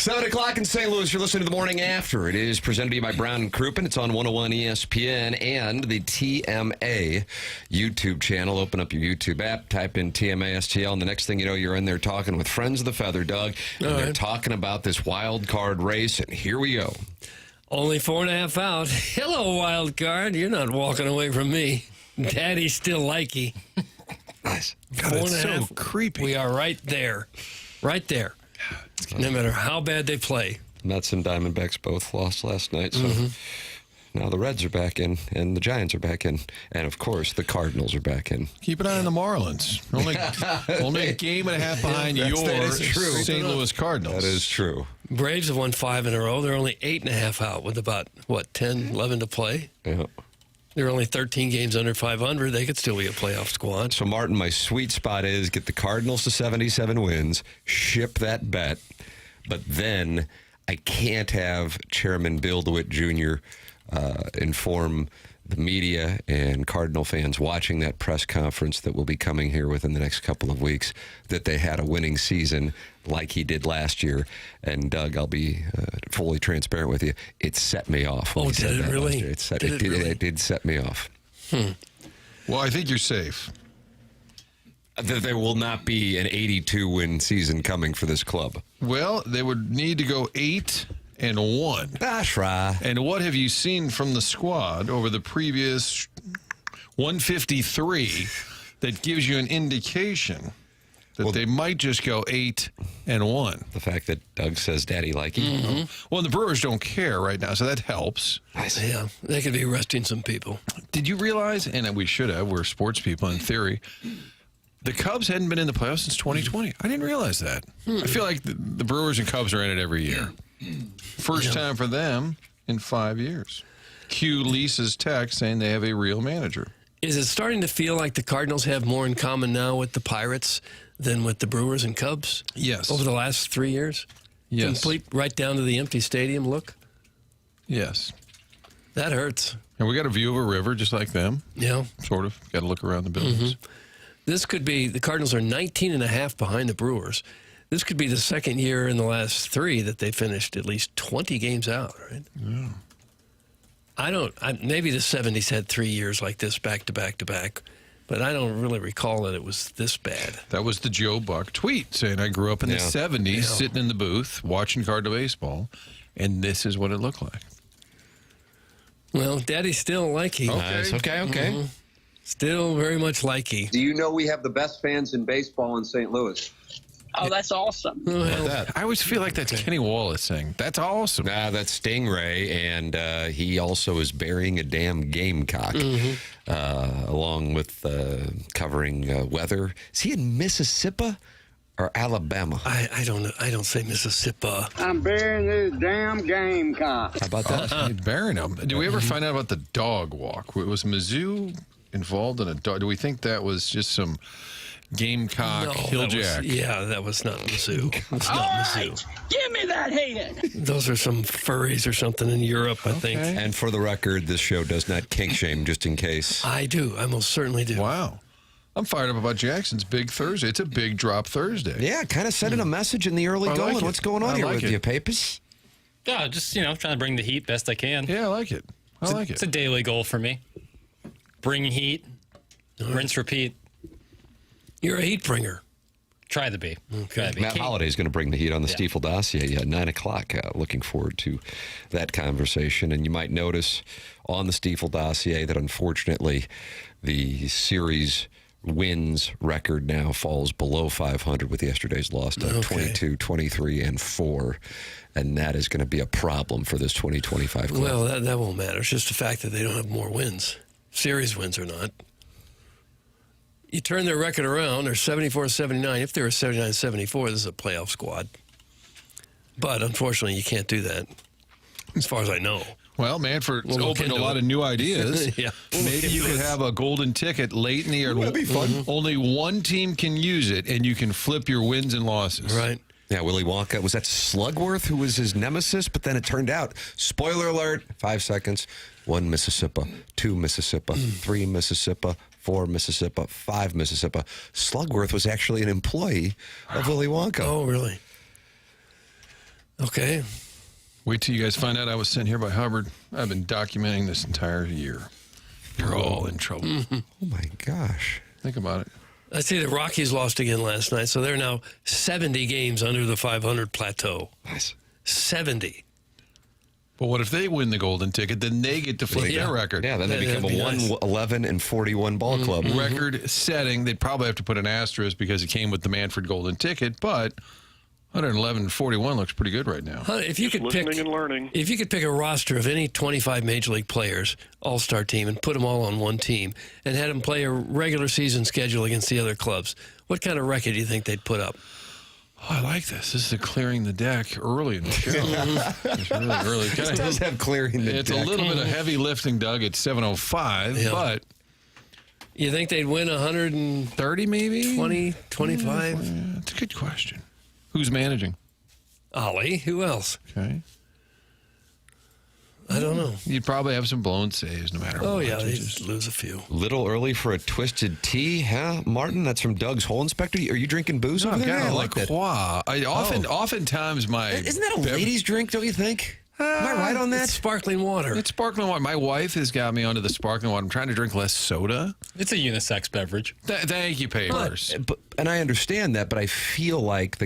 7 o'clock in St. Louis. You're listening to The Morning After. It is presented to you by Brown and Crouppen. It's on 101 ESPN and the TMA YouTube channel. Open up your YouTube app, type in TMA STL, and the next thing you know, you're in there talking with friends of the feather, Doug, and they're talking about this wild card race, and here we go. Only 4.5 out. Hello, wild card. You're not walking away from me. Daddy's still likey. Nice. God, it's so creepy. We are right there. Right there. No matter how bad they play. Mets and Diamondbacks both lost last night, so now the Reds are back in, and the Giants are back in, and of course the Cardinals are back in. Keep an eye on the Marlins. Only a game and a half behind your St. Louis Cardinals. That is true. Braves have won 5 in a row. They're only 8.5 out with about, 10, 11 to play? Yeah. They're only 13 games under 500. They could still be a playoff squad. So, Martin, my sweet spot is get the Cardinals to 77 wins, ship that bet, but then I can't have Chairman Bill DeWitt Jr. Inform the media and Cardinal fans watching that press conference that will be coming here within the next couple of weeks that they had a winning season like he did last year. And, Doug, I'll be fully transparent with you. It set me off. Oh, did it really? It did set me off. Well, I think you're safe. There will not be an 82-win season coming for this club. Well, they would need to go 8-1. That's right. And what have you seen from the squad over the previous 153 that gives you an indication that they might just go 8-1? The fact that Doug says daddy likey. Well, the Brewers don't care right now, so that helps. Yeah, they could be arresting some people. Did you realize, and we should have, we're sports people in theory, the Cubs hadn't been in the playoffs since 2020. I didn't realize that. I feel like the Brewers and Cubs are in it every year. First time for them in 5 years. Cue Lisa's text saying they have a real manager. Is it starting to feel like the Cardinals have more in common now with the Pirates than with the Brewers and Cubs? Yes. Over the last 3 years? Yes. Complete right down to the empty stadium look? Yes. That hurts. And we got a view of a river just like them. Yeah. Sort of. Got to look around the buildings. This could be, the Cardinals are 19.5 behind the Brewers. This could be the second year in the last 3 that they finished at least 20 games out, right? Yeah. Maybe the 70s had 3 years like this back to back to back, but I don't really recall that it was this bad. That was the Joe Buck tweet saying, I grew up in the 70s sitting in the booth watching Cardinal baseball, and this is what it looked like. Well, Daddy's still likey. Nice. Okay. Still very much likey. Do you know we have the best fans in baseball in St. Louis? Oh, that's awesome. Well, I always feel like that's Kenny Wallace saying, that's awesome. Nah, that's Stingray, and he also is burying a damn gamecock, along with covering weather. Is he in Mississippi or Alabama? I don't know. I don't say Mississippi. I'm burying this damn gamecock. How about that? Burying him. Did we ever find out about the dog walk? Was Mizzou involved in a dog? Do we think that was just some gamecock hilljack? That was not Mizzou. It's not Mizzou. Right. Give me that hand. Those are some furries or something in Europe, I think. And for the record, this show does not kink shame, just in case. I do. I most certainly do. Wow. I'm fired up about Jackson's big Thursday. It's a big drop Thursday. Yeah, kind of sending a message in the early going. like it. What's going on here with you, Papers? Yeah, just, trying to bring the heat best I can. Yeah, I like it. It's a daily goal for me. Bring heat, rinse, repeat. You're a heat bringer. Try to be. Okay. Matt Holliday is going to bring the heat on the Stiefel dossier at 9 o'clock. Looking forward to that conversation. And you might notice on the Stiefel dossier that, unfortunately, the series wins record now falls below 500 with yesterday's loss to 22, 23, and 4. And that is going to be a problem for this 2025 club. Well, that won't matter. It's just the fact that they don't have more wins. Series wins or not. You turn their record around, they're 74-79. If they were 79-74, this is a playoff squad. But unfortunately, you can't do that, as far as I know. Well, Manford's opened a lot of new ideas. Yeah. Maybe you could have a golden ticket late in the year. That'd be fun. Only one team can use it, and you can flip your wins and losses. Right. Yeah, Willy Wonka. Was that Slugworth who was his nemesis? But then it turned out, spoiler alert, 5 seconds, 1 Mississippi, 2 Mississippi, 3 Mississippi, 4 Mississippi, 5 Mississippi. Slugworth was actually an employee of Willy Wonka. Oh, really? Okay. Wait till you guys find out I was sent here by Hubbard. I've been documenting this entire year. You're all in trouble. Oh, my gosh. Think about it. I see the Rockies lost again last night, so they're now 70 games under the 500 plateau. Nice. 70. But what if they win the golden ticket? Then they get to flip their record. Yeah, then they That'd become a be nice. 1-11-41 ball club. Record setting. They'd probably have to put an asterisk because it came with the Manfred golden ticket, but 111-41 looks pretty good right now. If you could pick, Listening and learning. if you could pick a roster of any 25 major league players, all-star team, and put them all on one team, and had them play a regular season schedule against the other clubs, what kind of record do you think they'd put up? Oh, I like this. This is a clearing the deck early in the show. It's really early. It does have clearing the It's deck. a little bit of heavy lifting, Doug, at 7:05, Yeah. but You think they'd win 120, 30 maybe? 25? That's a good question. Who's managing? Ollie, who else? Okay. I don't know. You'd probably have some blown saves no matter Oh, what. yeah, they just lose a few. Little early for a twisted tea, huh, Martin? That's from Doug's Hole Inspector. Are you drinking booze No, over I've there? got I a like that. LaCroix. Oftentimes my... Isn't that a ladies' drink, don't you think? Am I right on that? It's sparkling water. It's sparkling water. My wife has got me onto the sparkling water. I'm trying to drink less soda. It's a unisex beverage. Thank you, Papers. And I understand that, but I feel like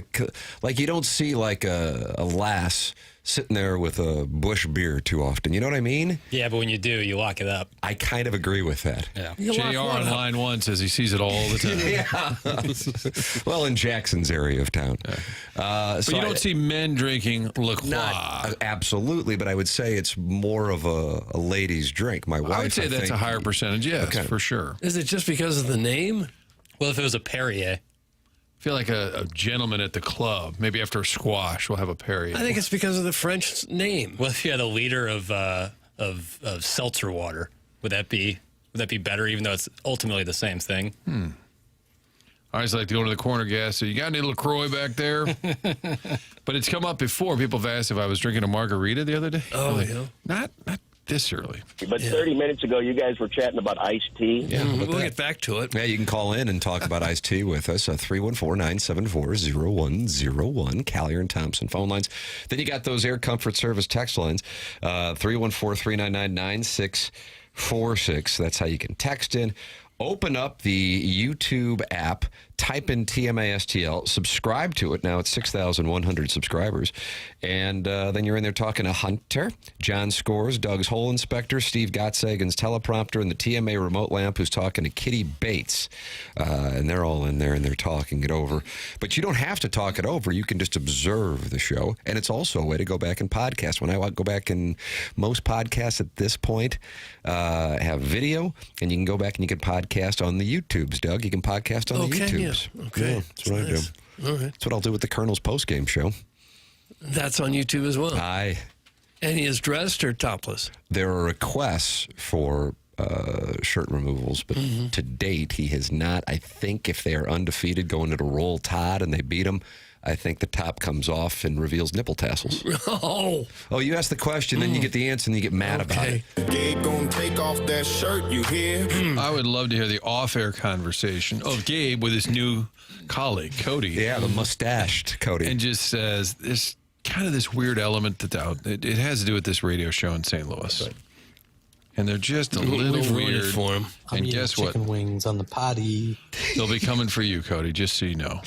you don't see like a lass sitting there with a Busch beer too often. You know what I mean? Yeah, but when you do, you lock it up. I kind of agree with that. Yeah. You lock JR one on up. line 1 says he sees it all the time. Yeah. Well, in Jackson's area of town. But you don't see men drinking LaCroix. Absolutely, but I would say it's more of a ladies' drink. My wife, I would say that's think, a higher percentage, yes, Okay. for sure. Is it just because of the name? Well, if it was a Perrier. I feel like a gentleman at the club, maybe after a squash, will have a Perrier. I think it's because of the French name. Well, if you had a liter of seltzer water, would that be better? Even though it's ultimately the same thing. I always like to go to the corner gas. So you got any LaCroix back there? But it's come up before. People have asked if I was drinking a margarita the other day. Oh, Like, yeah. Not this early. But 30 minutes ago, you guys were chatting about iced tea. Yeah, We'll get back to it. Yeah, you can call in and talk about iced tea with us. 314-974-0101. Callier and Thompson phone lines. Then you got those Air Comfort Service text lines. 314-399-9646. That's how you can text in. Open up the YouTube app, type in TMASTL, subscribe to it. Now it's 6,100 subscribers. And then you're in there talking to Hunter, John Scores, Doug's Hole Inspector, Steve Gottsagen's teleprompter, and the TMA remote lamp who's talking to Kitty Bates. And they're all in there and they're talking it over. But you don't have to talk it over. You can just observe the show. And it's also a way to go back and podcast. When I go back and most podcasts at this point have video, and you can go back and you can podcast on the YouTubes, Doug. You can podcast on the Okay, YouTubes. yeah. Okay. Yeah, that's what I do. Nice. All right. That's what I'll do with the Colonel's post-game show. That's on YouTube as well. And he is dressed or topless? There are requests for shirt removals, but to date, he has not. I think if they are undefeated going into Roll Tide and they beat him, I think the top comes off and reveals nipple tassels. Oh. Oh, you ask the question, then you get the answer, and you get mad about it. Gabe gonna take off that shirt, you hear? I would love to hear the off-air conversation of Gabe with his new colleague, Cody. Yeah, the mustached Cody. And just says this kind of this weird element that it has to do with this radio show in St. Louis. And they're just a little We've ruined it weird for him. And guess what? Chicken wings on the potty. They'll be coming for you, Cody, just so you know.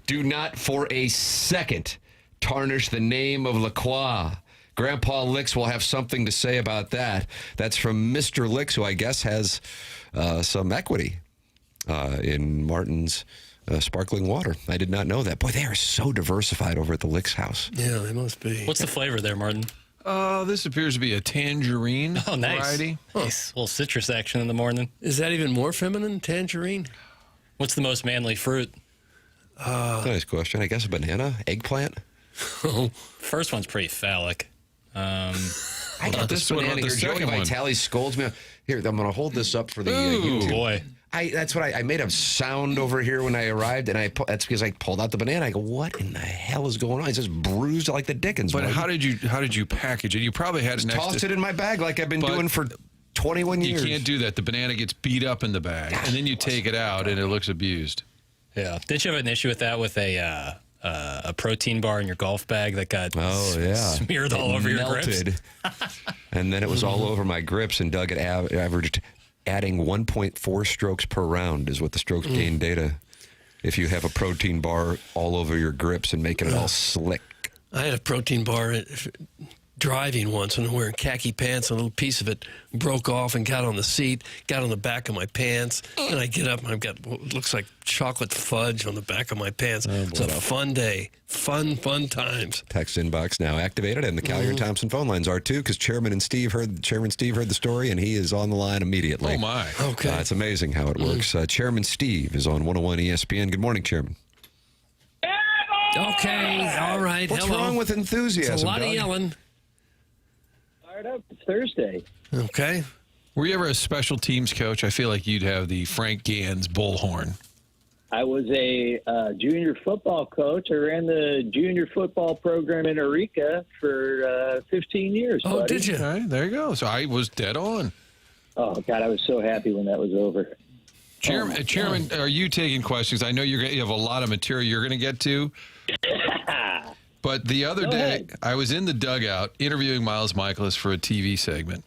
Do not for a second tarnish the name of LaCroix. Grandpa Licks will have something to say about that. That's from Mr. Licks, who I guess has some equity in Martin's sparkling water. I did not know that. Boy, they are so diversified over at the Licks house. Yeah, they must be. What's the flavor there, Martin? This appears to be a tangerine Oh, nice. variety. Nice. A little citrus action in the morning. Is that even more feminine, tangerine? What's the most manly fruit? That's a nice question. I guess a banana, eggplant. First one's pretty phallic. I about got the- this what about banana the here. Joey second one? Vitale scolds me. Here, I'm going to hold this up for the Ooh, YouTube. Boy. That's what I made a sound over here when I arrived, and that's because I pulled out the banana. I go, what in the hell is going on? It's just bruised like the Dickens. But Martin. how did you package it? You probably had it next Tossed to it in my bag like I've been But doing for 21 You years. can't do that. The banana gets beat up in the bag, and then you take it out, and it looks abused. Yeah. Didn't you have an issue with that with a a protein bar in your golf bag that got smeared all over your grips. And then it was all over my grips, and Doug had averaged adding 1.4 strokes per round is what the strokes gain data. If you have a protein bar all over your grips and making it all slick. I had a protein bar driving once when I'm wearing khaki pants. A little piece of it broke off and got on the seat, got on the back of my pants. And I get up and I've got what looks like chocolate fudge on the back of my pants. It's a fun day. Fun times. Text inbox now activated, and the Collier and Thompson phone lines are too, because Chairman Steve heard the story, and he is on the line immediately. Oh, my. Okay. It's amazing how it works. Chairman Steve is on 101 ESPN. Good morning, Chairman. Okay, all right. What's Hello. wrong with enthusiasm, It's a lot Doug? of yelling. Fired up. It's Thursday. Okay. Were you ever a special teams coach? I feel like you'd have the Frank Gans bullhorn. I was a junior football coach. I ran the junior football program in Eureka for 15 years. Oh, buddy. did you? All right, there you go. So I was dead on. Oh, God, I was so happy when that was over. Chairman, are you taking questions? I know you have a lot of material you're going to get to. But the other Go day, ahead. I was in the dugout interviewing Miles Michaelis for a TV segment.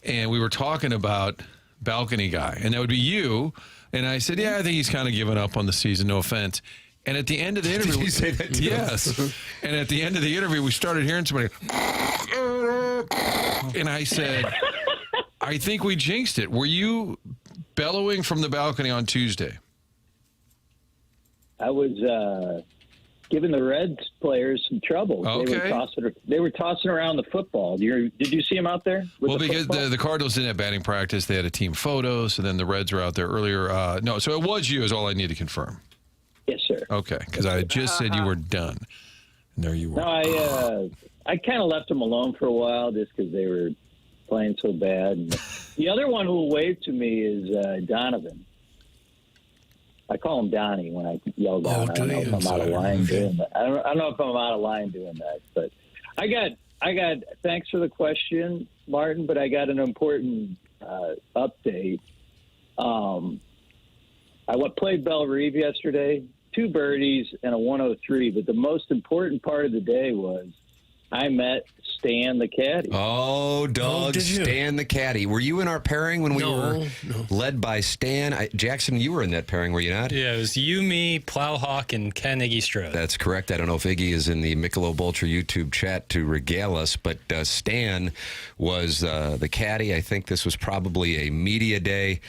And we were talking about balcony guy. And that would be you. And I said, yeah, I think he's kind of given up on the season, no offense. And at the end of the interview... Did you say that to Yes. And at the end of the interview, we started hearing somebody... And I said, I think we jinxed it. Were you bellowing from the balcony on Tuesday? I was giving the Reds players some trouble. Okay. They were tossing around the football. Did you see them out there? With Well, the because football? the Cardinals didn't have batting practice. They had a team photo, so then the Reds were out there earlier. No, so it was you is all I need to confirm. Yes, sir. Okay, because I had just said you were done. And there you were. No, I kind of left them alone for a while just because they were playing so bad. And the other one who waved to me is Donovan. I call him Donnie when I yell down. I don't know if I'm out of line doing that. I don't know if I'm out of line doing that. But I got. Thanks for the question, Martin. But I got an important update. I played Belle Reve yesterday. 2 birdies and a 103. But the most important part of the day was I met Stan the caddy. Oh, Doug, did you? Stan the caddy. Were you in our pairing when we No, were led by Stan? Jackson, you were in that pairing, were you not? Yeah, it was you, me, Plowhawk, and Ken Iggy Strode. That's correct. I don't know if Iggy is in the Michelob Ultra YouTube chat to regale us, but Stan was the caddy. I think this was probably a media day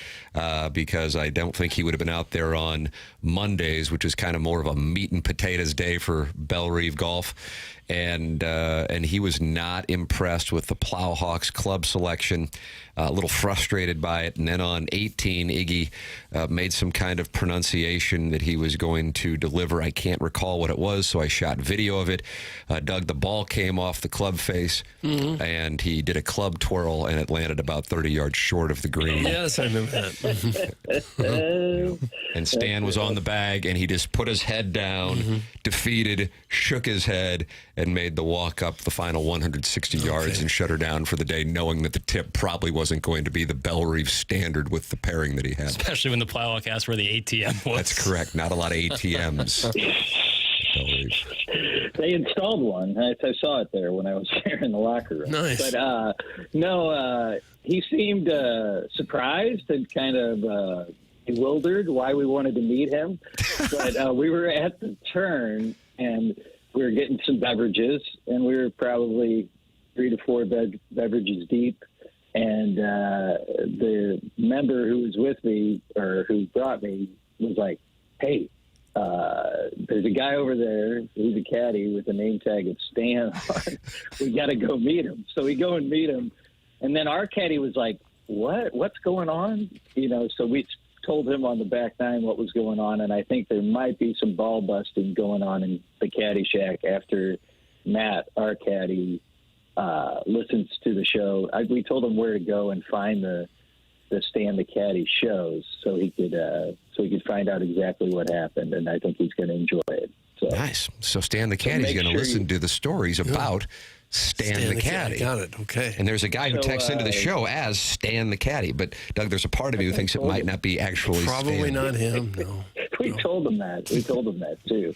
because I don't think he would have been out there on Mondays, which is kind of more of a meat and potatoes day for Belle Reve golf. And he was not impressed with the Plowhawks club selection, a little frustrated by it. And then on 18, Iggy made some kind of pronunciation that he was going to deliver. I can't recall what it was, so I shot video of it. Doug, the ball came off the club face, and he did a club twirl, and it landed about 30 yards short of the green. Yes, I remember that. And Stan was on the bag, and he just put his head down, defeated, shook his head, and made the walk up the final 160 yards and shut her down for the day, knowing that the tip probably wasn't going to be the Belle Reve standard with the pairing that he had. Especially when the Plowhawk asked where the ATM was. That's correct. Not a lot of ATMs. Belle Reve. They installed one. I saw it there when I was there in the locker room. Nice. But he seemed surprised and kind of bewildered why we wanted to meet him. But we were at the turn, and we were getting some beverages, and we were probably 3 to 4 beverages deep. And the member who was with me, or who brought me, was like, hey, there's a guy over there who's a caddy with a name tag of Stan on. We got to go meet him. So we go and meet him. And then our caddy was like, what's going on? So we told him on the back nine what was going on. And I think there might be some ball busting going on in the caddy shack after Matt, our caddy, listens to the show. We told him where to go and find the Stan the Caddy shows so he could find out exactly what happened, and I think he's going to enjoy it. So Nice. So Stan the caddy's going to listen to the stories about Stan the Caddy. Got it. Okay. And there's a guy who texts into the show as Stan the Caddy. But, Doug, there's a part of me who thinks it might not be actually Probably Stan. not him, no. We told him that. We told him that too.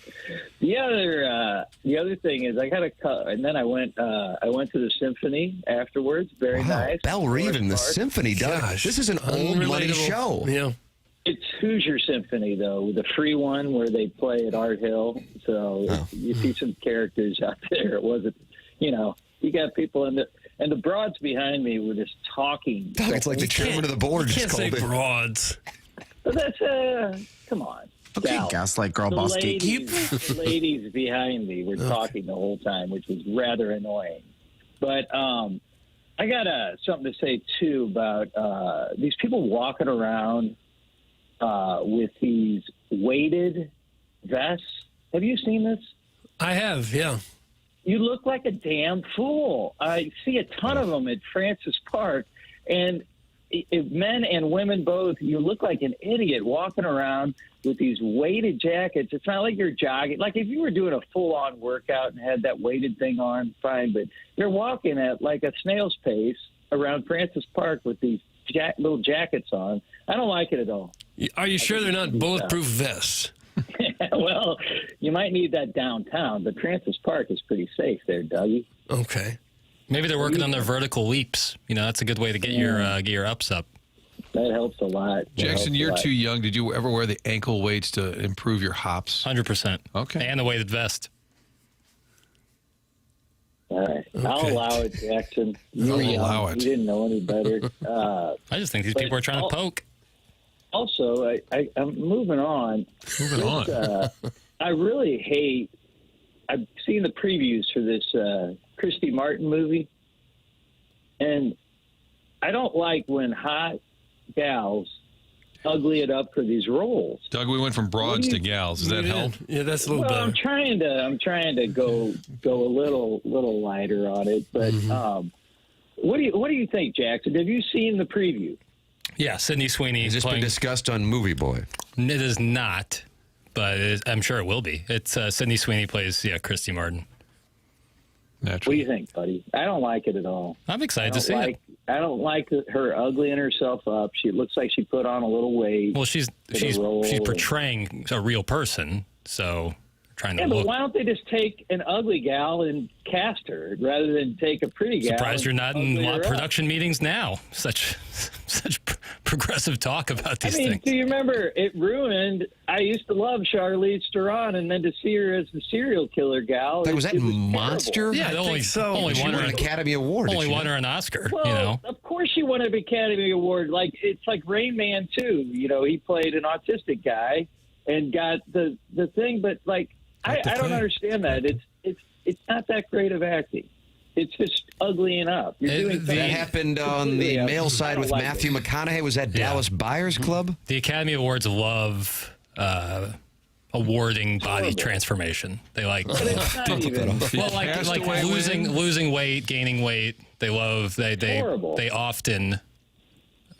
The other thing is I got a cut, and then I went to the symphony afterwards. Very nice. Belle Reve and the Symphony, Doug. Gosh, This is an old money unrelatable. show. Yeah. It's Hoosier Symphony though, the free one where they play at Art Hill. So you see some characters out there. It wasn't, you got people in and the broads behind me were just talking. Doug, it's like the chairman of the board You just can't say called it. broads. But that's come on. Okay, Gal. gaslight girl, boss geek. The ladies behind me were talking the whole time, which was rather annoying. But I got something to say, too, about these people walking around with these weighted vests. Have you seen this? I have, yeah. You look like a damn fool. I see a ton of them at Francis Park, and men and women both, you look like an idiot walking around with these weighted jackets. It's not like you're jogging. Like if you were doing a full-on workout and had that weighted thing on, fine, but you're walking at like a snail's pace around Francis Park with these little jackets on. I don't like it at all. Are you sure they're not bulletproof vests? Well, you might need that downtown, but Francis Park is pretty safe there, Dougie. Okay. Maybe they're working on their vertical leaps. That's a good way to get your ups up. That helps a lot. Jackson, you're too young. Did you ever wear the ankle weights to improve your hops? 100%. Okay. And the weighted vest. All right. Okay. I'll allow it, Jackson. I'll allow it. You didn't know any better. I just think these people are trying to poke. Also, I'm moving on. Moving on. I really hate. I've seen the previews for this Christy Martin movie, and I don't like when hot gals ugly it up for these roles. Doug, we went from broads to gals. Does that help? Yeah, that's a little Well, better. I'm trying to go a little lighter on it, but what do you think, Jackson? Have you seen the preview? Yeah, Sydney Sweeney. Has this been discussed on Movie Boy? It is not, but I'm sure it will be. It's Sydney Sweeney plays, Christy Martin. What do Naturally. you think, buddy? I don't like it at all. I'm excited to see it. I don't like her uglying herself up. She looks like she put on a little weight. Well, she's role. portraying a real person, so trying to Yeah, but look. why don't they just take an ugly gal and cast her rather than take a pretty gal? Surprised you're and not in ugly her up? production meetings now. Such progressive talk about these things. Do you remember it ruined? I used to love Charlize Theron, and then to see her as the serial killer gal. Was that it Monster? terrible. Yeah, I only think so. only She won won her an Academy Award. only did she won not? her an Oscar. Well, of course she won an Academy Award. Like it's like Rain Man too. He played an autistic guy and got the thing. But like I don't understand that. It's not that great of acting. It's just uglying up. You're doing That things happened on the completely male up. side I don't with like Matthew it. McConaughey. Was that Dallas Buyers Club? The Academy Awards love awarding body Horrible. transformation. They like But it's not even. well, like Castaway losing weight, gaining weight. They love they Horrible. they often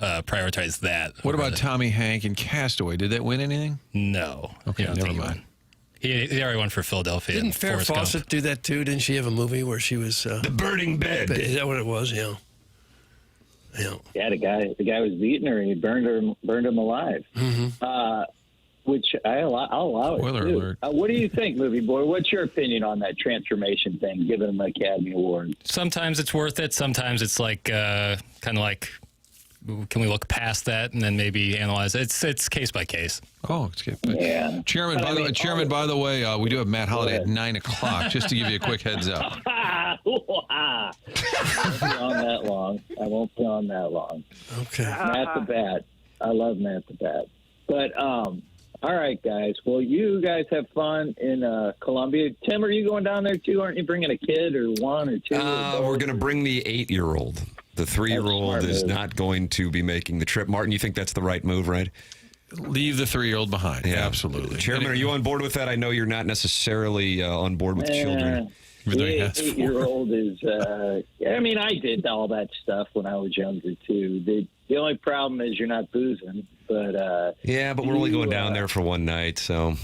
prioritize that. What over about Tommy Hank and Castaway? Did that win anything? No. Okay, I don't never think he mind. won. He already won for Philadelphia. Didn't and Farrah Forrest Gump. Fawcett do that too? Didn't she have a movie where she was? The Burning Bed. Is that what it was? Yeah. Yeah. Yeah, the guy was beating her and he burned him alive. Which I'll allow it. Spoiler too. alert. What do you think, Movie Boy? What's your opinion on that transformation thing? Giving him an Academy Award. Sometimes it's worth it. Sometimes it's like kind of like, can we look past that and then maybe analyze it? It's case by case. Oh, it's good. Yeah. Chairman, But by I the way, mean, by the way, we do have Matt Holliday at ahead. 9 o'clock, just to give you a quick heads up. I won't be on that long. Okay. Matt the Bat. I love Matt the Bat. But all right, guys. Well, you guys have fun in Columbia. Tim, are you going down there too? Aren't you bringing a kid or one or two? We're going to bring the 8-year-old. The 3-year-old That's is smart move. not going to be making the trip. Martin, you think that's the right move, right? Leave the 3-year-old behind. Absolutely. Chairman, are you on board with that? I know you're not necessarily on board with children. Even though he The has 8-year-old is. I mean, I did all that stuff when I was younger too. The only problem is you're not boozing. But Yeah, but we're only going down there for one night, so.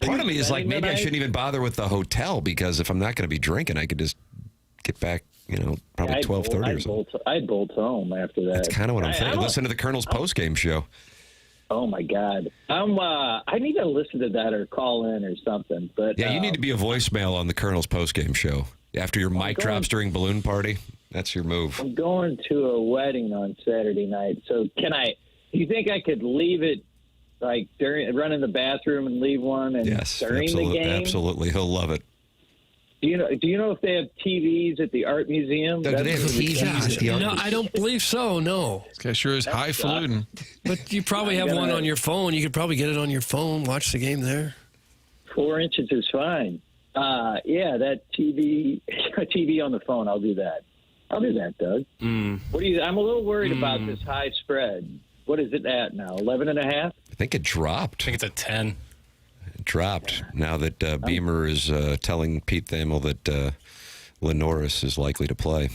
Part of me is like, spending the maybe I night? shouldn't even bother with the hotel because if I'm not going to be drinking, I could just get back, probably 12:30 or something. I'd bolt home after that. That's kind of what I'm thinking. Listen to the Colonel's post-game show. Oh my God, I need to listen to that or call in or something. But Yeah, you need to be a voicemail on the Colonel's post-game show after your mic drops during balloon party. That's your move. I'm going to a wedding on Saturday night, so do you think I could leave it like run in the bathroom and leave one during the game? Absolutely, he'll love it. Do you know if they have TVs at the art museum? Do they have TVs at the art museum? I don't believe so. No, This guy sure is highfalutin. but you probably have one on your phone. You could probably get it on your phone. Watch the game there. 4 inches is fine. That TV on the phone. I'll do that. Doug. I'm a little worried about this high spread. What is it at now? 11.5? I think it dropped. I think it's a 10. It dropped now that Beamer is telling Pete Thamel that LaNorris is likely to play.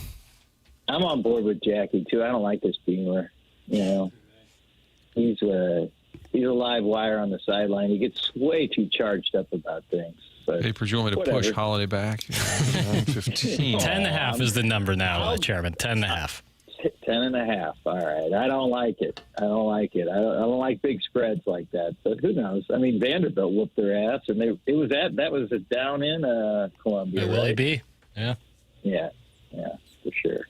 I'm on board with Jackie, too. I don't like this Beamer. He's a live wire on the sideline. He gets way too charged up about things. But Papers, you want me to push Holliday back? 15. 10.5 is the number now, Chairman. 10.5. 10.5. All right. I don't like it. I don't like big spreads like that. But who knows? I mean, Vanderbilt whooped their ass, and that was down in Columbia. Will he right? be? Yeah. Yeah, for sure.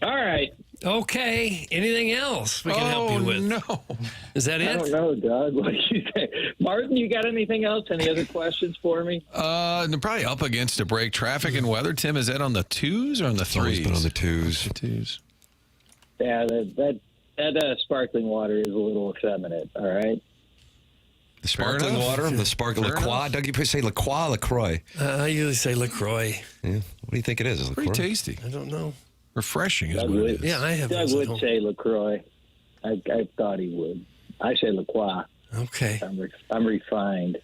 All right. Okay. Anything else we can help you with? No. Is that I it? don't know, Doug. What do you think? Martin, you got anything else? Any other questions for me? They're probably up against a break. Traffic and weather. Tim, is that on the 2s or on the 3s? It's always been on the 2s. The 2s. Yeah, that sparkling water is a little effeminate. All right. The sparkling water, the sparkling LaCroix. Doug, you say LaCroix, LaCroix. I usually say LaCroix. Yeah. What do you think it is? Pretty tasty. I don't know. Refreshing is Doug what would- it is. Yeah, I have Doug those at would home. say LaCroix. I thought he would. I say LaCroix. Okay. I'm refined.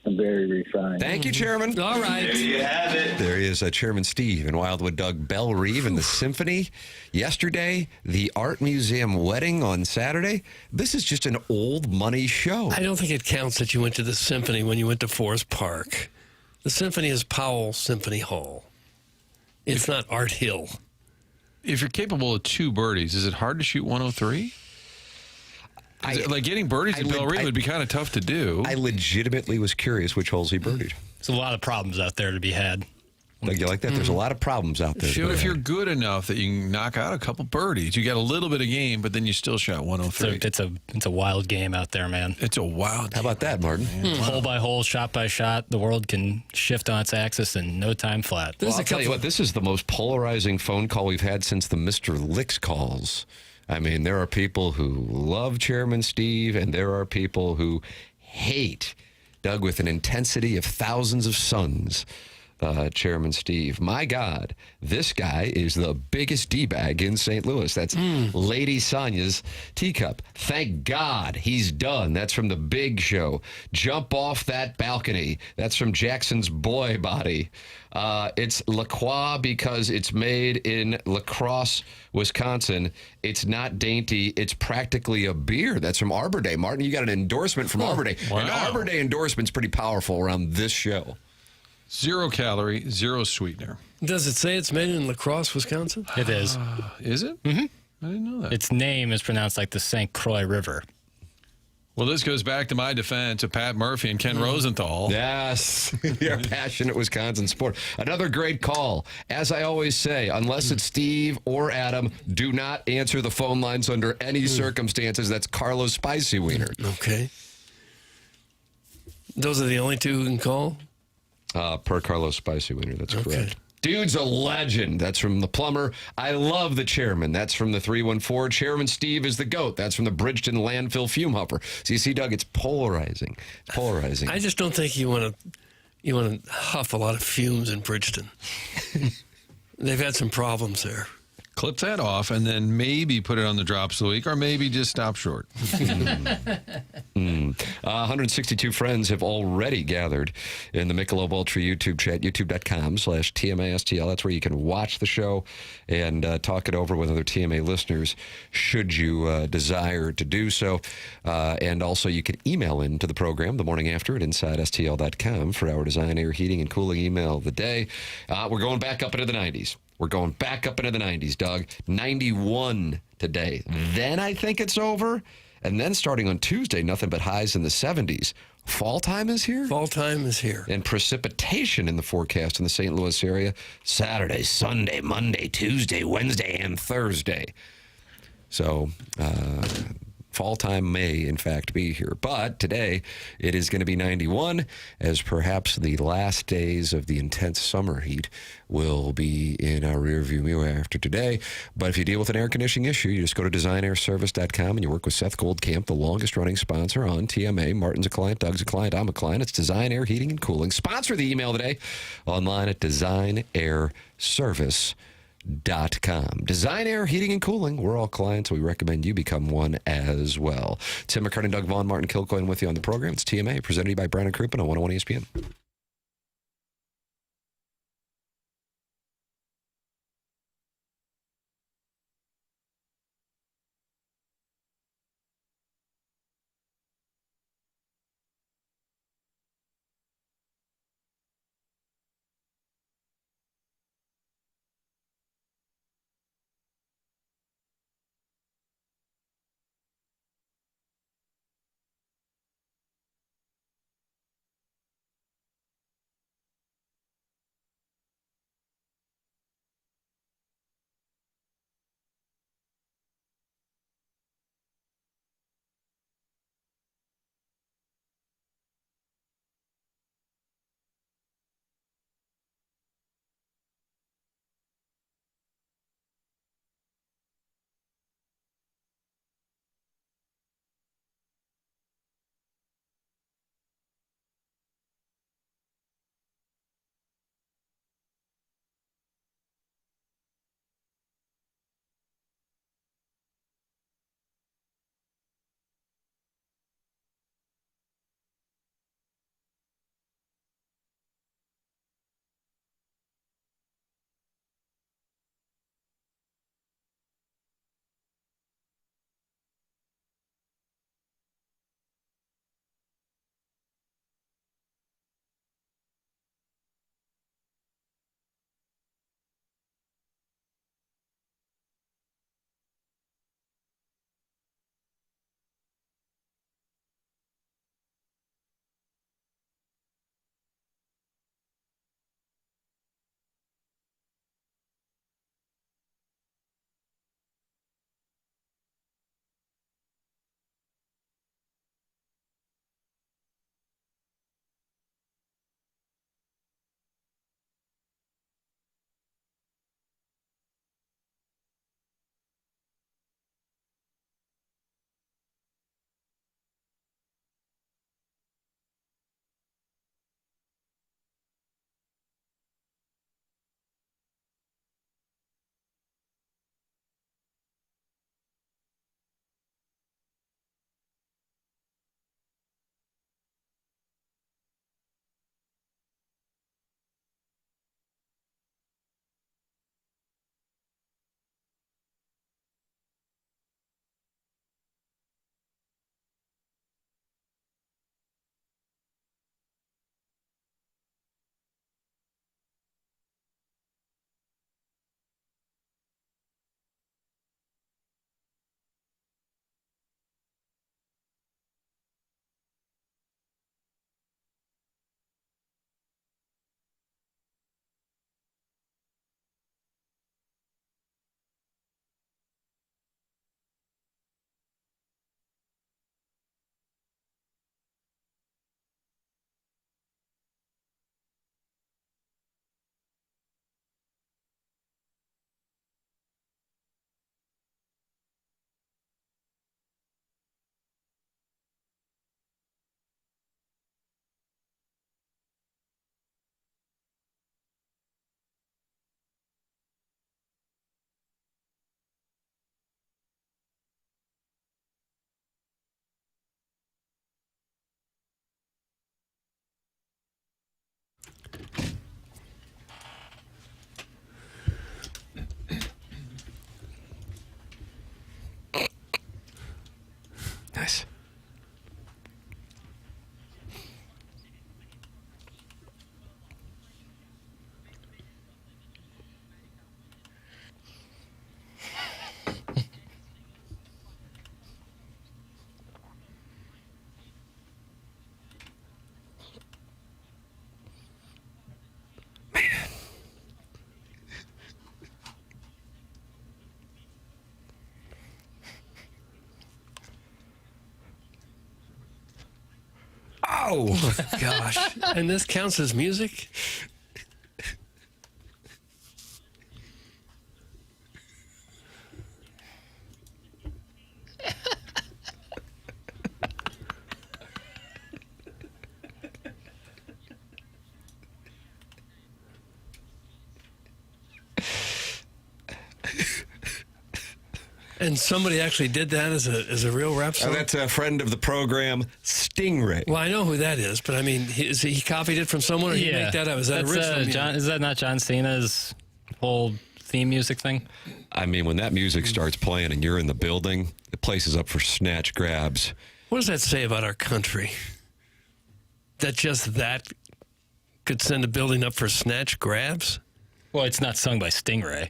I'm very refined. Thank you, Chairman. All right. There he is, Chairman Steve and Wildwood Doug, Belle Reeve and the Symphony. Yesterday, the Art Museum wedding on Saturday. This is just an old money show. I don't think it counts that you went to the Symphony when you went to Forest Park. The Symphony is Powell Symphony Hall. It's not Art Hill. If you're capable of 2 birdies, is it hard to shoot 103? Like getting birdies at Belle Reeve would be kind of tough to do. I legitimately was curious which holes he birdied. There's a lot of problems out there to be had. Doug, you like that? There's a lot of problems out there. Sure, if you're good enough that you can knock out a couple birdies, you got a little bit of game, but then you still shot 103. It's a wild game out there, man. It's a wild. How about that, Martin? Hole by hole, shot by shot, the world can shift on its axis in no time flat. Well, I'll tell you what, this is the most polarizing phone call we've had since the Mr. Licks calls. I mean, there are people who love Chairman Steve, and there are people who hate Doug with an intensity of thousands of suns. Chairman Steve. My God, this guy is the biggest D-bag in St. Louis. That's Lady Sonia's teacup. Thank God he's done. That's from The Big Show. Jump off that balcony. That's from Jackson's Boy Body. It's La Croix because it's made in La Crosse, Wisconsin. It's not dainty. It's practically a beer. That's from Arbor Day. Martin, you got an endorsement from Arbor Day. Wow. An Arbor Day endorsement's pretty powerful around this show. 0 calorie, 0 sweetener. Does it say it's made in La Crosse, Wisconsin? It is. Is it? Mm-hmm. I didn't know that. Its name is pronounced like the St. Croix River. Well, this goes back to my defense of Pat Murphy and Ken Rosenthal. Yes, you're a passionate Wisconsin sport. Another great call. As I always say, unless it's Steve or Adam, do not answer the phone lines under any circumstances. That's Carlos Spicy Wiener. Okay. Those are the only 2 who can call? Per Carlos Spicy Wiener, that's Okay. correct. Dude's a legend. That's from the Plumber. I love the Chairman. That's from the 314. Chairman Steve is the GOAT. That's from the Bridgeton Landfill Fume Hopper. So you see, Doug, it's polarizing. Polarizing. I just don't think you want to huff a lot of fumes in Bridgeton. They've had some problems there. Clip that off and then maybe put it on the drops of the week or maybe just stop short. 162 friends have already gathered in the Michelob Ultra YouTube chat, youtube.com/TMASTL. That's where you can watch the show and talk it over with other TMA listeners should you desire to do so. And also you can email into the program the morning after at InsideSTL.com for our design, air, heating, and cooling email of the day. We're going back up into the 90s. We're going back up into the 90s, Doug. 91 today. Then I think it's over. And then starting on Tuesday, nothing but highs in the 70s. Fall time is here? Fall time is here. And precipitation in the forecast in the St. Louis area. Saturday, Sunday, Monday, Tuesday, Wednesday, and Thursday. So, fall time may, in fact, be here. But today, it is going to be 91, as perhaps the last days of the intense summer heat will be in our rearview mirror after today. But if you deal with an air conditioning issue, you just go to designairservice.com and you work with Seth Goldcamp, the longest-running sponsor on TMA. Martin's a client, Doug's a client, I'm a client. It's Design Air Heating and Cooling. Sponsor the email today online at designairservice.com. Design Air Heating and Cooling. We're all clients. We recommend you become one as well. Tim McKernan, Doug Vaughn, Martin Kilcoyne with you on the program. It's TMA, presented to you by Brown and Crouppen on 101 ESPN. Whoa! Gosh. And this counts as music? And somebody actually did that as a real rap song? That's a friend of the program, Stingray. Well, I know who that is, but I mean, he copied it from someone, or he make that up? Is that original music? Is that not John Cena's whole theme music thing? I mean, when that music starts playing and you're in the building, the place is up for snatch grabs. What does that say about our country? That just that could send a building up for snatch grabs? Well, it's not sung by Stingray.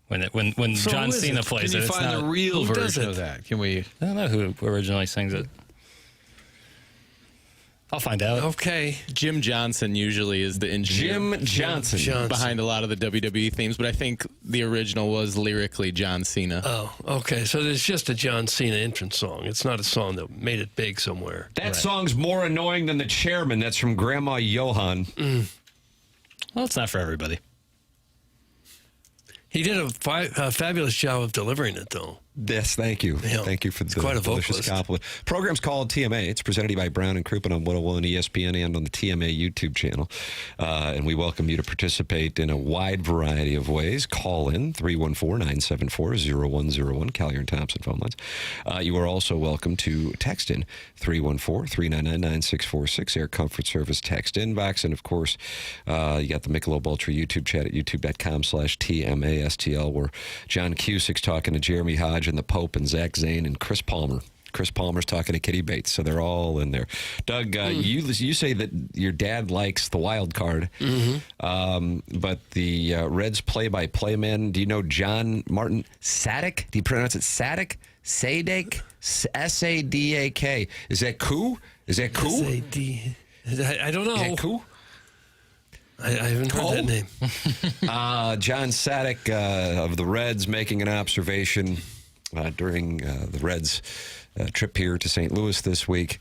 When So John who is Cena it? plays Can it, you it's find not. the real who does version it? of that? Can we? I don't know who originally sings it. I'll find out. Okay. Jim Johnson usually is the engineer Jim Johnson. behind a lot of the WWE themes, but I think the original was lyrically John Cena. Oh, okay. So it's just a John Cena entrance song. It's not a song that made it big somewhere. That song's more annoying than the chairman. That's from Grandma Johan. Well, it's not for everybody. He did a fabulous job of delivering it, though. Yes, thank you. Yeah. Thank you for the quite a delicious vocalist. compliment. Program's called TMA. It's presented by Brown and Crouppen on 101 ESPN and on the TMA YouTube channel. And we welcome you to participate in a wide variety of ways. Call in 314-974-0101, Collier and Thompson phone lines. You are also welcome to text in 314-399-9646, Air Comfort Service text inbox. And, of course, you got the Michelob Ultra YouTube chat at youtube.com/TMASTL, where John Cusick's talking to Jeremy Hodge and the Pope and Zach Zane and Chris Palmer. Chris Palmer's talking to Kitty Bates, so they're all in there. Doug, you say that your dad likes the wild card, but the Reds play-by-play man, do you know John Martin Sadak? Do you pronounce it Sadak? Sadak? S-A-D-A-K. Is that cool? Is that cool? S-A-D. I don't know. Is that cool? I haven't heard that name. John Sadak of the Reds making an observation during the Reds' trip here to St. Louis this week.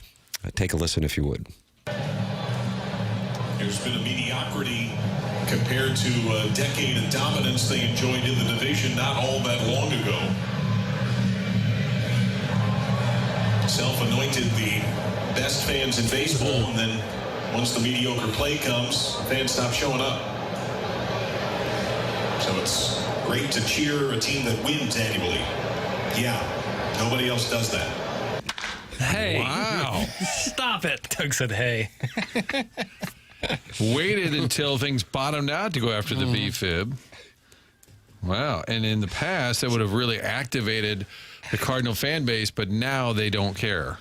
Take a listen if you would. There's been a mediocrity compared to a decade of dominance they enjoyed in the division not all that long ago. Self-anointed the best fans in baseball, and then once the mediocre play comes, fans stop showing up. So it's great to cheer a team that wins annually. Yeah, nobody else does that. Hey. Wow. Stop it. Doug said, hey. Waited until things bottomed out to go after the BFIB. Wow. And in the past, that would have really activated the Cardinal fan base, but now they don't care.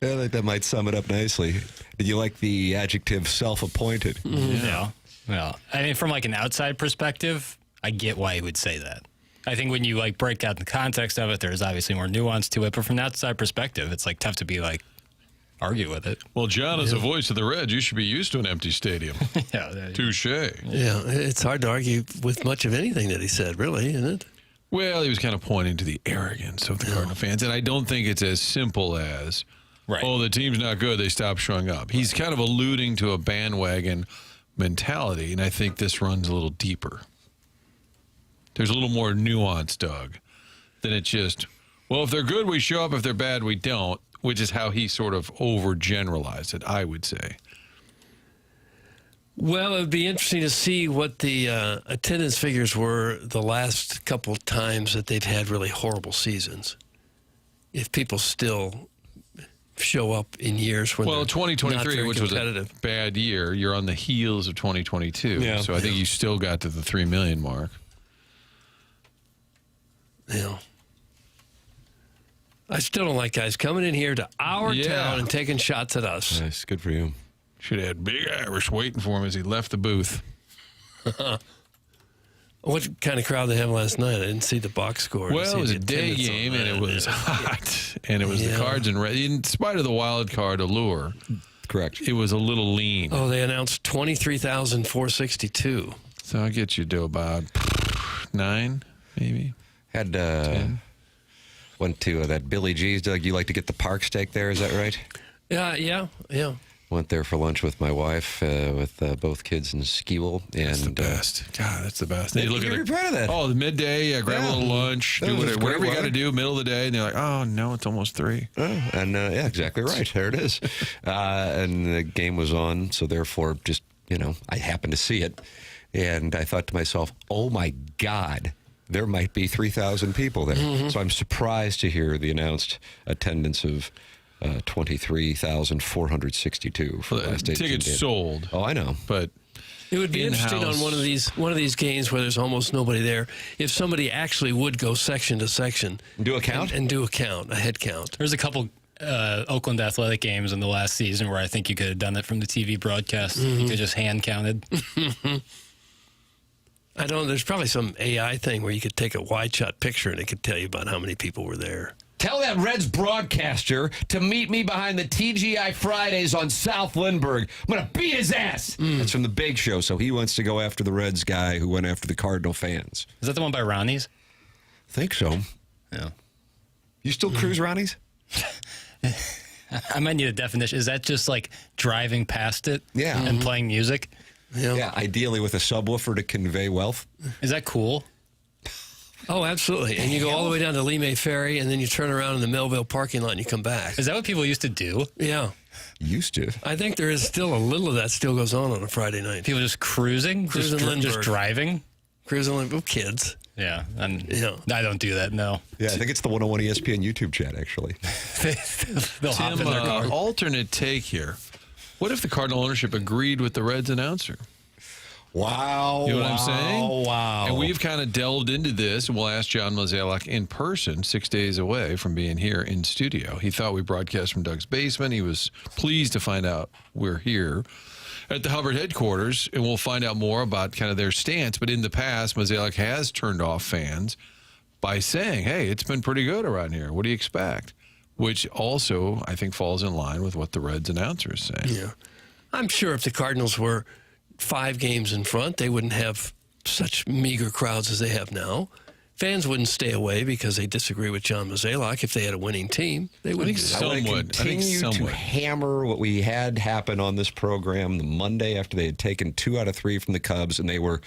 I think that might sum it up nicely. Did you like the adjective self-appointed? Yeah. Well, I mean, from like an outside perspective, I get why he would say that. I think when you like break out the context of it, there's obviously more nuance to it. But from an outside perspective, it's like tough to be like argue with it. Well, John, as a voice of the Reds, you should be used to an empty stadium. Yeah. Touche. Yeah, it's hard to argue with much of anything that he said, really, isn't it? Well, he was kind of pointing to the arrogance of the Cardinal fans, and I don't think it's as simple as, oh, the team's not good, they stopped showing up. He's kind of alluding to a bandwagon mentality, and I think this runs a little deeper. There's a little more nuance, Doug, than it's just, well, if they're good, we show up. If they're bad, we don't, which is how he sort of overgeneralized it, I would say. Well, it would be interesting to see what the attendance figures were the last couple of times that they've had really horrible seasons. If people still show up in years when well, they're 2023, not very which was competitive. a bad year, you're on the heels of 2022. Yeah. So I think you still got to the 3 million mark. Yeah. I still don't like guys coming in here to our town and taking shots at us. Nice. Good for you. Should have had Big Irish waiting for him as he left the booth. What kind of crowd they have last night? I didn't see the box score. Well, it was a day game, and it was hot. And it was the Cards and Red. In spite of the wild card allure, correct, it was a little lean. Oh, they announced 23,462. So I'll get you to about 9, maybe. Had went to that Billy G's. Doug, you like to get the park steak there? Is that right? Yeah. Went there for lunch with my wife, with both kids in school. And, That's the best. God, that's the best. They look at you're proud of that. Oh, the midday, grab a little lunch, do whatever you got to do, middle of the day, and they're like, oh, no, it's almost 3. Oh, and yeah, exactly right. There it is. And the game was on, so therefore just, I happened to see it. And I thought to myself, oh, my God, there might be 3,000 people there. Mm-hmm. So I'm surprised to hear the announced attendance of 23,462 for the last 18 tickets days. sold. Oh, I know. But it would be interesting on one of these games where there's almost nobody there if somebody actually would go section to section. Do a count? And do a count, a head count. There's a couple Oakland Athletic games in the last season where I think you could have done it from the TV broadcast. Mm-hmm. You could just hand counted. There's probably some AI thing where you could take a wide shot picture and it could tell you about how many people were there. Tell that Reds broadcaster to meet me behind the TGI Fridays on South Lindbergh. I'm going to beat his ass. That's from the Big Show, so he wants to go after the Reds guy who went after the Cardinal fans. Is that the one by Ronnie's? I think so. Yeah. You still cruise Ronnie's? I might need a definition. Is that just like driving past it and playing music? Yeah, ideally with a subwoofer to convey wealth. Is that cool? Oh, absolutely. And you go all the way down to Lee May Ferry, and then you turn around in the Melville parking lot and you come back. Is that what people used to do? Yeah. Used to. I think there is still a little of that still goes on a Friday night. People just cruising? Just driving? Cruising Lindbergh. Kids. Yeah. I don't do that, no. Yeah, I think it's the 101 ESPN YouTube chat, actually. They'll hop in their car. Alternate take here. What if the Cardinal ownership agreed with the Reds announcer? Wow. You know what I'm saying? Wow. And we've kind of delved into this, and we'll ask John Mozeliak in person, 6 days away from being here in studio. He thought we broadcast from Doug's basement. He was pleased to find out we're here at the Hubbard headquarters, and we'll find out more about kind of their stance. But in the past, Mozeliak has turned off fans by saying, hey, it's been pretty good around here. What do you expect? Which also, I think, falls in line with what the Reds announcer is saying. Yeah. I'm sure if the Cardinals were 5 games in front, they wouldn't have such meager crowds as they have now. Fans wouldn't stay away because they disagree with John Mozeliak. If they had a winning team, they wouldn't do that. I want to continue to hammer what we had happen on this program the Monday after they had taken 2 out of 3 from the Cubs, and they were,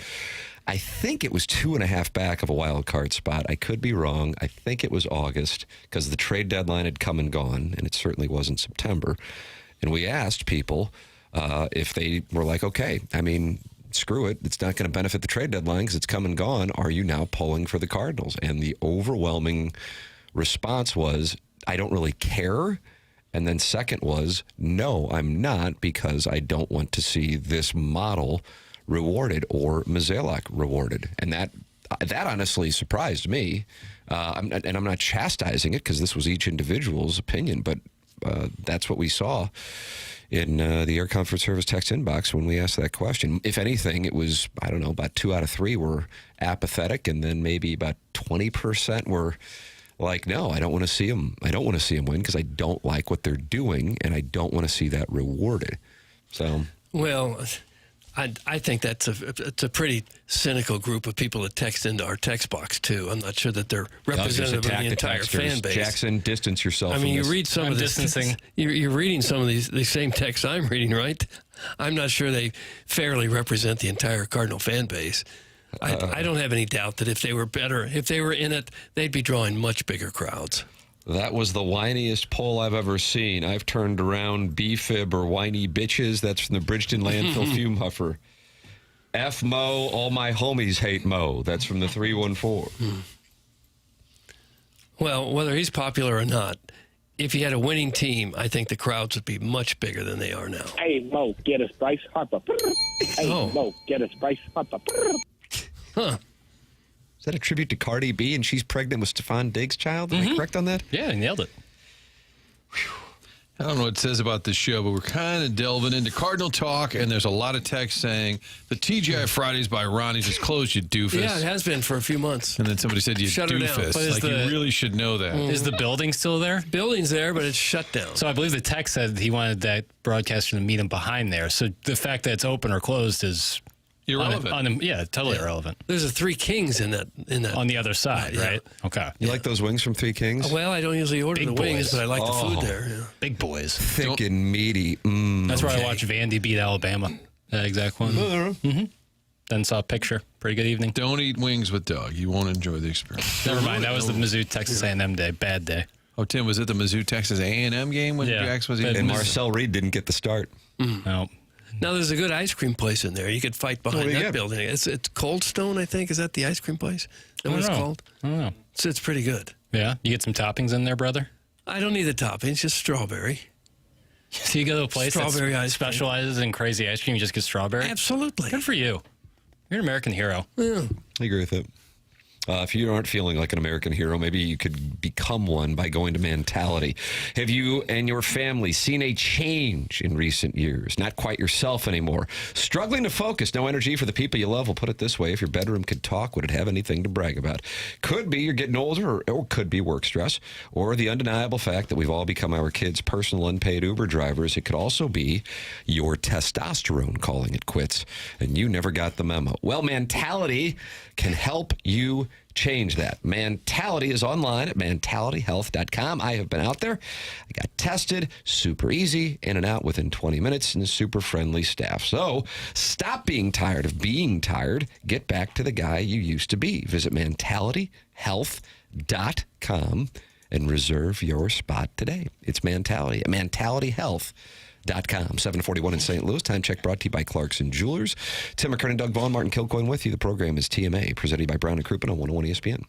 I think it was 2.5 back of a wild card spot. I could be wrong. I think it was August because the trade deadline had come and gone, and it certainly wasn't September. And we asked people if they were like, okay, I mean, screw it. It's not going to benefit the trade deadline because it's come and gone. Are you now pulling for the Cardinals? And the overwhelming response was, I don't really care. And then second was, no, I'm not, because I don't want to see this model rewarded or Mozeliak rewarded. And that honestly surprised me. I'm not chastising it because this was each individual's opinion, but that's what we saw in the Air Comfort Service text inbox when we asked that question. If anything, it was, I don't know, about 2 out of 3 were apathetic, and then maybe about 20% were like, no, I don't want to see them. I don't want to see them win because I don't like what they're doing, and I don't want to see that rewarded. So, well, I think it's a pretty cynical group of people that text into our text box too. I'm not sure that they're representative of the entire fan base. Jackson, distance yourself. I mean, from you read some of this. Distancing. You're reading some of the same texts I'm reading, right? I'm not sure they fairly represent the entire Cardinal fan base. I don't have any doubt that if they were better, if they were in it, they'd be drawing much bigger crowds. That was the whiniest poll I've ever seen. I've turned around BFIB or whiny bitches. That's from the Bridgeton Landfill Fume Huffer. F Mo, all my homies hate Mo. That's from the 314. Well, whether he's popular or not, if he had a winning team, I think the crowds would be much bigger than they are now. Hey, Mo, get us Bryce Harper. Hey, Mo, get us Bryce Harper. Huh. Is that a tribute to Cardi B and she's pregnant with Stephon Diggs' child? Am I correct on that? Yeah, nailed it. I don't know what it says about this show, but we're kind of delving into Cardinal talk, and there's a lot of text saying the TGI Fridays by Ronnie's is closed, you doofus. Yeah, it has been for a few months. And then somebody said, you Shut her down. doofus. But Like, you really should know that. Is the building still there? Building's there, but it's shut down. So I believe the text said he wanted that broadcaster to meet him behind there. So the fact that it's open or closed is Irrelevant. Yeah, totally irrelevant. There's a Three Kings in that. On the other side, Yeah. right? Okay. You like those wings from Three Kings? Well, I don't usually order Big the wings, boys. but I like the food there. Yeah. Big boys. Thick and meaty. That's where I watched Vandy beat Alabama. That exact one. Then saw a picture. Pretty good evening. Don't eat wings with Doug. You won't enjoy the experience. Never mind. That was the Mizzou Texas A&M day. Bad day. Oh, Tim, was it the Mizzou Texas A&M game when Yeah. Jax was And eating? And Marcel Reed didn't get the start. No. Now there's a good ice cream place in there. You could fight behind do you that get? building. It's Cold Stone, I think. Is that the ice cream place? Is that what it's called? I don't know. It's pretty good. Yeah. You get some toppings in there, brother? I don't need the toppings, just strawberry. So you go to a place Strawberry that ice cream. specializes in crazy ice cream. You just get strawberry? Absolutely. Good for you. You're an American hero. Yeah. I agree with it. If you aren't feeling like an American hero, maybe you could become one by going to Mentality. Have you and your family seen a change in recent years? Not quite yourself anymore. Struggling to focus, no energy for the people you love? We'll put it this way. If your bedroom could talk, would it have anything to brag about? Could be you're getting older, or could be work stress, or the undeniable fact that we've all become our kids' personal unpaid Uber drivers. It could also be your testosterone calling it quits, and you never got the memo. Well, Mentality can help you change that. Mentality is online at mentalityhealth.com. I have been out there. I got tested. Super easy. In and out within 20 minutes, and a super friendly staff. So stop being tired of being tired. Get back to the guy you used to be. Visit mentalityhealth.com and reserve your spot today. It's Mentality at mentalityhealth.com. 741 in St. Louis. Time check brought to you by Clarkson Jewelers. Tim McKernan, Doug Vaughn, Martin Kilcoyne with you. The program is TMA, presented by Brown & Crouppen on 101 ESPN.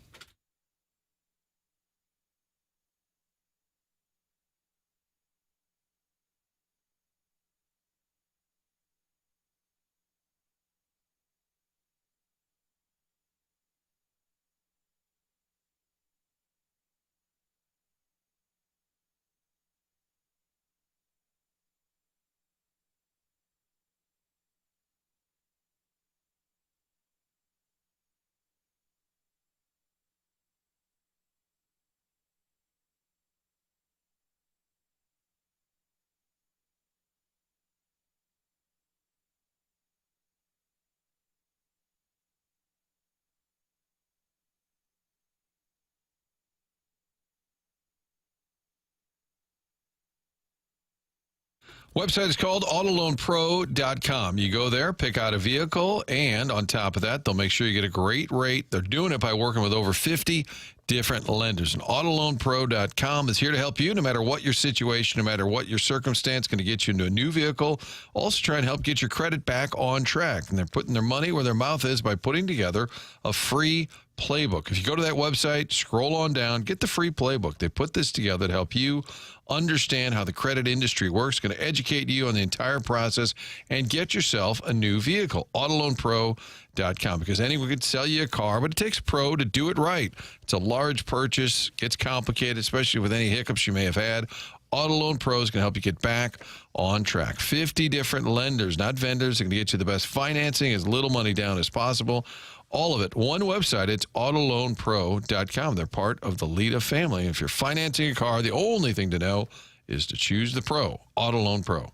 Website is called autoloanpro.com. You go there, pick out a vehicle, and on top of that, they'll make sure you get a great rate. They're doing it by working with over 50 different lenders. And autoloanpro.com is here to help you no matter what your situation, no matter what your circumstance, going to get you into a new vehicle. Also try and help get your credit back on track. And they're putting their money where their mouth is by putting together a free playbook. If you go to that website, scroll on down, get the free playbook. They put this together to help you understand how the credit industry works, going to educate you on the entire process, and get yourself a new vehicle. Autoloanpro.com, because anyone could sell you a car, but it takes a pro to do it right. It's a large purchase, gets complicated, especially with any hiccups you may have had. Auto Loan Pro is going to help you get back on track. 50 different lenders, not vendors, are going to get you the best financing, as little money down as possible. All of it. One website, it's autoloanpro.com. They're part of the Lita family. If you're financing a car, the only thing to know is to choose the pro, Auto Loan Pro.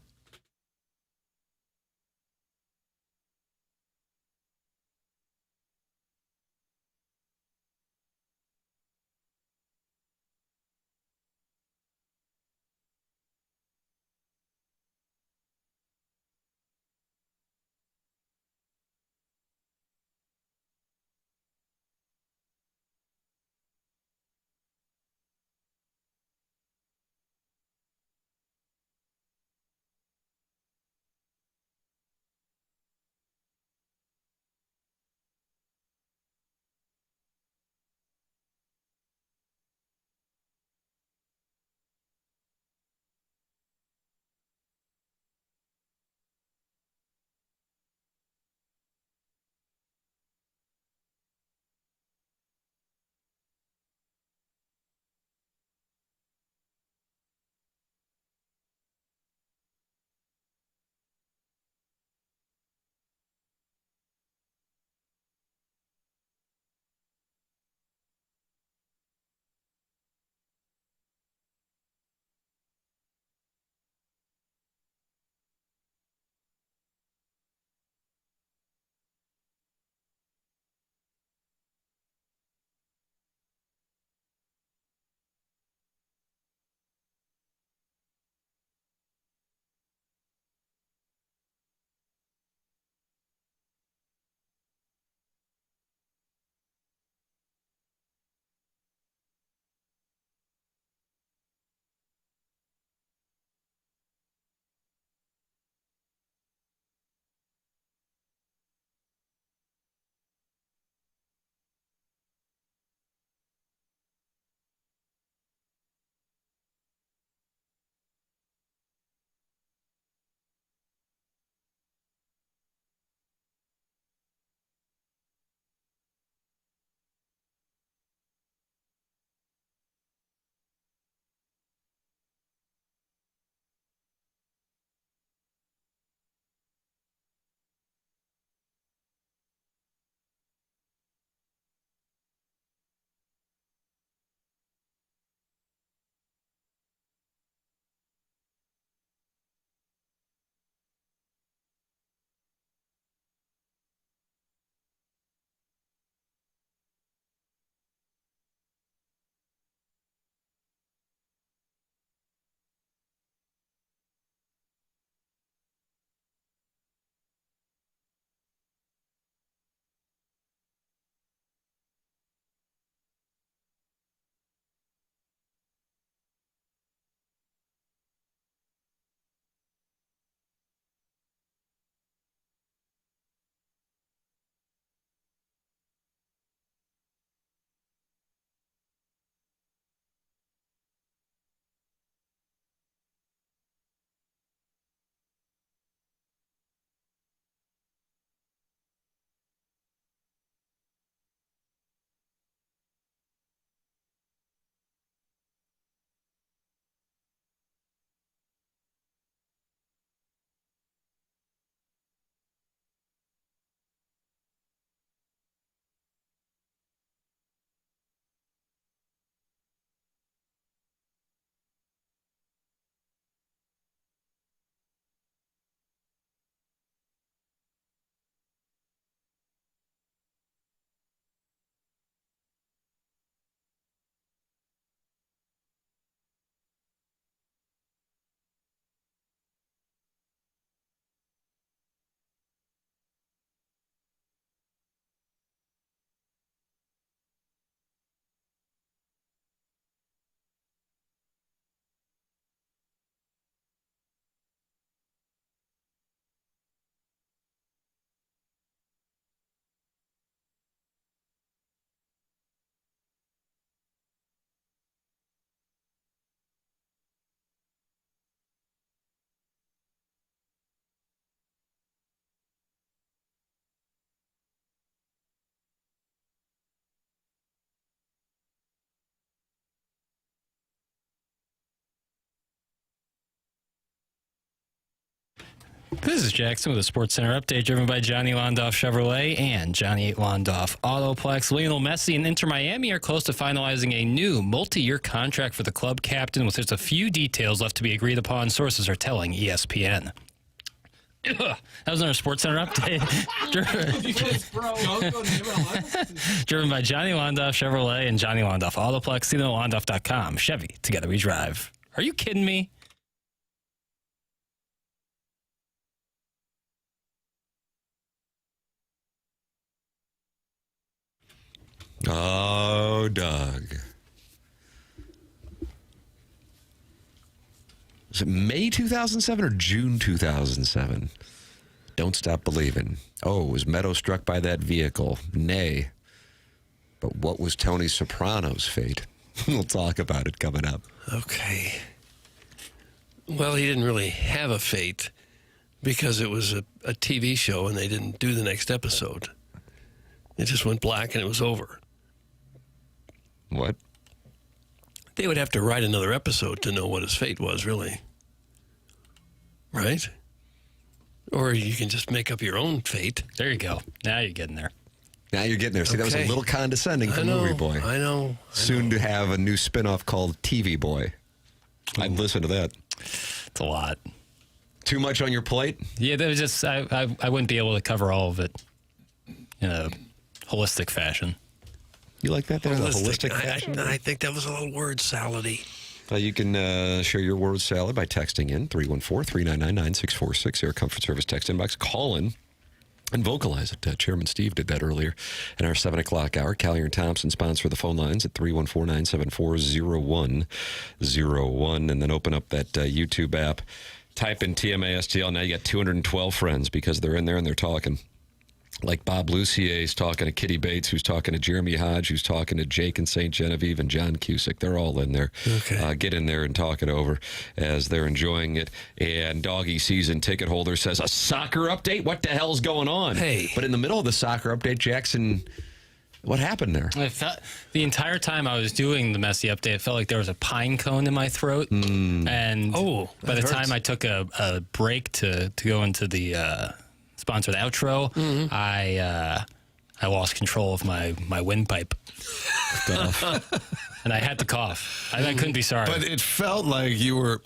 This is Jackson with a Sports Center update driven by Johnny Londoff Chevrolet and Johnny Londoff Autoplex. Lionel Messi and Inter Miami are close to finalizing a new multi-year contract for the club captain with just a few details left to be agreed upon, sources are telling ESPN. That was another Sports Center update. Driven by Johnny Londoff Chevrolet and Johnny Londoff Autoplex. Londoff.com. Chevy, together we drive. Are you kidding me? Oh, Doug. Was it May 2007 or June 2007? Don't stop believing. Oh, was Meadow struck by that vehicle? Nay. But what was Tony Soprano's fate? We'll talk about it coming up. Okay. Well, he didn't really have a fate because it was a TV show and they didn't do the next episode. It just went black and it was over. What? They would have to write another episode to know what his fate was, really. Right? Or you can just make up your own fate. There you go. Now you're getting there. Now you're getting there. See, that was a little condescending from Movie Boy. I know. Soon to have a new spinoff called TV Boy. I'd listen to that. It's a lot. Too much on your plate? Yeah, that was just I wouldn't be able to cover all of it in a holistic fashion. You like that there? Holistic fashion? I think that was a little word salady. You can share your word salad by texting in 314-399-9646. Air Comfort Service text inbox. Call in and vocalize it. Chairman Steve did that earlier in our 7 o'clock hour. Callier and Thompson sponsor the phone lines at 314-974-0101. And then open up that YouTube app. Type in TMASTL. Now you got 212 friends because they're in there and they're talking. Like Bob Lucier's talking to Kitty Bates, who's talking to Jeremy Hodge, who's talking to Jake and St. Genevieve and John Cusick. They're all in there. Okay. Get in there and talk it over as they're enjoying it. And Doggy Season ticket holder says, a soccer update? What the hell's going on? Hey. But in the middle of the soccer update, Jackson, what happened there? I felt, the entire time I was doing the Messi update, it felt like there was a pine cone in my throat. And by the time I took a break to go into the sponsored outro, I lost control of my windpipe. And I had to cough. I couldn't be sorry. But it felt like you were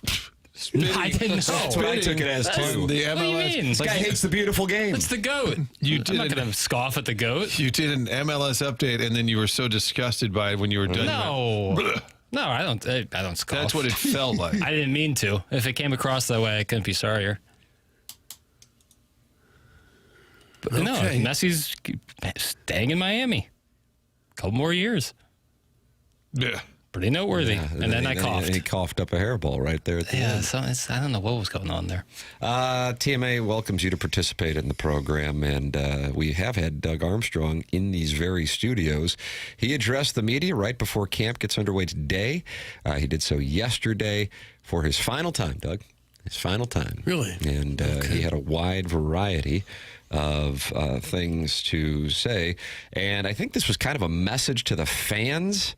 spitting. I didn't know. That's what I took it as, too. The What do you MLS. mean? This guy hates the beautiful game. It's the GOAT. I'm not going to scoff at the GOAT. You did an MLS update, and then you were so disgusted by it when you were done. No. No, I don't scoff. That's what it felt like. I didn't mean to. If it came across that way, I couldn't be sorrier. But no, Messi's staying in Miami. A couple more years. Yeah. Pretty noteworthy. Yeah, and then I coughed. And he coughed up a hairball right there at the end. So I don't know what was going on there. TMA welcomes you to participate in the program, and we have had Doug Armstrong in these very studios. He addressed the media right before camp gets underway today. He did so yesterday for his final time, Doug. His final time. Really? And he had a wide variety of things to say. And I think this was kind of a message to the fans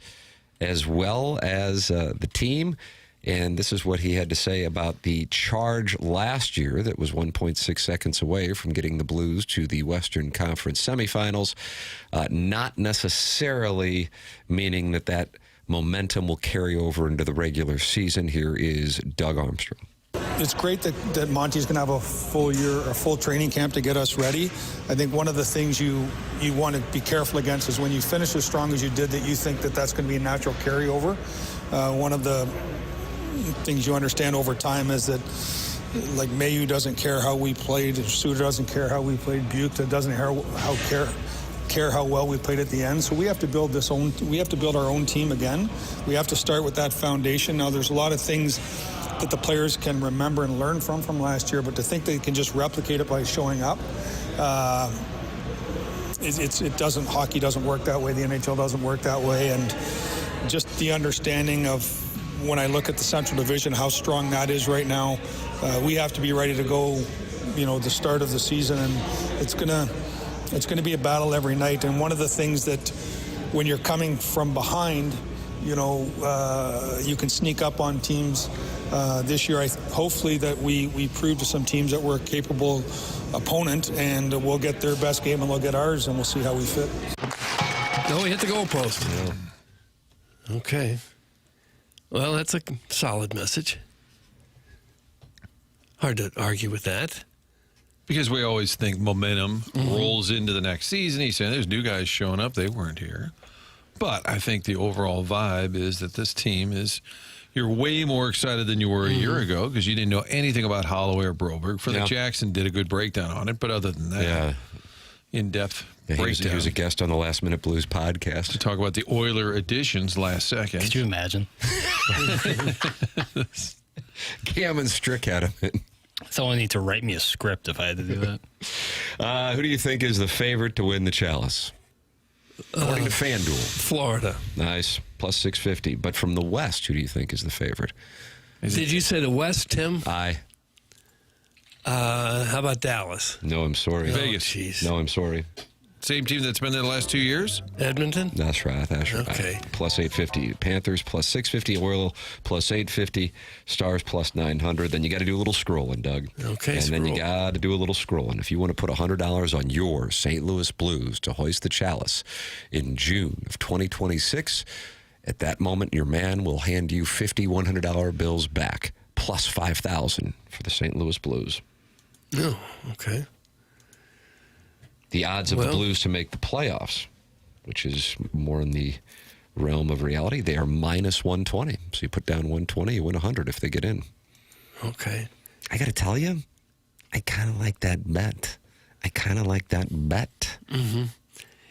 as well as the team. And this is what he had to say about the charge last year that was 1.6 seconds away from getting the Blues to the Western Conference semifinals. Not necessarily meaning that momentum will carry over into the regular season. Here is Doug Armstrong. It's great that Monty's going to have a full training camp to get us ready. I think one of the things you want to be careful against is when you finish as strong as you did, that you think that's going to be a natural carryover. One of the things you understand over time is that, like, Mayu doesn't care how we played, Suter doesn't care how we played, Buick doesn't care how well we played at the end. So we have to build our own team again. We have to start with that foundation. Now, there's a lot of things that the players can remember and learn from last year, but to think they can just replicate it by showing up, hockey doesn't work that way, the NHL doesn't work that way, and just the understanding of, when I look at the Central Division, how strong that is right now, we have to be ready to go, the start of the season, and it's gonna be a battle every night. And one of the things that, when you're coming from behind, you can sneak up on teams. This year, hopefully that we prove to some teams that we're a capable opponent, and we'll get their best game and they'll get ours, and we'll see how we fit. No, he hit the goalpost. Yeah. Okay. Well, that's a solid message. Hard to argue with that. Because we always think momentum rolls into the next season. He's saying there's new guys showing up. They weren't here. But I think the overall vibe is that this team is, you're way more excited than you were a year ago because you didn't know anything about Holloway or Broberg. Jackson did a good breakdown on it, but other than that, in-depth breakdown. He was a guest on the Last Minute Blues podcast. To talk about the Oiler additions last second. Could you imagine? Cam and Strick had him in. Someone need to write me a script if I had to do that. Who do you think is the favorite to win the Chalice? According to FanDuel. Florida. Nice. Plus 650. But from the West, who do you think is the favorite? Did you say the West, Tim? Aye. How about Dallas? No, I'm sorry. Vegas. Jeez. No, I'm sorry. Same team that's been there the last 2 years? Edmonton? That's right. Okay. Plus 850. Panthers plus 650. Oil plus 850. Stars plus 900. Then you got to do a little scrolling, Doug. Okay, And then you got to do a little scrolling. If you want to put $100 on your St. Louis Blues to hoist the Chalice in June of 2026, at that moment, your man will hand you 50 $100 bills back, plus 5,000 for the St. Louis Blues. Oh, okay. The odds of the Blues to make the playoffs, which is more in the realm of reality, they are minus 120. So you put down 120, you win 100 if they get in. Okay. I got to tell you, I kind of like that bet. Mm-hmm.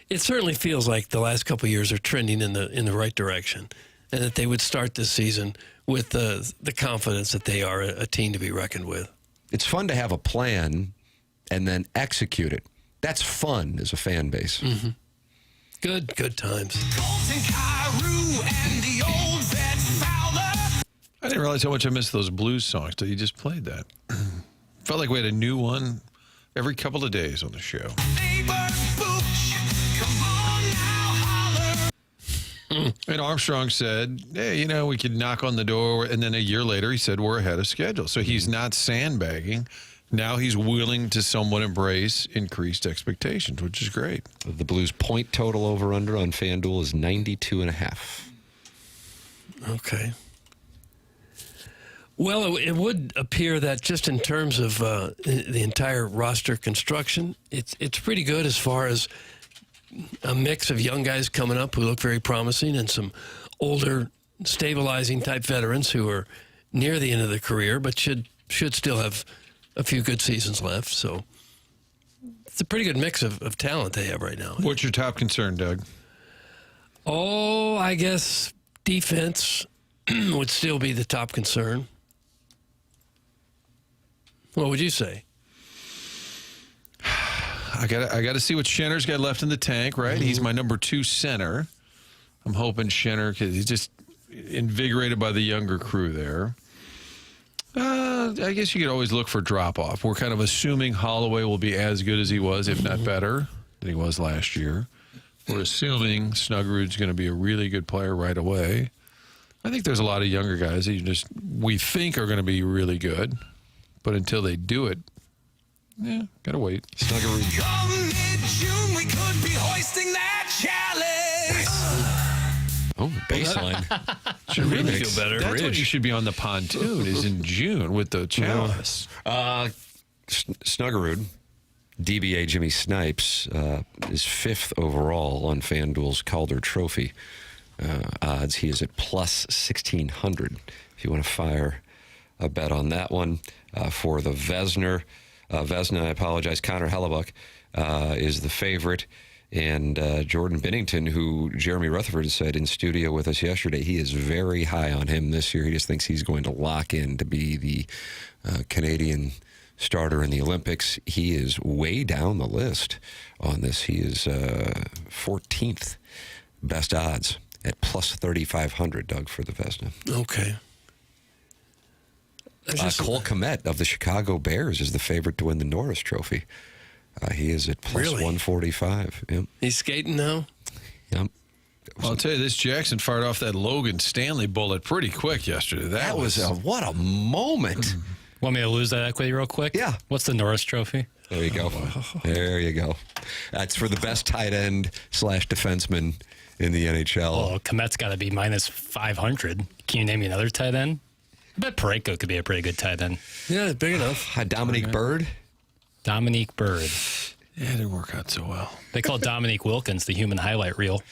It certainly feels like the last couple of years are trending in the right direction, and that they would start this season with the confidence that they are a team to be reckoned with. It's fun to have a plan and then execute it. That's fun as a fan base. Mm-hmm. Good times. I didn't realize how much I missed those blues songs till you just played that. Felt like we had a new one every couple of days on the show. And Armstrong said, hey, we could knock on the door. And then a year later, he said, we're ahead of schedule. So he's not sandbagging. Now he's willing to somewhat embrace increased expectations, which is great. The Blues point total over-under on FanDuel is 92.5. Okay. Well, it would appear that just in terms of the entire roster construction, it's pretty good as far as a mix of young guys coming up who look very promising and some older stabilizing type veterans who are near the end of their career but should still have a few good seasons left. So it's a pretty good mix of talent they have right now. What's your top concern, Doug? Oh, I guess defense would still be the top concern. What would you say? I got to see what Schenner's got left in the tank, right? Mm-hmm. He's my number 2 center. I'm hoping Schenner, because he's just invigorated by the younger crew there. I guess you could always look for drop-off. We're kind of assuming Holloway will be as good as he was, if not better, than he was last year. We're assuming Snuggerud's going to be a really good player right away. I think there's a lot of younger guys that we think are going to be really good, but until they do it, gotta wait. Snuggerud. Come mid-June, we could be hoisting that chalice. Oh, baseline. Should really feel better. That's when you should be on the pontoon, is in June with the Chalice. Snuggerud, DBA Jimmy Snipes, is 5th overall on FanDuel's Calder Trophy odds. He is at plus 1,600. If you want to fire a bet on that one. For the Vezina, I apologize, Connor Hellebuck is the favorite. And Jordan Binnington, who Jeremy Rutherford said in studio with us yesterday, he is very high on him this year. He just thinks he's going to lock in to be the Canadian starter in the Olympics. He is way down the list on this. He is 14th best odds at plus 3,500, Doug, for the Vezina. Okay. Cole Kmet of the Chicago Bears is the favorite to win the Norris Trophy. He is at plus 145. Yep. He's skating now? Yep. I'll tell you, this Jackson fired off that Logan Stanley bullet pretty quick yesterday. That was what a moment. Want me to lose that equity real quick? Yeah. What's the Norris Trophy? There you go. There you go. That's for the best tight end / defenseman in the NHL. Oh, Komet's got to be minus 500. Can you name me another tight end? I bet Parayko could be a pretty good tight end. Yeah, big enough. Dominique Bird. Dominique Bird. Yeah, it didn't work out so well. They call Dominique Wilkins the human highlight reel.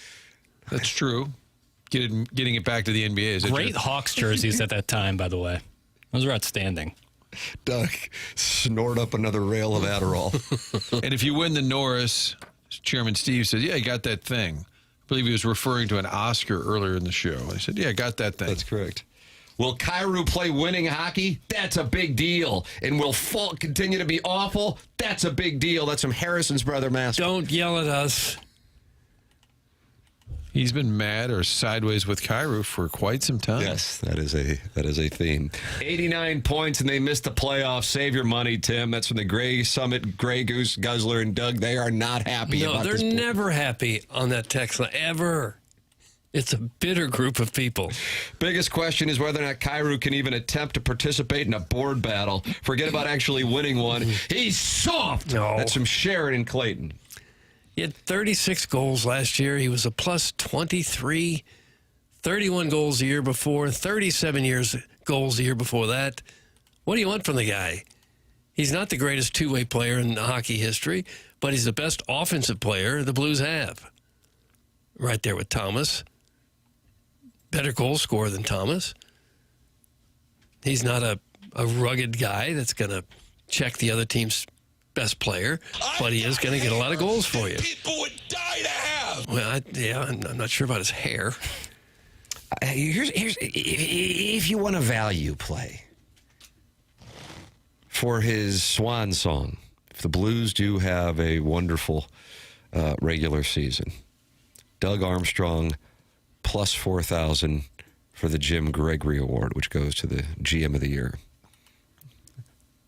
That's true. Getting it back to the NBA. Is Great Hawks jerseys at that time, by the way. Those were outstanding. Doug, snort up another rail of Adderall. And if you win the Norris, Chairman Steve said, yeah, I got that thing. I believe he was referring to an Oscar earlier in the show. I said, yeah, I got that thing. That's correct. Will Kyrou play winning hockey? That's a big deal. And will Falk continue to be awful? That's a big deal. That's from Harrison's brother, Master. Don't yell at us. He's been mad or sideways with Kyrou for quite some time. Yes, that is a theme. 89 points, and they missed the playoffs. Save your money, Tim. That's from the Gray Summit, Gray Goose, Guzzler, and Doug. They are not happy about this. No, they're never happy on that text line, ever. It's a bitter group of people. Biggest question is whether or not Kyrou can even attempt to participate in a board battle. Forget about actually winning one. He's soft. No. That's from Sharon and Clayton. He had 36 goals last year. He was a plus 23, 31 goals the year before, 37 goals the year before that. What do you want from the guy? He's not the greatest two-way player in hockey history, but he's the best offensive player the Blues have. Right there with Thomas. Better goal scorer than Thomas. He's not a rugged guy that's going to check the other team's best player, but he is going to get a lot of goals for you. People would die to have. Well, I'm not sure about his hair. Here's if you want a value play for his swan song, if the Blues do have a wonderful regular season, Doug Armstrong plus 4,000 for the Jim Gregory Award, which goes to the GM of the Year.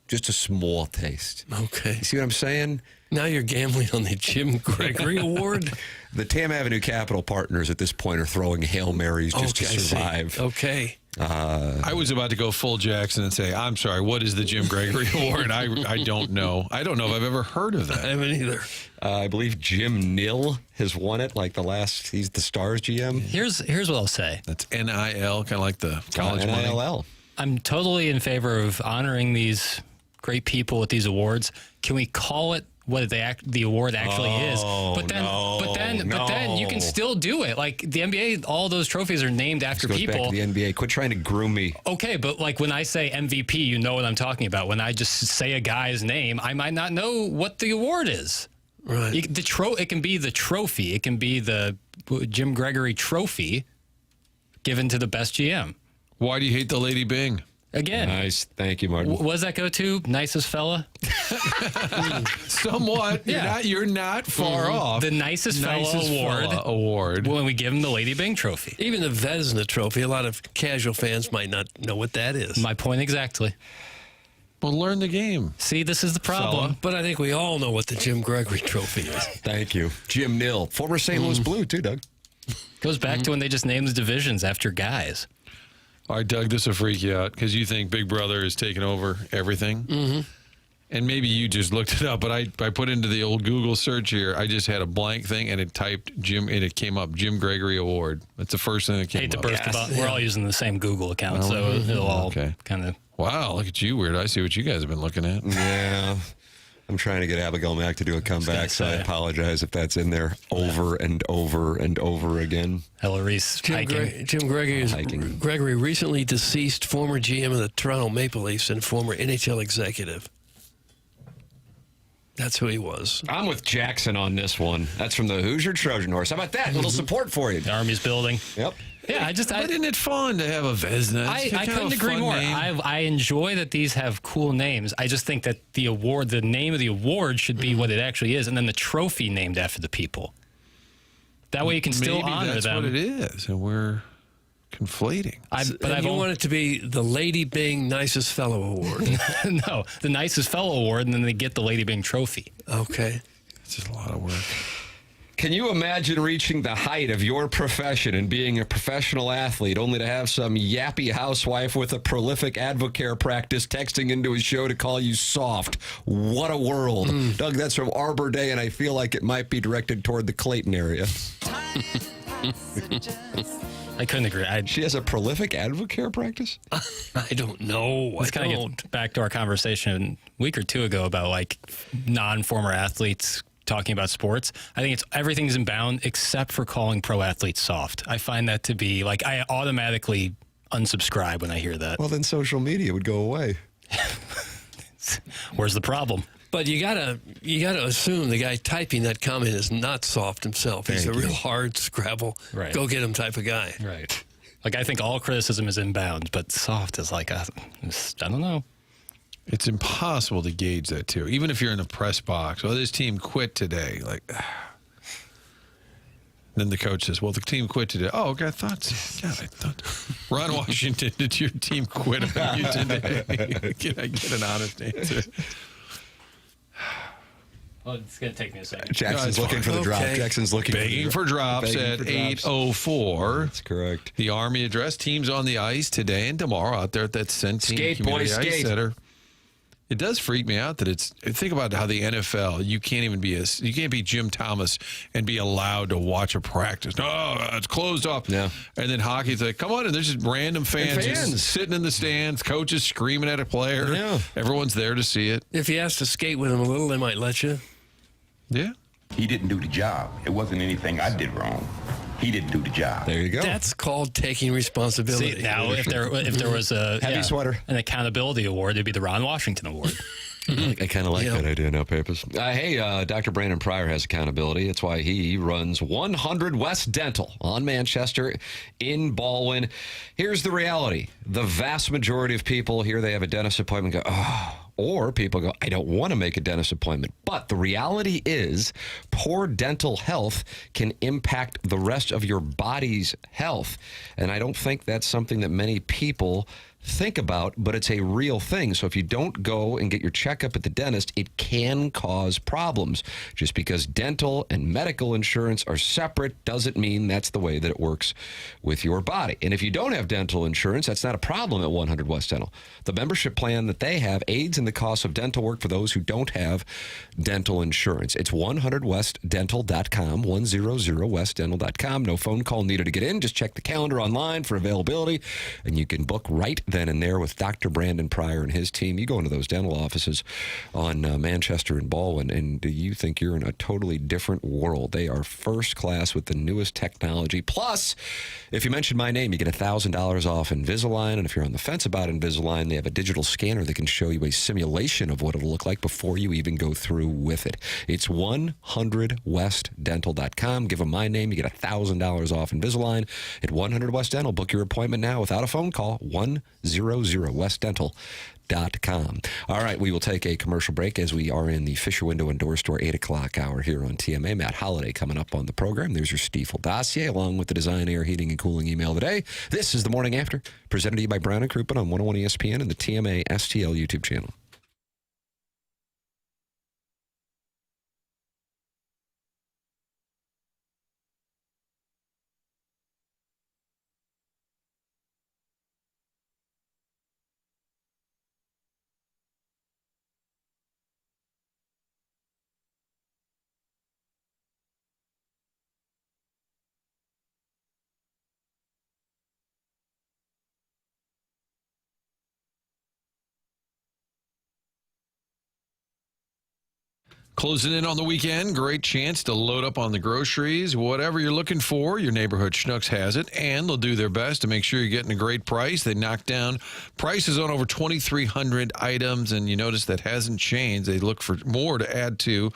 Just a small taste. Okay. You see what I'm saying? Now you're gambling on the Jim Gregory Award? The Tam Avenue Capital Partners at this point are throwing Hail Marys just to survive. Okay. I was about to go full Jackson and say, I'm sorry, what is the Jim Gregory Award? I don't know. I don't know if I've ever heard of that. I haven't either. I believe Jim Nill has won it, he's the Stars GM. Here's what I'll say. That's NIL, kind of like the college money. NILL. I'm totally in favor of honoring these great people with these awards. Can we call it what the award actually is? But then you can still do it. Like the NBA, all those trophies are named after people. Back to the NBA. Quit trying to groom me. Okay, but like when I say MVP, you know what I'm talking about. When I just say a guy's name, I might not know what the award is. Right. It can be the trophy. It can be the Jim Gregory Trophy given to the best GM. Why do you hate the Lady Bing? Again. Nice. Thank you, Martin. What does that go to? Nicest fella? Somewhat. Yeah. You're not far off. The nicest fella award. When we give him the Lady Bing Trophy. Even the Vezina Trophy, a lot of casual fans might not know what that is. My point exactly. Well, learn the game. See, this is the problem. Fella. But I think we all know what the Jim Gregory Trophy is. Thank you. Jim Nill, former St. Louis Blue, too, Doug. Goes back to when they just named the divisions after guys. All right, Doug, this will freak you out because you think Big Brother is taking over everything. Mm-hmm. And maybe you just looked it up, but I put into the old Google search here. I just had a blank thing, and it typed Jim, and it came up, Jim Gregory Award. That's the first thing that came up. Hate to burst the bubble. We're all using the same Google account, so it'll all kind of... Wow, look at you, Weird. I see what you guys have been looking at. Yeah. I'm trying to get Abigail Mack to do a comeback, so I apologize if that's in there over and over and over again. Hillary's Jim Gregory recently deceased former GM of the Toronto Maple Leafs and former NHL executive. That's who he was. I'm with Jackson on this one. That's from the Hoosier Trojan Horse. How about that? A little support for you. The Army's building. Yep. Yeah, but isn't it fun to have a Vezina? I couldn't agree more. I enjoy that these have cool names. I just think that the name of the award should be what it actually is, and then the trophy named after the people. That way you can still honor them. Maybe that's what it is, and we're conflating. But you want it to be the Lady Bing Nicest Fellow Award. No, the Nicest Fellow Award, and then they get the Lady Bing Trophy. Okay. It's just a lot of work. Can you imagine reaching the height of your profession and being a professional athlete only to have some yappy housewife with a prolific Advocare practice texting into his show to call you soft? What a world. Doug, that's from Arbor Day, and I feel like it might be directed toward the Clayton area. I couldn't agree. She has a prolific Advocare practice? I don't know. Let's kind of get back to our conversation a week or two ago about like non-former athletes talking about sports. I think everything's in bound except for calling pro athletes soft. I find that to be like, I automatically unsubscribe when I hear that. Well, then social media would go away. Where's the problem? But you gotta assume the guy typing that comment is not soft himself. He's a real hard Scrabble, go get him type of guy. Right. Like, I think all criticism is inbound, but soft is like, I don't know. It's impossible to gauge that, too. Even if you're in the press box, this team quit today. Like, then the coach says, well, the team quit today. Oh, okay, I thought Ron Washington, did your team quit on you today? Can I get an honest answer? Well, it's going to take me a second. Jackson's looking for the drop. Jackson's looking begging for drops at 8:04. That's correct. The Army address teams on the ice today and tomorrow out there at that Centene Skate, Community boys, Ice skate. Center. It does freak me out that think about how the NFL, you can't be Jim Thomas and be allowed to watch a practice. No, it's closed off. Yeah. And then hockey's like, come on, and there's just random fans just sitting in the stands, coaches screaming at a player. Yeah. Everyone's there to see it. If you ask to skate with him a little, they might let you. Yeah. He didn't do the job. It wasn't anything I did wrong. He didn't do the job. There you go. That's called taking responsibility. See, now, if there was a heavy sweater, an accountability award, it'd be the Ron Washington Award. I kind of like that idea now, Papers. Hey, Dr. Brandon Pryor has accountability. It's why he runs 100 West Dental on Manchester in Baldwin. Here's the reality. The vast majority of people here, they have a dentist appointment, go, oh, or people go, I don't want to make a dentist appointment. But the reality is poor dental health can impact the rest of your body's health. And I don't think that's something that many people think about, but it's a real thing. So if you don't go and get your checkup at the dentist, it can cause problems. Just because dental and medical insurance are separate doesn't mean that's the way that it works with your body. And if you don't have dental insurance, that's not a problem at 100 West Dental. The membership plan that they have aids in the cost of dental work for those who don't have dental insurance. It's 100westdental.com, 100westdental.com. No phone call needed to get in. Just check the calendar online for availability, and you can book right then and there with Dr. Brandon Pryor and his team. You go into those dental offices on Manchester and Baldwin, and you think you're in a totally different world. They are first class with the newest technology. Plus, if you mention my name, you get $1,000 off Invisalign. And if you're on the fence about Invisalign, they have a digital scanner that can show you a simulation of what it'll look like before you even go through with it. It's 100westdental.com. Give them my name. You get $1,000 off Invisalign at 100 West Dental. Book your appointment now without a phone call. 100westdental.com. All right, we will take a commercial break as we are in the Fisher Window and Door Store 8 o'clock hour here on TMA. Matt Holliday coming up on the program. There's your Stiefel dossier along with the Design, Air, Heating, and Cooling email today. This is The Morning After, presented to you by Brown & Crouppen on 101 ESPN and the TMA STL YouTube channel. Closing in on the weekend, great chance to load up on the groceries. Whatever you're looking for, your neighborhood Schnucks has it, and they'll do their best to make sure you're getting a great price. They knock down prices on over 2,300 items, and you notice that hasn't changed. They look for more to add to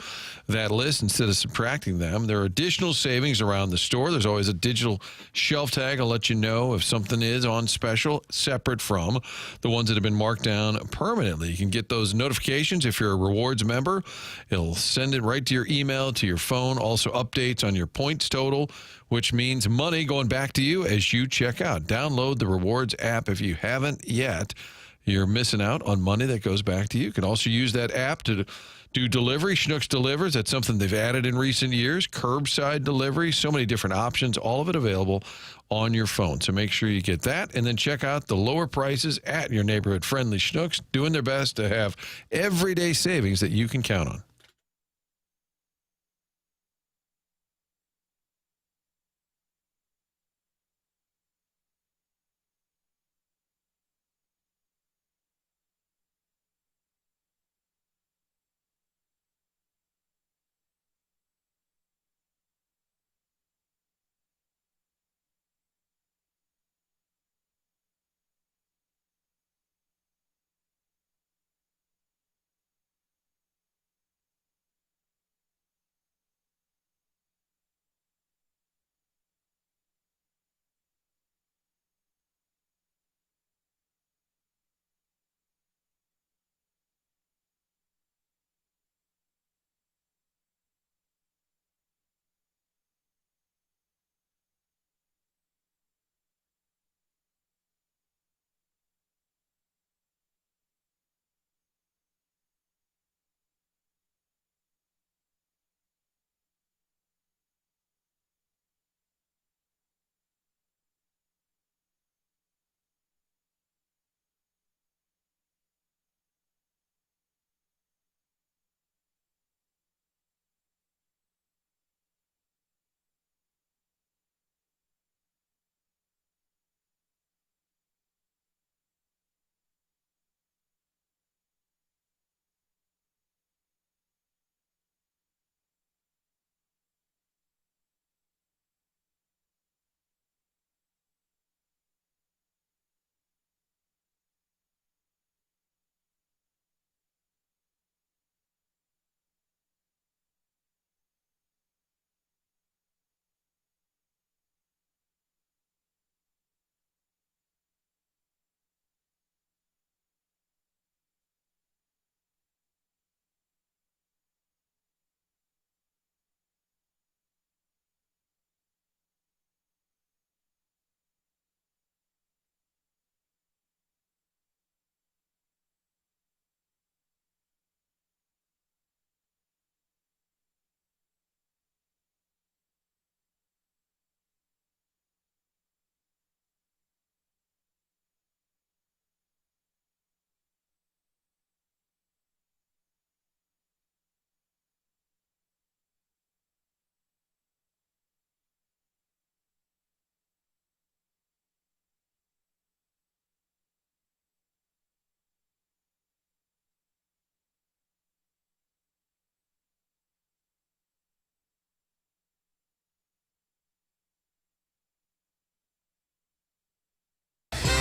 that list instead of subtracting them. There are additional savings around the store. There's always a digital shelf tag. I'll let you know if something is on special, separate from the ones that have been marked down permanently. You can get those notifications if you're a rewards member. It'll send it right to your email, to your phone. Also updates on your points total, which means money going back to you as you check out. Download the rewards app if you haven't yet. you're missing out on money that goes back to you. You can also use that app to do delivery. Schnucks Delivers. That's something they've added in recent years. Curbside delivery. So many different options. All of it available on your phone. So make sure you get that. And then check out the lower prices at your neighborhood friendly Schnucks, doing their best to have everyday savings that you can count on.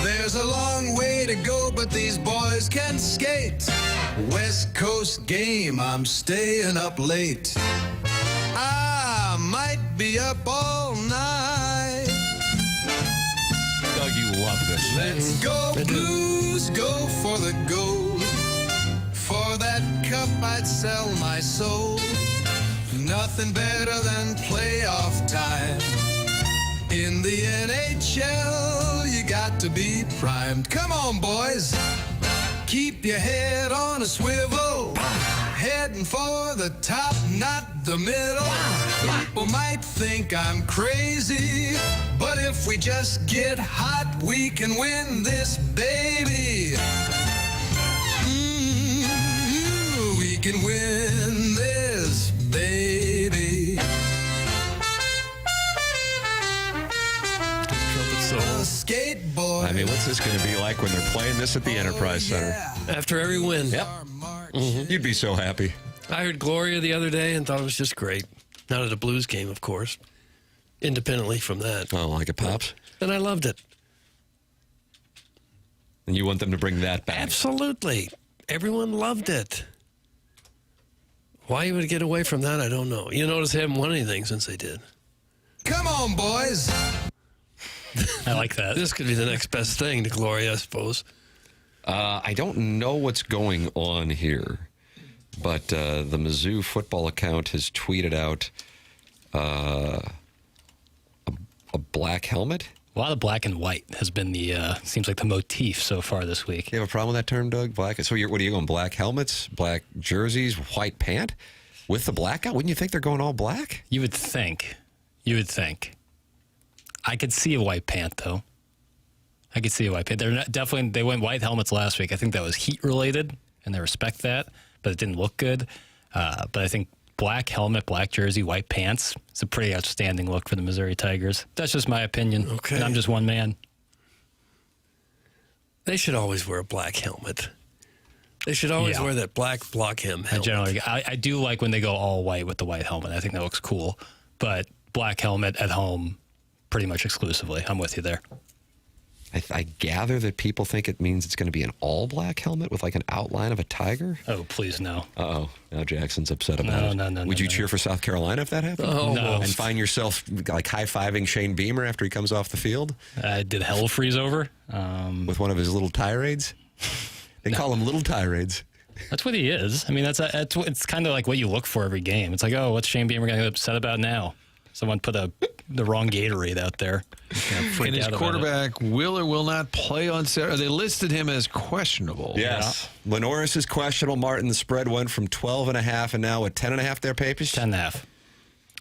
There's a long way to go, but these boys can skate. West Coast game, I'm staying up late. I might be up all night. Doug, you love this. Let's go Blues, go for the gold. For that cup I'd sell my soul. Nothing better than playoff time. In the NHL, you got to be primed. Come on, boys. Keep your head on a swivel. Heading for the top, not the middle. People might think I'm crazy, but if we just get hot, we can win this baby. We can win this baby. Skateboard. I mean, what's this going to be like when they're playing this at the Enterprise Center? After every win. Yep. You'd be so happy. I heard Gloria the other day and thought it was just great. Not at a Blues game, of course. Independently from that. Oh, like it pops? And I loved it. And you want them to bring that back? Absolutely. Everyone loved it. Why you would get away from that, I don't know. You notice they haven't won anything since they did. Come on, boys. I like that. This could be the next best thing to Gloria, I suppose. I don't know what's going on here, but the Mizzou football account has tweeted out a black helmet A lot of black and white has been seems like the motif so far this week. You have a problem with that term, Doug? Black? So what are you going, black helmets, black jerseys, white pant? With the blackout? Wouldn't you think they're going all black? You would think. I could see a white pant, though. I could see a white pant. They went white helmets last week. I think that was heat-related, and I respect that, but it didn't look good. But I think black helmet, black jersey, white pants. It's a pretty outstanding look for the Missouri Tigers. That's just my opinion. Okay. And I'm just one man. They should always wear a black helmet. They should always wear that black block hem helmet. I do like when they go all white with the white helmet. I think that looks cool. But black helmet at home, pretty much exclusively. I'm with you there. I gather that people think it means it's going to be an all-black helmet with like an outline of a tiger. Oh, please, no. Uh-oh. Now Jackson's upset about it. No. Would you cheer for South Carolina if that happened? Oh, no. And find yourself like high-fiving Shane Beamer after he comes off the field? Did hell freeze over? With one of his little tirades? They call him little tirades. That's what he is. I mean, it's kind of like what you look for every game. It's like, oh, what's Shane Beamer going to get upset about now? Someone put the wrong Gatorade out there. And his quarterback will or will not play on Saturday. They listed him as questionable. Yes. Yeah. LaNorris is questionable. Martin, the spread went from 12.5 and now 10.5 there, Papers? 10.5.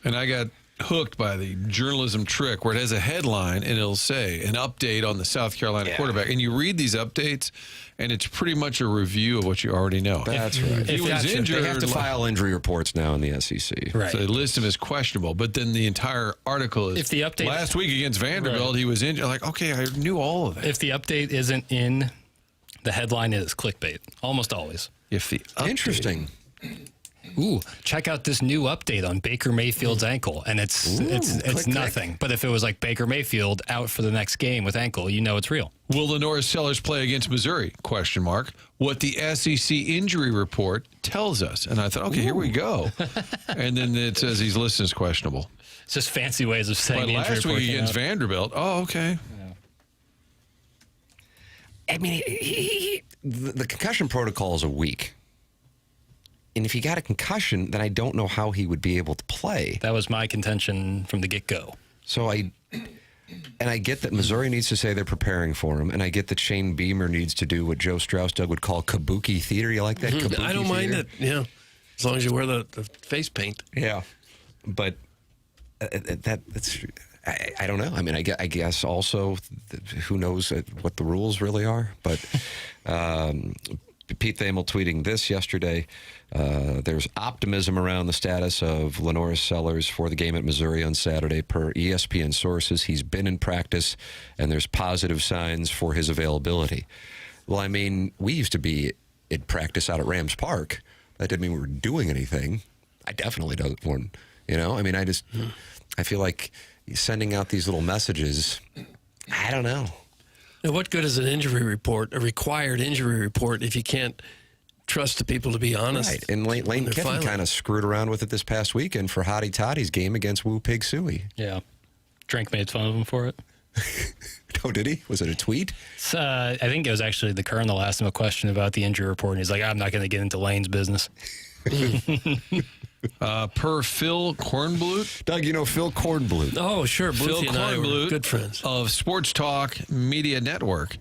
And I got hooked by the journalism trick where it has a headline and it'll say an update on the South Carolina quarterback. And you read these updates, and it's pretty much a review of what you already know. That's right. He was injured. They have to file injury reports now in the SEC. Right. So they list him as questionable, but then the entire article is, if the update, last week against Vanderbilt, he was injured. Like, okay, I knew all of that. If the update isn't in, the headline is clickbait. Almost always. If the update, interesting. Ooh, check out this new update on Baker Mayfield's ankle, and it's nothing. Click. But if it was like Baker Mayfield out for the next game with ankle, you know it's real. Will LaNorris Sellers play against Missouri? ? What the SEC injury report tells us. And I thought, okay, here we go. And then it says he's listed as questionable. It's just fancy ways of saying. But the injury last report week against Vanderbilt, oh, okay. I mean, the concussion protocol is a week. And if he got a concussion, then I don't know how he would be able to play. That was my contention from the get-go. So I get that Missouri needs to say they're preparing for him, and I get that Shane Beamer needs to do what Joe Strauss-Doug would call kabuki theater. You like that? Kabuki I don't mind it, yeah. As long as you wear the face paint. Yeah. But that's... I don't know. I mean, I guess also, who knows what the rules really are. But Pete Thamel tweeting this yesterday. There's optimism around the status of LaNorris Sellers for the game at Missouri on Saturday. Per ESPN sources, he's been in practice, and there's positive signs for his availability. Well, I mean, we used to be in practice out at Rams Park. That didn't mean we were doing anything. I definitely don't want, I mean, I feel like sending out these little messages, I don't know. Now, what good is an injury report, a required injury report, if you can't trust the people to be honest? Right, and Lane Kiffin kind of screwed around with it this past weekend for Hottie Toddy's game against Woo Pig Suey. Yeah. Drink made fun of him for it. Oh, did he? Was it a tweet? I think it was actually the Colonel asked him a question about the injury report, and he's like, I'm not going to get into Lane's business. Per Phil Kornblut. Doug, you know Phil Kornblut. Oh, sure. Phil Bluthie and I were good friends. Of Sports Talk Media Network.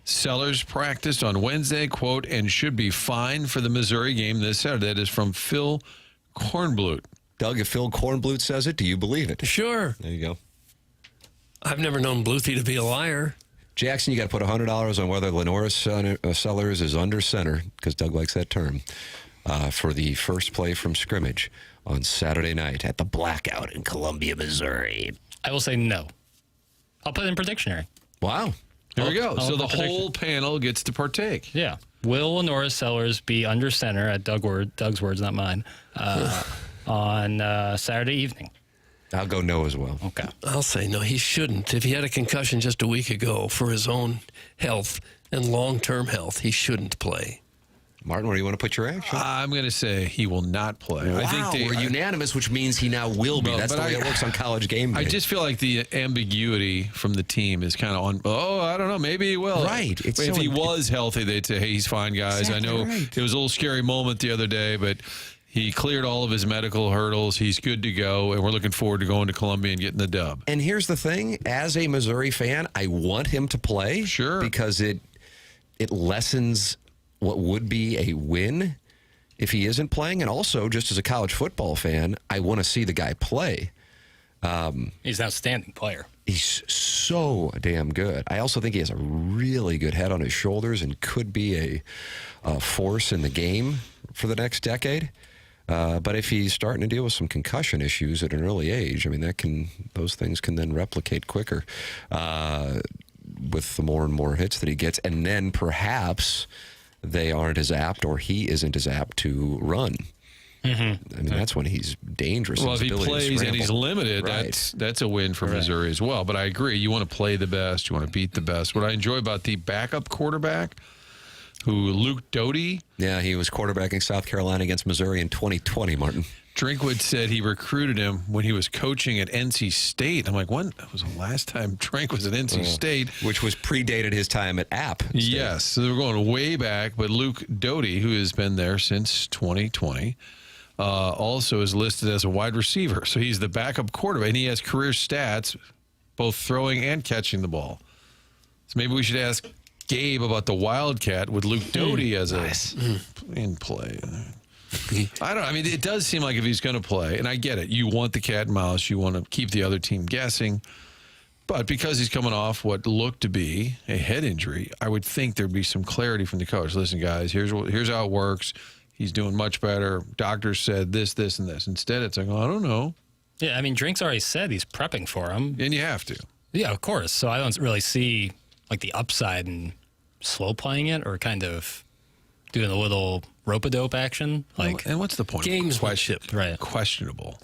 Sellers practiced on Wednesday, quote, and should be fine for the Missouri game this Saturday. That is from Phil Kornblut. Doug, if Phil Kornblut says it, do you believe it? Sure. There you go. I've never known Bluthie to be a liar. Jackson, you got to put $100 on whether LaNorris Sellers is under center, because Doug likes that term, for the first play from scrimmage on Saturday night at the Blackout in Columbia, Missouri. I will say no. I'll put it in predictionary. Wow. There we go. So the whole panel gets to partake. Yeah. Will LaNorris Sellers be under center, at Doug's words, not mine, on Saturday evening? I'll go no as well. Okay. I'll say no, he shouldn't. If he had a concussion just a week ago for his own health and long-term health, he shouldn't play. Martin, where do you want to put your action? I'm going to say he will not play. Wow, I think we're unanimous, which means he now will be. That's the way it works on College Game Day. I just feel like the ambiguity from the team is kind of on, I don't know, maybe he will. Right. If he was healthy, they'd say, hey, he's fine, guys. Exactly. I know it was a little scary moment the other day, but He cleared all of his medical hurdles. He's good to go, and we're looking forward to going to Columbia and getting the dub. And here's the thing. As a Missouri fan, I want him to play. Sure. Because it lessens what would be a win if he isn't playing. And also, just as a college football fan, I want to see the guy play. He's an outstanding player. He's so damn good. I also think he has a really good head on his shoulders and could be a force in the game for the next decade. But if he's starting to deal with some concussion issues at an early age, I mean, those things can then replicate quicker with the more and more hits that he gets. And then perhaps they aren't as apt, or he isn't as apt to run. Mm-hmm. I mean, that's when he's dangerous. Well, if he plays and he's limited, right. that's a win for Missouri as well. But I agree. You want to play the best. You want to beat the best. What I enjoy about the backup quarterback, Luke Doty. Yeah, he was quarterbacking South Carolina against Missouri in 2020, Martin. Drinkwood said he recruited him when he was coaching at NC State. I'm like, when was the last time Drink was at NC State? Which was predated his time at App State. Yes, so we're going way back. But Luke Doty, who has been there since 2020, also is listed as a wide receiver. So he's the backup quarterback, and he has career stats, both throwing and catching the ball. So maybe we should ask Gabe about the Wildcat with Luke Doty as in play. I mean, it does seem like if he's going to play, and I get it, you want the cat and mouse, you want to keep the other team guessing, but because he's coming off what looked to be a head injury, I would think there'd be some clarity from the coach. Listen, guys, here's how it works. He's doing much better. Doctors said this, this, and this. Instead, it's like, oh, I don't know. Yeah, I mean, Drink's already said he's prepping for him. And you have to. Yeah, of course. So I don't really see like the upside in slow playing it or kind of doing a little rope-a-dope action. Like, and what's the point? Gamesmanship. Right. Questionable.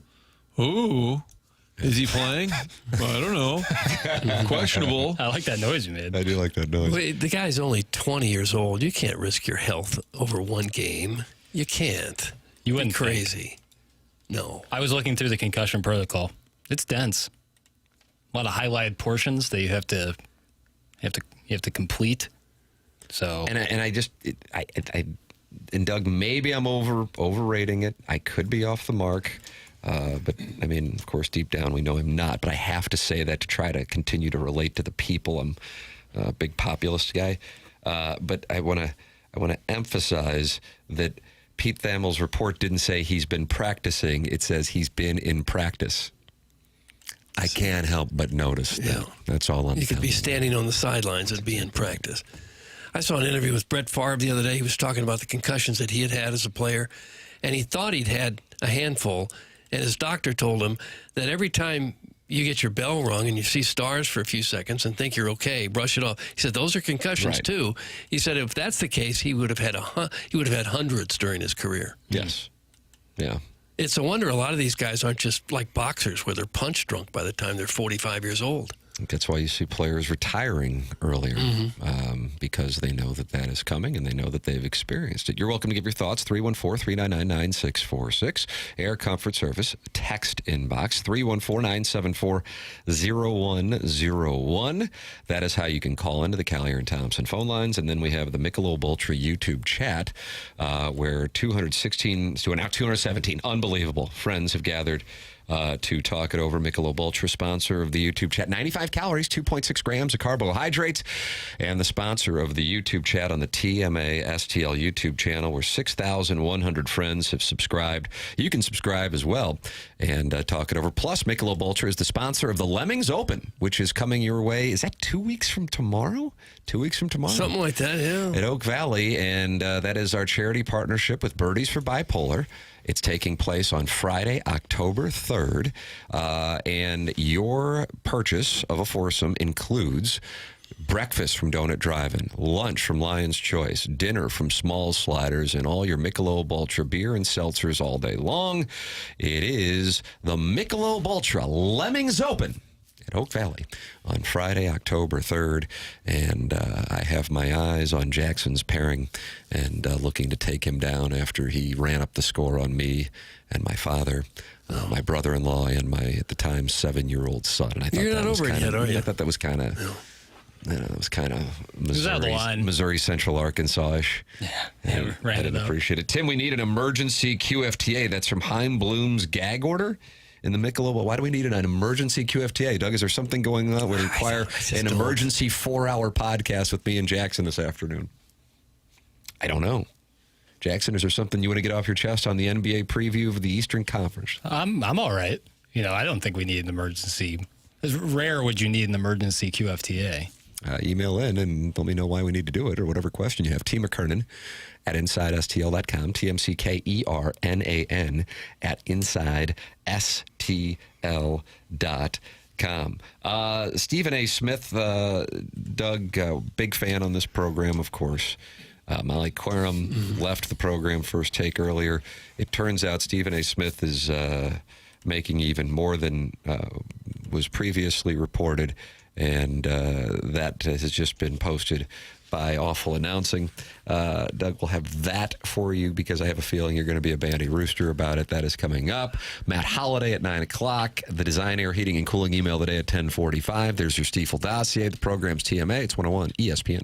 Ooh. Is he playing? Well, I don't know. Questionable. I like that noise you made. I do like that noise. Wait, the guy's only 20 years old. You can't risk your health over one game. You can't. You wouldn't be crazy. think. No. I was looking through the concussion protocol. It's dense. A lot of highlighted portions that you have to complete. So and Doug, maybe I'm overrating it. I could be off the mark. But, I mean, of course, deep down we know I'm not. But I have to say that to try to continue to relate to the people. I'm a big populist guy. But I want to emphasize that Pete Thamel's report didn't say he's been practicing. It says he's been in practice. I can't help but notice that. Yeah. That's all I'm You could telling be you. standing on the sidelines and be in practice. I saw an interview with Brett Favre the other day. He was talking about the concussions that he had as a player, and he thought he'd had a handful. And his doctor told him that every time you get your bell rung and you see stars for a few seconds and think you're okay, brush it off. He said those are concussions too. He said if that's the case, he would have had hundreds during his career. Yes. Yeah. It's a wonder a lot of these guys aren't just like boxers where they're punch drunk by the time they're 45 years old. I think that's why you see players retiring earlier, because they know that is coming and they know that they've experienced it. You're welcome to give your thoughts, 314-399-9646. Air Comfort Service, text inbox, 314-974-0101. That is how you can call into the Callier and Thompson phone lines. And then we have the Michelob Ultra YouTube chat, where 217 unbelievable friends have gathered to talk it over. Michelob Ultra, sponsor of the YouTube chat. 95 calories, 2.6 grams of carbohydrates, and the sponsor of the YouTube chat on the TMA STL YouTube channel, where 6,100 friends have subscribed. You can subscribe as well and talk it over. Plus, Michelob Ultra is the sponsor of the Lemmings Open, which is coming your way. Is that 2 weeks from tomorrow? 2 weeks from tomorrow? Something like that, yeah. At Oak Valley, and that is our charity partnership with Birdies for Bipolar. It's taking place on Friday, October 3rd, and your purchase of a foursome includes breakfast from Donut Drive-In, lunch from Lion's Choice, dinner from Small Sliders, and all your Michelob Ultra beer and seltzers all day long. It is the Michelob Ultra Lemmings Open at Oak Valley on Friday, October 3rd, and I have my eyes on Jackson's pairing and looking to take him down after he ran up the score on me and my father, my brother-in-law, and my, at the time, 7-year-old son. And I thought You're not over it yet, are you? I thought that was kind of it was kind of was out of the line. Missouri Central Arkansas-ish. Yeah, I didn't appreciate it. Tim, we need an emergency QFTA. That's from Chaim Bloom's gag order in the Michelob. Why do we need an emergency QFTA? Doug, is there something going on that would require an emergency 4-hour podcast with me and Jackson this afternoon? I don't know. Jackson, is there something you want to get off your chest on the NBA preview of the Eastern Conference? I'm all right. I don't think we need an emergency. As rare would you need an emergency QFTA? Email in and let me know why we need to do it or whatever question you have. T. McKernan at InsideSTL.com. TMCKERNAN at InsideSTL.com. Stephen A. Smith, Doug, big fan on this program, of course. Molly Quorum left the program First Take earlier. It turns out Stephen A. Smith is making even more than was previously reported, and that has just been posted by Awful Announcing. Doug will have that for you because I have a feeling you're going to be a bandy rooster about it. That is coming up. Matt Holliday at 9 o'clock. The Design, Air, Heating, and Cooling email today at 10:45. There's your Stiefel dossier. The program's TMA. It's 101 ESPN.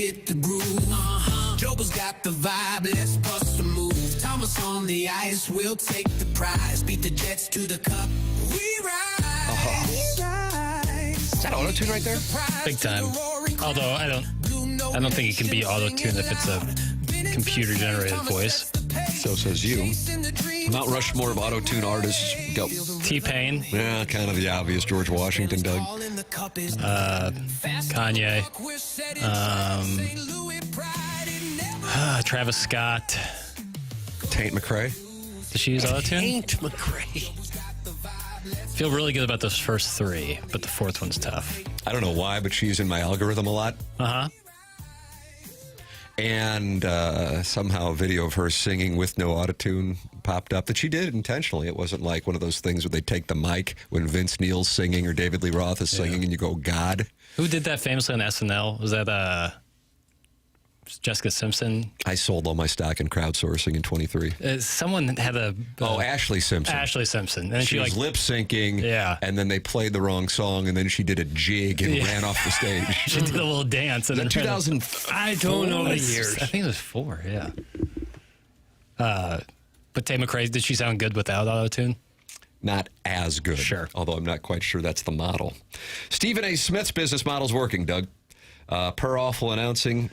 hit the groove. Joker's got the vibe, let's bust a move. Thomas on the ice, we'll take the prize. Beat the Jets to the cup, we rise. Is that auto-tune right there? Big time. Although I don't think it can be auto-tune if it's a computer-generated voice. So says you. Mount Rushmore of auto-tune artists. Go. T-Pain. Yeah, kind of the obvious. George Washington, Doug. Kanye. Travis Scott. Taint McRae. Did she use auto-tune? Taint McRae. Feel really good about those first three, but the fourth one's tough. I don't know why, but she's in my algorithm a lot. Uh-huh. And somehow a video of her singing with no autotune popped up that she did intentionally. It wasn't like one of those things where they take the mic when Vince Neil's singing or David Lee Roth is singing and you go, God. Who did that famously on SNL? Was that Jessica Simpson? I sold all my stock in crowdsourcing in 23. Someone had Ashley Simpson. Ashley Simpson. And she was lip syncing, and then they played the wrong song, and then she did a jig and ran off the stage. She did a little dance. And then 2004. I don't know the years. I think it was 4, yeah. But Tay McRae, did she sound good without auto-tune? Not as good. Sure. Although I'm not quite sure that's the model. Stephen A. Smith's business model's working, Doug. Per Awful announcing,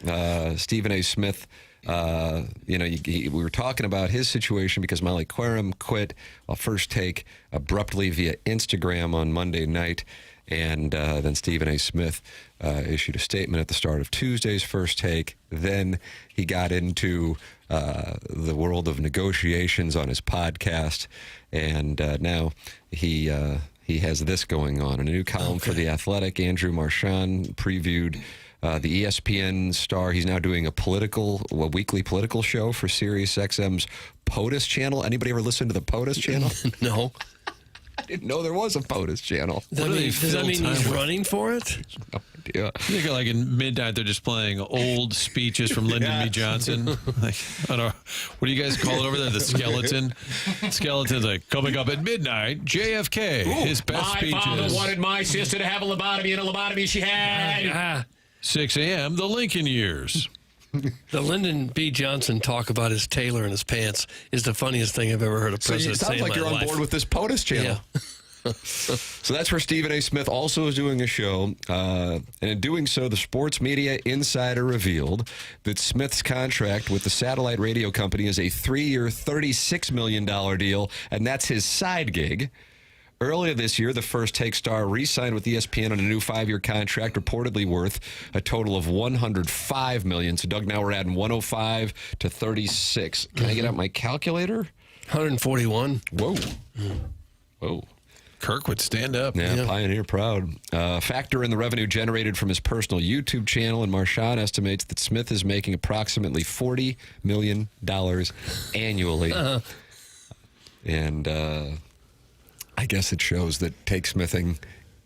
Stephen A. Smith, we were talking about his situation because Molly Querim quit First Take abruptly via Instagram on Monday night. And then Stephen A. Smith issued a statement at the start of Tuesday's First Take. Then he got into the world of negotiations on his podcast. And now he has this going on. In a new column for The Athletic, Andrew Marchand previewed the ESPN star. He's now doing a weekly political show for SiriusXM's POTUS channel. Anybody ever listen to the POTUS channel? No. I didn't know there was a POTUS channel. Does that mean he's running for it? No idea. I think like in midnight they're just playing old speeches from Lyndon B. Johnson. Like, I don't know, what do you guys call it over there? The skeleton? Skeleton's like, coming up at midnight, JFK, his best speeches. My father wanted my sister to have a lobotomy, and a lobotomy she had. 6 a.m., the Lincoln years. The Lyndon B. Johnson talk about his tailor and his pants is the funniest thing I've ever heard a president say in my life. It sounds like you're on board with this POTUS channel. Yeah. So that's where Stephen A. Smith also is doing a show. And in doing so, the Sports Media Insider revealed that Smith's contract with the satellite radio company is a 3-year, $36 million deal, and that's his side gig. Earlier this year, the First Take star re-signed with ESPN on a new 5-year contract, reportedly worth a total of $105 million. So, Doug, now we're adding 105 to 36. Can I get out my calculator? 141. Whoa. Whoa. Kirk would stand up. Yeah, Pioneer proud. Factor in the revenue generated from his personal YouTube channel, and Marchand estimates that Smith is making approximately $40 million annually. And I guess it shows that take smithing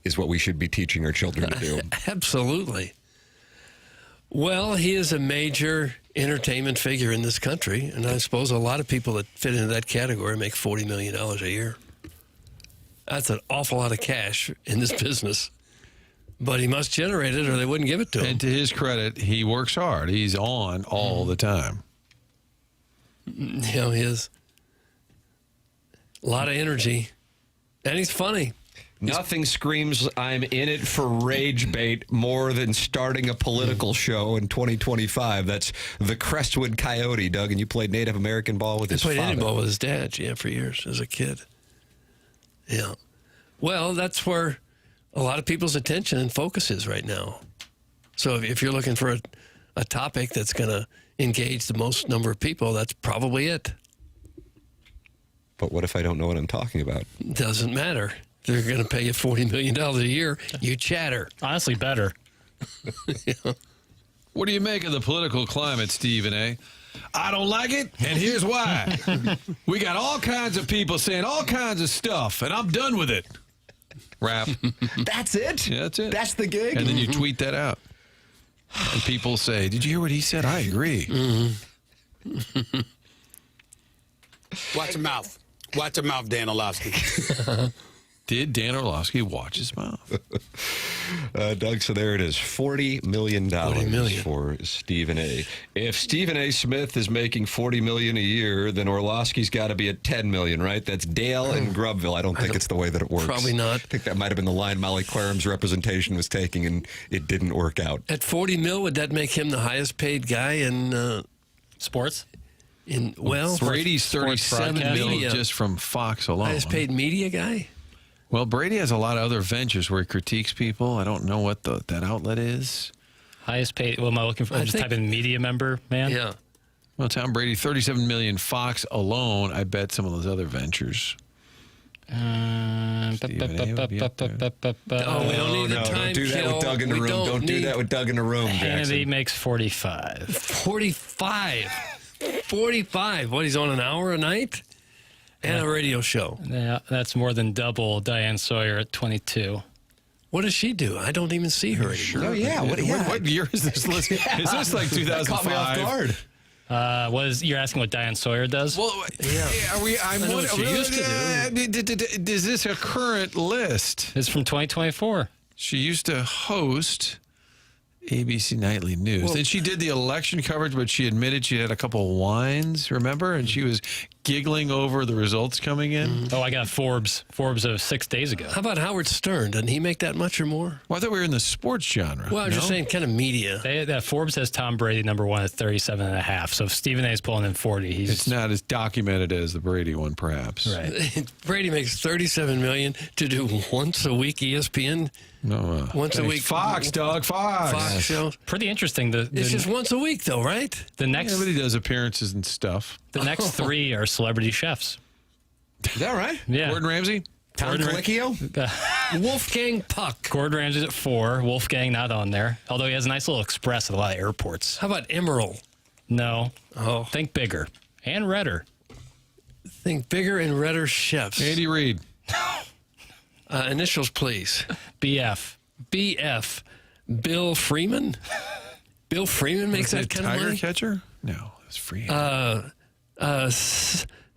is what we should be teaching our children to do. Absolutely. Well, he is a major entertainment figure in this country, and I suppose a lot of people that fit into that category make $40 million a year. That's an awful lot of cash in this business. But he must generate it or they wouldn't give it to him. And to his credit, he works hard. He's on all the time. You know, he has a lot of energy. And he's funny. Nothing screams I'm in it for rage bait more than starting a political show in 2025. That's the Crestwood Coyote, Doug, and you played Native American ball with his father. He played Indian ball with his dad, for years as a kid. Yeah. Well, that's where a lot of people's attention and focus is right now. So if you're looking for a topic that's going to engage the most number of people, that's probably it. But what if I don't know what I'm talking about? Doesn't matter. They're going to pay you $40 million a year. You chatter. Honestly, better. Yeah. What do you make of the political climate, Stephen A.? I don't like it, and here's why. We got all kinds of people saying all kinds of stuff, and I'm done with it. Rap. That's it? Yeah, that's it. That's the gig? And then you tweet that out. And people say, did you hear what he said? I agree. Watch your mouth. Watch your mouth, Dan Orlovsky. Did Dan Orlovsky watch his mouth? Doug, so there it is. $40 million million. for Stephen A. If Stephen A. Smith is making $40 million a year, then Orlovsky's got to be at $10 million, right? That's Dale and Grubville. I don't think it's the way that it works. Probably not. I think that might have been the line Molly Quaram's representation was taking, and it didn't work out. At $40 million, would that make him the highest paid guy in sports? Brady's $37 million just from Fox alone. Highest paid media guy? Well, Brady has a lot of other ventures where he critiques people. I don't know what that outlet is. Highest paid. What am I looking for? Just type in media member, man. Yeah. Well, Tom Brady, $37 million Fox alone. I bet some of those other ventures. We don't need the time don't do that kill. with Doug in the room. Don't do that with Doug in the room, Jackson. Hannity makes 45. 45. What, he's on an hour a night? And a radio show. Yeah, that's more than double Diane Sawyer at 22. What does she do? I don't even see her anymore. Oh, yeah. What year is this list? Is this like 2005? Caught me off guard. You're asking what Diane Sawyer does? Well, I know what she used to do. Is this a current list? It's from 2024. She used to host ABC Nightly News. Well, then she did the election coverage, but she admitted she had a couple of wines, remember? And she was giggling over the results coming in. Oh, I got Forbes of 6 days ago. How about Howard Stern? Doesn't he make that much or more? Well, I thought we were in the sports genre. Well, I'm just saying kind of media. That Forbes has Tom Brady number one at 37.5. So if Stephen A. is pulling in 40, it's not as documented as the Brady one, perhaps. Right. Brady makes $37 million to do once a week ESPN. No, once a week. Fox, Doug, Fox. Fox show. Pretty interesting. It's just once a week, though, right? The next, Everybody does appearances and stuff. The next three are celebrity chefs. Is that right? Yeah. Gordon Ramsay? Tom Colicchio? Wolfgang Puck. Gordon Ramsay's at 4. Wolfgang not on there. Although he has a nice little express at a lot of airports. How about Emerald? No. Oh. Think bigger. And Redder. Think bigger and redder chefs. Andy Reid. Initials, please. BF. BF. Bill Freeman? Bill Freeman makes that kind of money? Tiger catcher? No, it's free.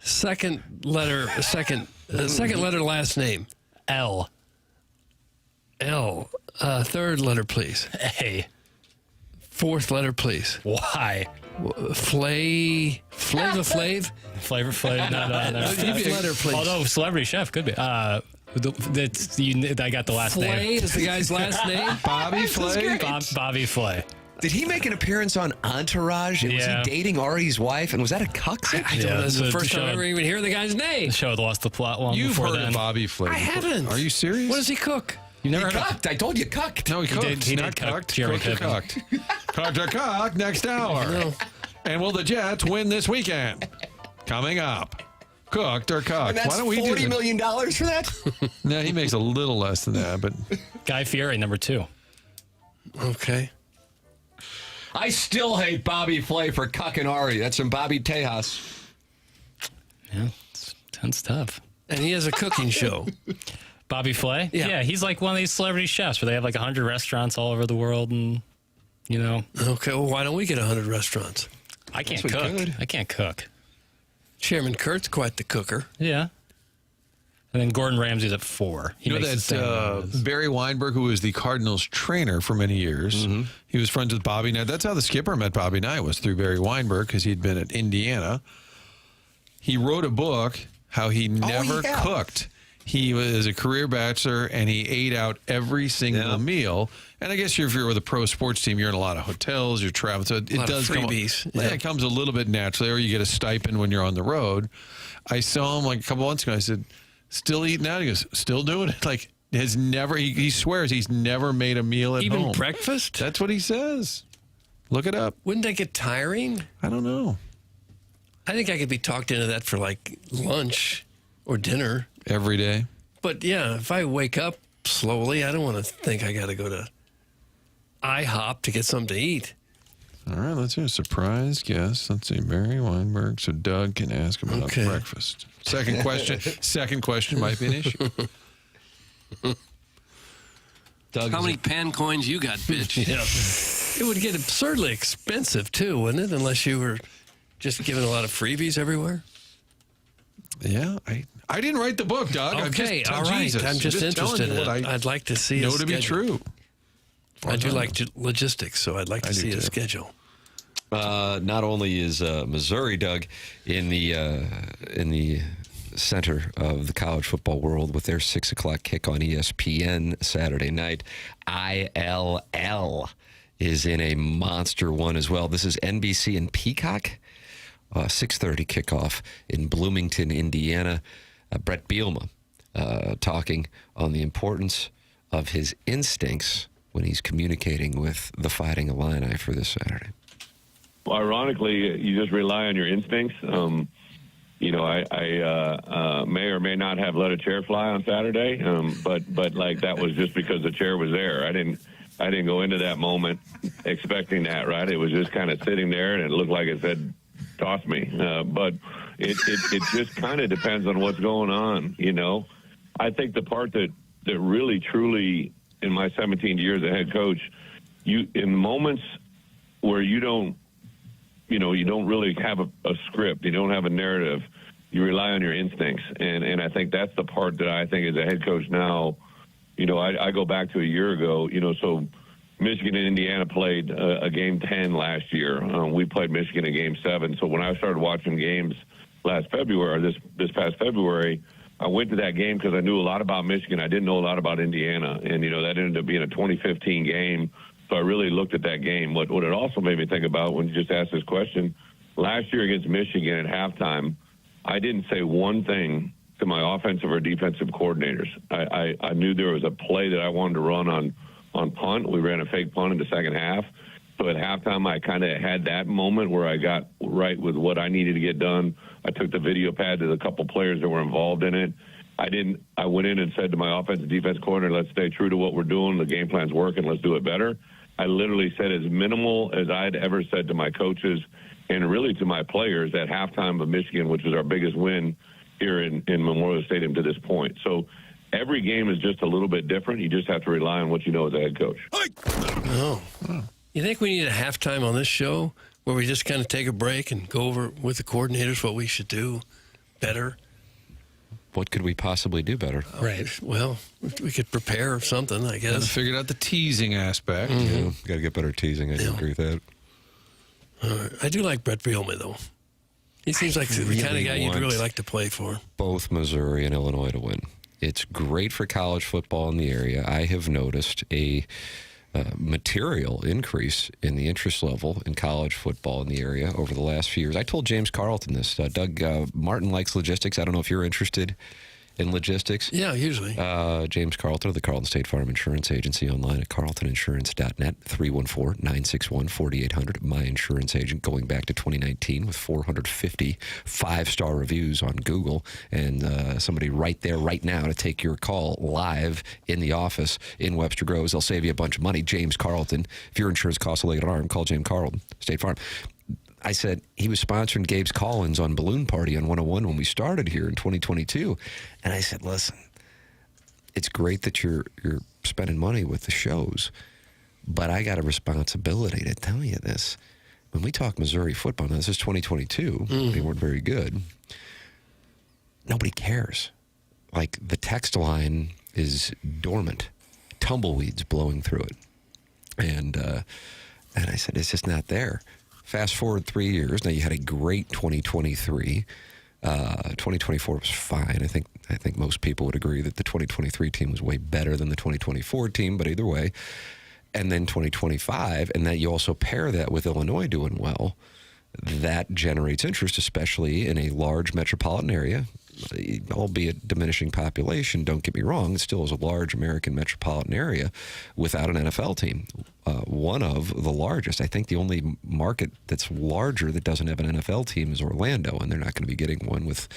Second letter last name. L. L. Third letter, please. A. Fourth letter, please. Y. Flavor Flav? Flavor Flav, not on there. Fifth letter, please. Although celebrity chef could be. I got the last name. Flay is the guy's last name? Bobby Flay? Bobby Flay. Did he make an appearance on Entourage? And was he dating Ari's wife? And was that a cuck? I don't know. This is the first time I ever even hear the guy's name. The show had lost the plot long You've before heard then. of Bobby Flay. I haven't. Are you serious? What does he cook? You never He heard cucked. I told you, cucked. No, he cooked. He Not did cook. cooked. Jeremy Cooked or cooked. cooked. Cooked or cooked next hour. No. And will the Jets win this weekend? Coming up. Cooked or cooked. And that's Why don't we $40 do million for that? No, he makes a little less than that, but Guy Fieri, number 2. Okay. I still hate Bobby Flay for cucking Ari. That's from Bobby Tejas. Yeah, it's tense stuff. And he has a cooking show. Bobby Flay? Yeah. He's like one of these celebrity chefs where they have like 100 restaurants all over the world and, you know. Okay, well, why don't we get 100 restaurants? I can't Yes, we cook. could. I can't cook. Chairman Kurt's quite the cooker. Yeah. And then Gordon Ramsay's at 4. He you know makes the that same Barry Weinberg, who was the Cardinals trainer for many years, he was friends with Bobby Knight. That's how the skipper met Bobby Knight, was through Barry Weinberg, because he'd been at Indiana. He wrote a book, how he never cooked. He was a career bachelor, and he ate out every single meal. And I guess if you're with a pro sports team, you're in a lot of hotels, you're traveling. So it does come. freebies. It comes a little bit naturally, or you get a stipend when you're on the road. I saw him like a couple months ago. I said, "Still eating out?" He goes, "Still doing it." Like has never. He swears he's never made a meal at Even home. breakfast? That's what he says. Look it up. Wouldn't that get tiring? I don't know. I think I could be talked into that for like lunch or dinner. Every day. But yeah, if I wake up slowly, I don't want to think I got to go to IHOP to get something to eat. All right, let's hear a surprise guess. Let's see, Barry Weinberg, so Doug can ask him about breakfast. Second question. Second question might be an issue. Doug, how many pan coins you got, bitch? Yeah. It would get absurdly expensive too, wouldn't it? Unless you were just giving a lot of freebies everywhere. Yeah, I didn't write the book, Doug. Okay, I'm all right. Jesus. I'm just interested in it. I'd like to see know his to be schedule. true. I do like logistics, so I'd like to see his schedule. Not only is Missouri, Doug, in the center of the college football world with their 6 o'clock kick on ESPN Saturday night, ILL is in a monster one as well. This is NBC and Peacock, 6:30 kickoff in Bloomington, Indiana. Bret Bielma talking on the importance of his instincts when he's communicating with the Fighting Illini for this Saturday. Well, ironically, you just rely on your instincts. You know, I may or may not have let a chair fly on Saturday, but like that was just because the chair was there. I didn't go into that moment expecting that, right? It was just kind of sitting there, and it looked like it said, "Toss me." But it just kind of depends on what's going on. You know, I think the part that really truly in my 17 years as head coach, in moments where you don't really have a script, you don't have a narrative, you rely on your instincts. And I think that's the part that I think as a head coach now, you know, I go back to a year ago, you know, so Michigan and Indiana played a game 10 last year. We played Michigan in game 7. So when I started watching games last February, this past February, I went to that game because I knew a lot about Michigan. I didn't know a lot about Indiana. And, you know, that ended up being a 2015 game. So I really looked at that game. What it also made me think about when you just asked this question, last year against Michigan at halftime, I didn't say one thing to my offensive or defensive coordinators. I knew there was a play that I wanted to run on punt. We ran a fake punt in the second half. So at halftime, I kind of had that moment where I got right with what I needed to get done. I took the video pad to the couple players that were involved in it. I went in and said to my offensive defense coordinator, let's stay true to what we're doing. The game plan's working. Let's do it better. I literally said as minimal as I'd ever said to my coaches and really to my players at halftime of Michigan, which was our biggest win here in Memorial Stadium to this point. So every game is just a little bit different. You just have to rely on what you know as a head coach. Oh. You think we need a halftime on this show where we just kind of take a break and go over with the coordinators what we should do better? What could we possibly do better? Right. Well, we could prepare something, I guess. Figured out the teasing aspect. Yeah, got to get better teasing. I agree with that. I do like Bret Bielma, though. He seems like the kind of guy you'd really like to play for. Both Missouri and Illinois to win. It's great for college football in the area. I have noticed a material increase in the interest level in college football in the area over the last few years. I told James Carlton this. Doug Martin likes logistics. I don't know if you're interested in logistics. Yeah, usually. James Carlton of the Carlton State Farm Insurance Agency, online at carltoninsurance.net, 314-961-4800. My insurance agent, going back to 2019 with 450 5-star reviews on Google, and somebody right there right now to take your call live in the office in Webster Groves. They'll save you a bunch of money. James Carlton. If your insurance costs a leg and arm, call James Carlton, State Farm. I said he was sponsoring Gabe's Call-ins on Balloon Party on 101 when we started here in 2022. And I said, listen, it's great that you're spending money with the shows, but I got a responsibility to tell you this. When we talk Missouri football, now this is 2022, they weren't very good. Nobody cares. Like, the text line is dormant, tumbleweeds blowing through it. And I said, it's just not there. Fast forward 3 years. Now, you had a great 2023. 2024 was fine. I think most people would agree that the 2023 team was way better than the 2024 team, but either way. And then 2025, and that you also pair that with Illinois doing well, that generates interest, especially in a large metropolitan area, albeit diminishing population. Don't get me wrong, it still is a large American metropolitan area without an NFL team. One of the largest. I think the only market that's larger that doesn't have an NFL team is Orlando, and they're not going to be getting one with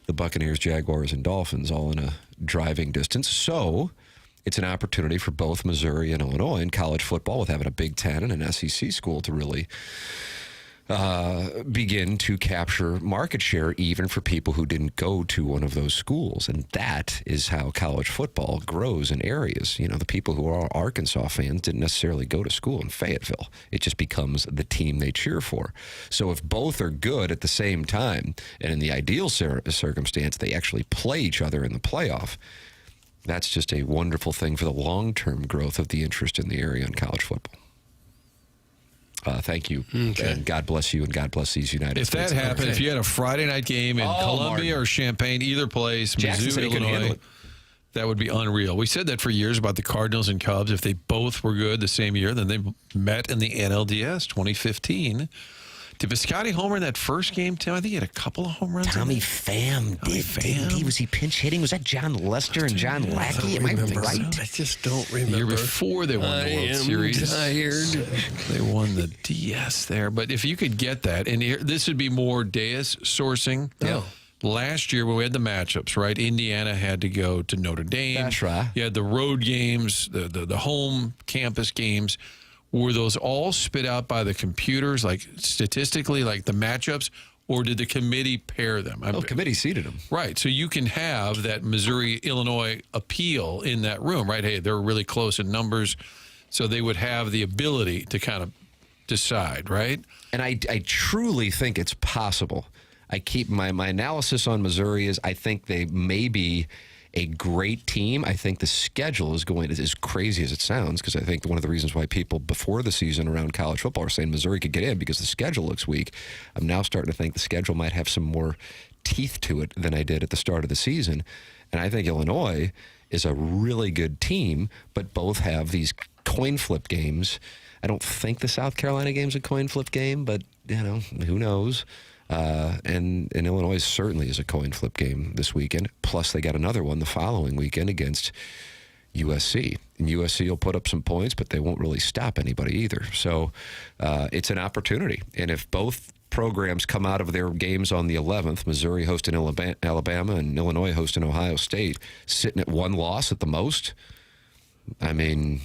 the Buccaneers, Jaguars, and Dolphins all in a driving distance. So it's an opportunity for both Missouri and Illinois in college football, with having a Big Ten and an SEC school to really begin to capture market share even for people who didn't go to one of those schools. And that is how college football grows in areas. You know, the people who are Arkansas fans didn't necessarily go to school in Fayetteville. It just becomes the team they cheer for. So if both are good at the same time, and in the ideal circumstance, they actually play each other in the playoff, that's just a wonderful thing for the long-term growth of the interest in the area in college football. Thank you, and God bless you, and God bless these United States. If that happened, if you had a Friday night game in Columbia or Champaign, either place, Mizzou, Illinois, that would be unreal. We said that for years about the Cardinals and Cubs. If they both were good the same year, then they met in the NLDS 2015. Did Biscotti homer in that first game, Tim? I think he had a couple of home runs. Tommy Pham did, didn't he? Was he pinch hitting? Was that John Lester and John Lackey? Am I right? I just don't remember. The year before they won the World Series. They won the DS there. But if you could get that, and this would be more Deus sourcing. Yeah. Last year when we had the matchups, right? Indiana had to go to Notre Dame. That's right. You had the road games, the home campus games. Were those all spit out by the computers, like statistically, like the matchups, or did the committee pair them? The committee seeded them. Right. So you can have that Missouri-Illinois appeal in that room, right? Hey, they're really close in numbers, so they would have the ability to kind of decide, right? And I truly think it's possible. I keep my analysis on Missouri is I think they may be a great team. I think the schedule is going as crazy as it sounds, because I think one of the reasons why people before the season around college football are saying Missouri could get in because the schedule looks weak. I'm now starting to think the schedule might have some more teeth to it than I did at the start of the season. And I think Illinois is a really good team, but both have these coin flip games. I don't think the South Carolina game's a coin flip game, but, you know, who knows? And Illinois certainly is a coin flip game this weekend. Plus, they got another one the following weekend against USC. And USC will put up some points, but they won't really stop anybody either. So it's an opportunity. And if both programs come out of their games on the 11th, Missouri hosting Alabama and Illinois hosting Ohio State, sitting at one loss at the most, I mean,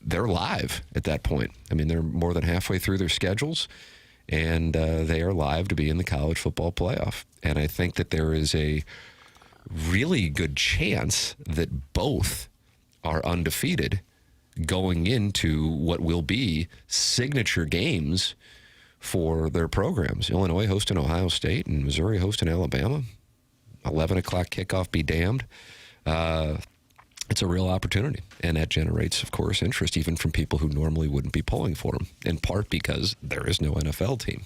they're live at that point. I mean, they're more than halfway through their schedules. And they are live to be in the college football playoff. And I think that there is a really good chance that both are undefeated going into what will be signature games for their programs. Illinois hosting Ohio State and Missouri hosting Alabama. 11 o'clock kickoff be damned. It's a real opportunity, and that generates, of course, interest even from people who normally wouldn't be pulling for them, in part because there is no NFL team.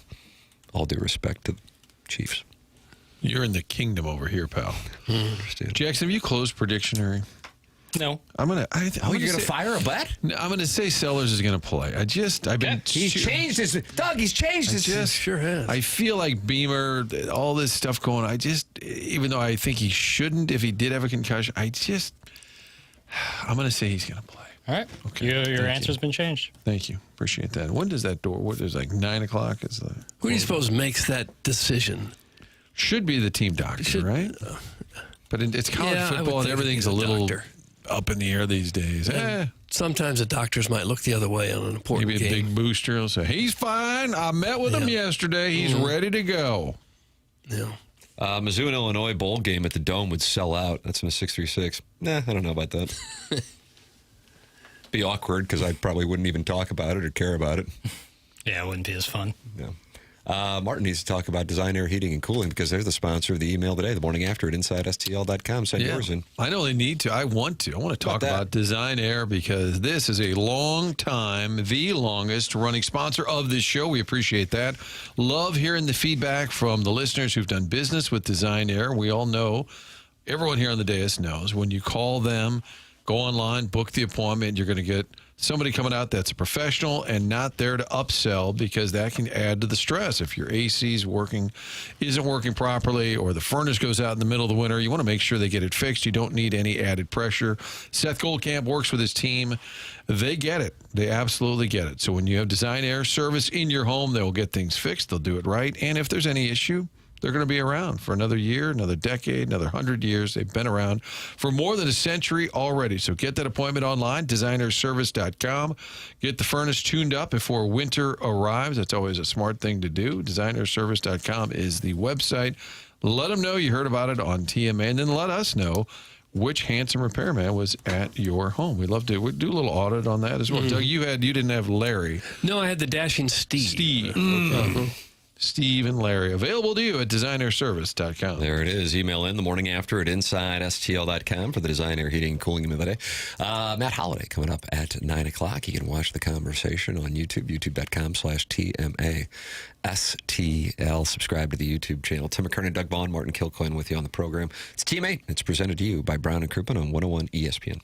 All due respect to the Chiefs. You're in the kingdom over here, pal. Jackson, have you closed Predictionary? No. I'm gonna. You're gonna fire a bet? No, I'm gonna say Sellers is gonna play. He's changed his. Doug, he's changed his. Sure has. I feel like Beamer, all this stuff going. Even though I think he shouldn't, if he did have a concussion, I'm going to say he's going to play. All right. Okay. Your answer's been changed. Thank you. Appreciate that. When does that door? What is like 9 o'clock? Who do you suppose makes that decision? Should be the team doctor, right? But it's college football and everything's a little up in the air these days. Sometimes the doctors might look the other way on an important game. Maybe a big booster will say, he's fine. I met with him yesterday. He's ready to go. Yeah. Mizzou and Illinois bowl game at the Dome would sell out. That's in a 636. Nah, I don't know about that. Be awkward because I probably wouldn't even talk about it or care about it. Yeah, it wouldn't be as fun. Yeah. Martin needs to talk about Design Air Heating and Cooling because they're the sponsor of the email today, the morning after at InsideSTL.com. Send yours in. I don't only need to. I want to. I want to talk about Design Air because this is a long time, the longest running sponsor of this show. We appreciate that. Love hearing the feedback from the listeners who've done business with Design Air. We all know, everyone here on the dais knows, when you call them, go online, book the appointment, you're going to get somebody coming out that's a professional and not there to upsell because that can add to the stress. If your AC isn't working properly or the furnace goes out in the middle of the winter, you want to make sure they get it fixed. You don't need any added pressure. Seth Goldcamp works with his team. They get it. They absolutely get it. So when you have Design Air service in your home, they will get things fixed. They'll do it right. And if there's any issue, They're going to be around for another year, another decade, another 100 years. They've been around for more than a century already. So get that appointment online, designerservice.com. Get the furnace tuned up before winter arrives. That's always a smart thing to do. Designerservice.com is the website. Let them know you heard about it on TMA, and then let us know which handsome repairman was at your home. We'd love to do a little audit on that as well. Doug, you didn't have Larry. No, I had the dashing Steve. Okay. Steve and Larry, available to you at designerservice.com. There it is. Email in the morning after at InsideSTL.com for the design, air, heating, and cooling of the day. Matt Holliday coming up at 9 o'clock. You can watch the conversation on YouTube, youtube.com/TMASTL. Subscribe to the YouTube channel. Tim McKernan, Doug Vaughn, Martin Kilcoyne with you on the program. It's Teammate. It's presented to you by Brown and Crouppen on 101 ESPN.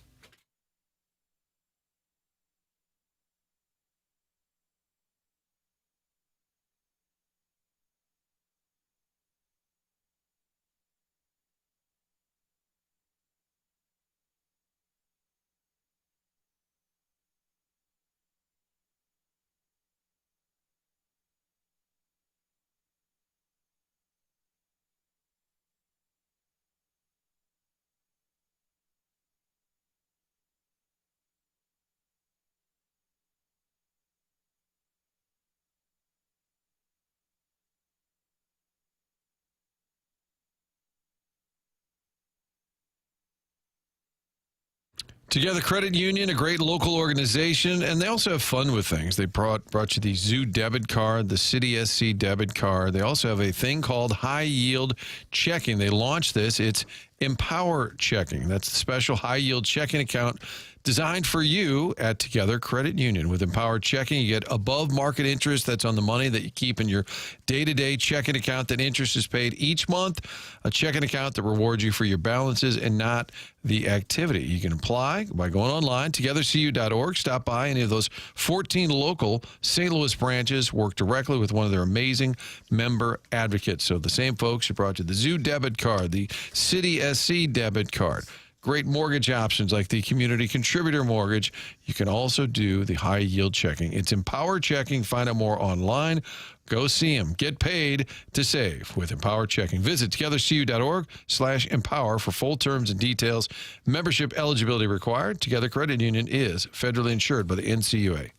Together Credit Union, a great local organization, and they also have fun with things. They brought you the Zoo debit card, the City SC debit card. They also have a thing called high yield checking. They launched this. It's Empower Checking. That's the special high yield checking account designed for you at Together Credit Union. With Empower Checking, you get above market interest. That's on the money that you keep in your day-to-day checking account. That interest is paid each month. A checking account that rewards you for your balances and not the activity. You can apply by going online, togethercu.org. Stop by any of those 14 local St. Louis branches. Work directly with one of their amazing member advocates. So the same folks who brought you the Zoo debit card, the City SC debit card. Great mortgage options like the community contributor mortgage. You can also do the high yield checking. It's Empower Checking. Find out more online. Go see them. Get paid to save with Empower Checking. Visit togethercu.org/empower for full terms and details. Membership eligibility required. Together Credit Union is federally insured by the NCUA.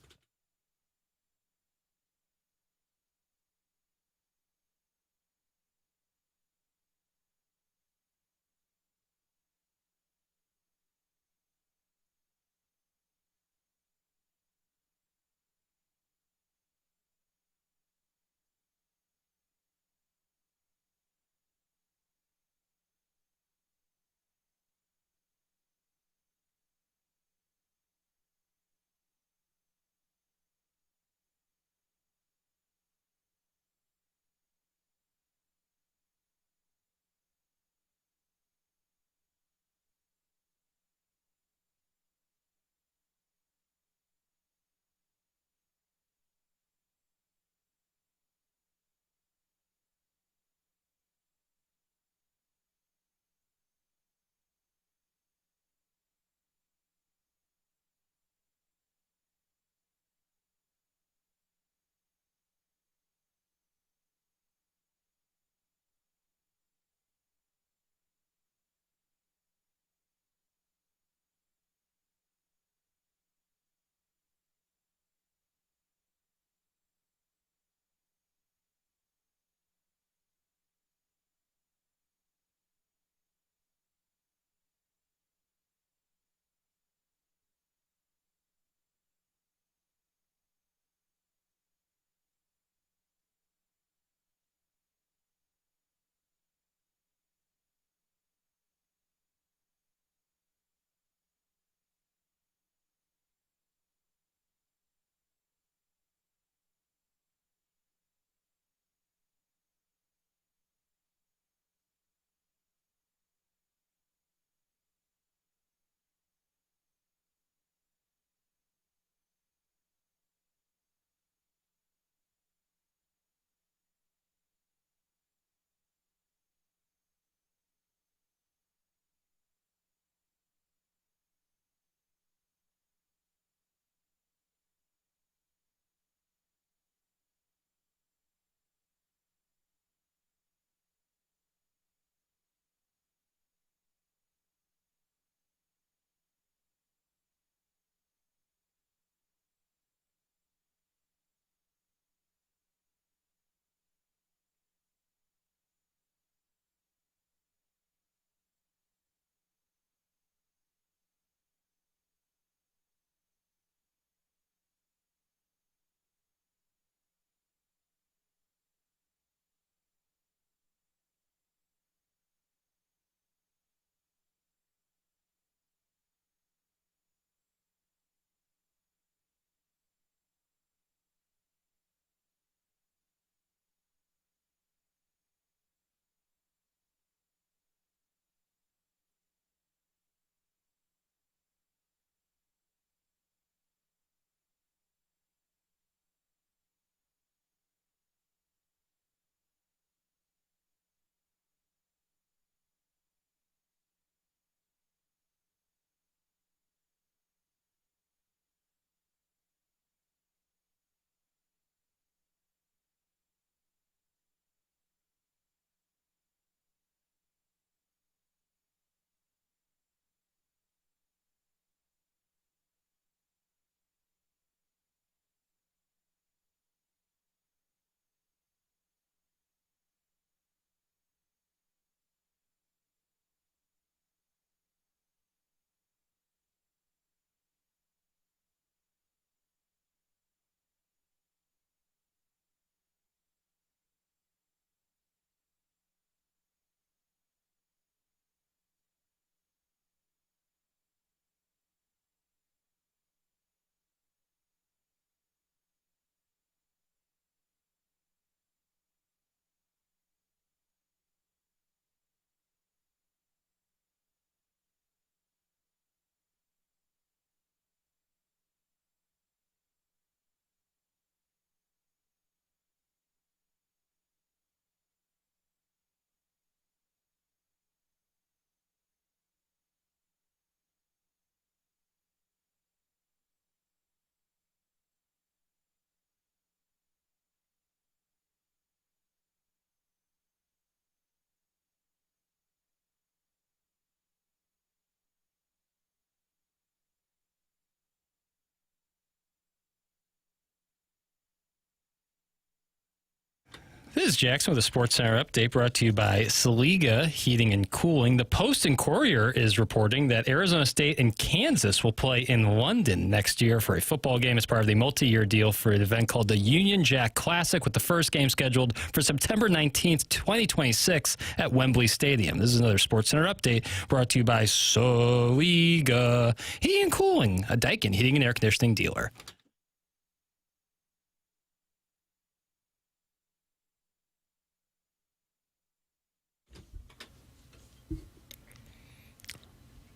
This is Jackson with a Sports Center update brought to you by Saliga Heating and Cooling. The Post and Courier is reporting that Arizona State and Kansas will play in London next year for a football game as part of the multi-year deal for an event called the Union Jack Classic, with the first game scheduled for September 19th, 2026 at Wembley Stadium. This is another Sports Center update brought to you by Saliga Heating and Cooling, a Daikin heating and air conditioning dealer.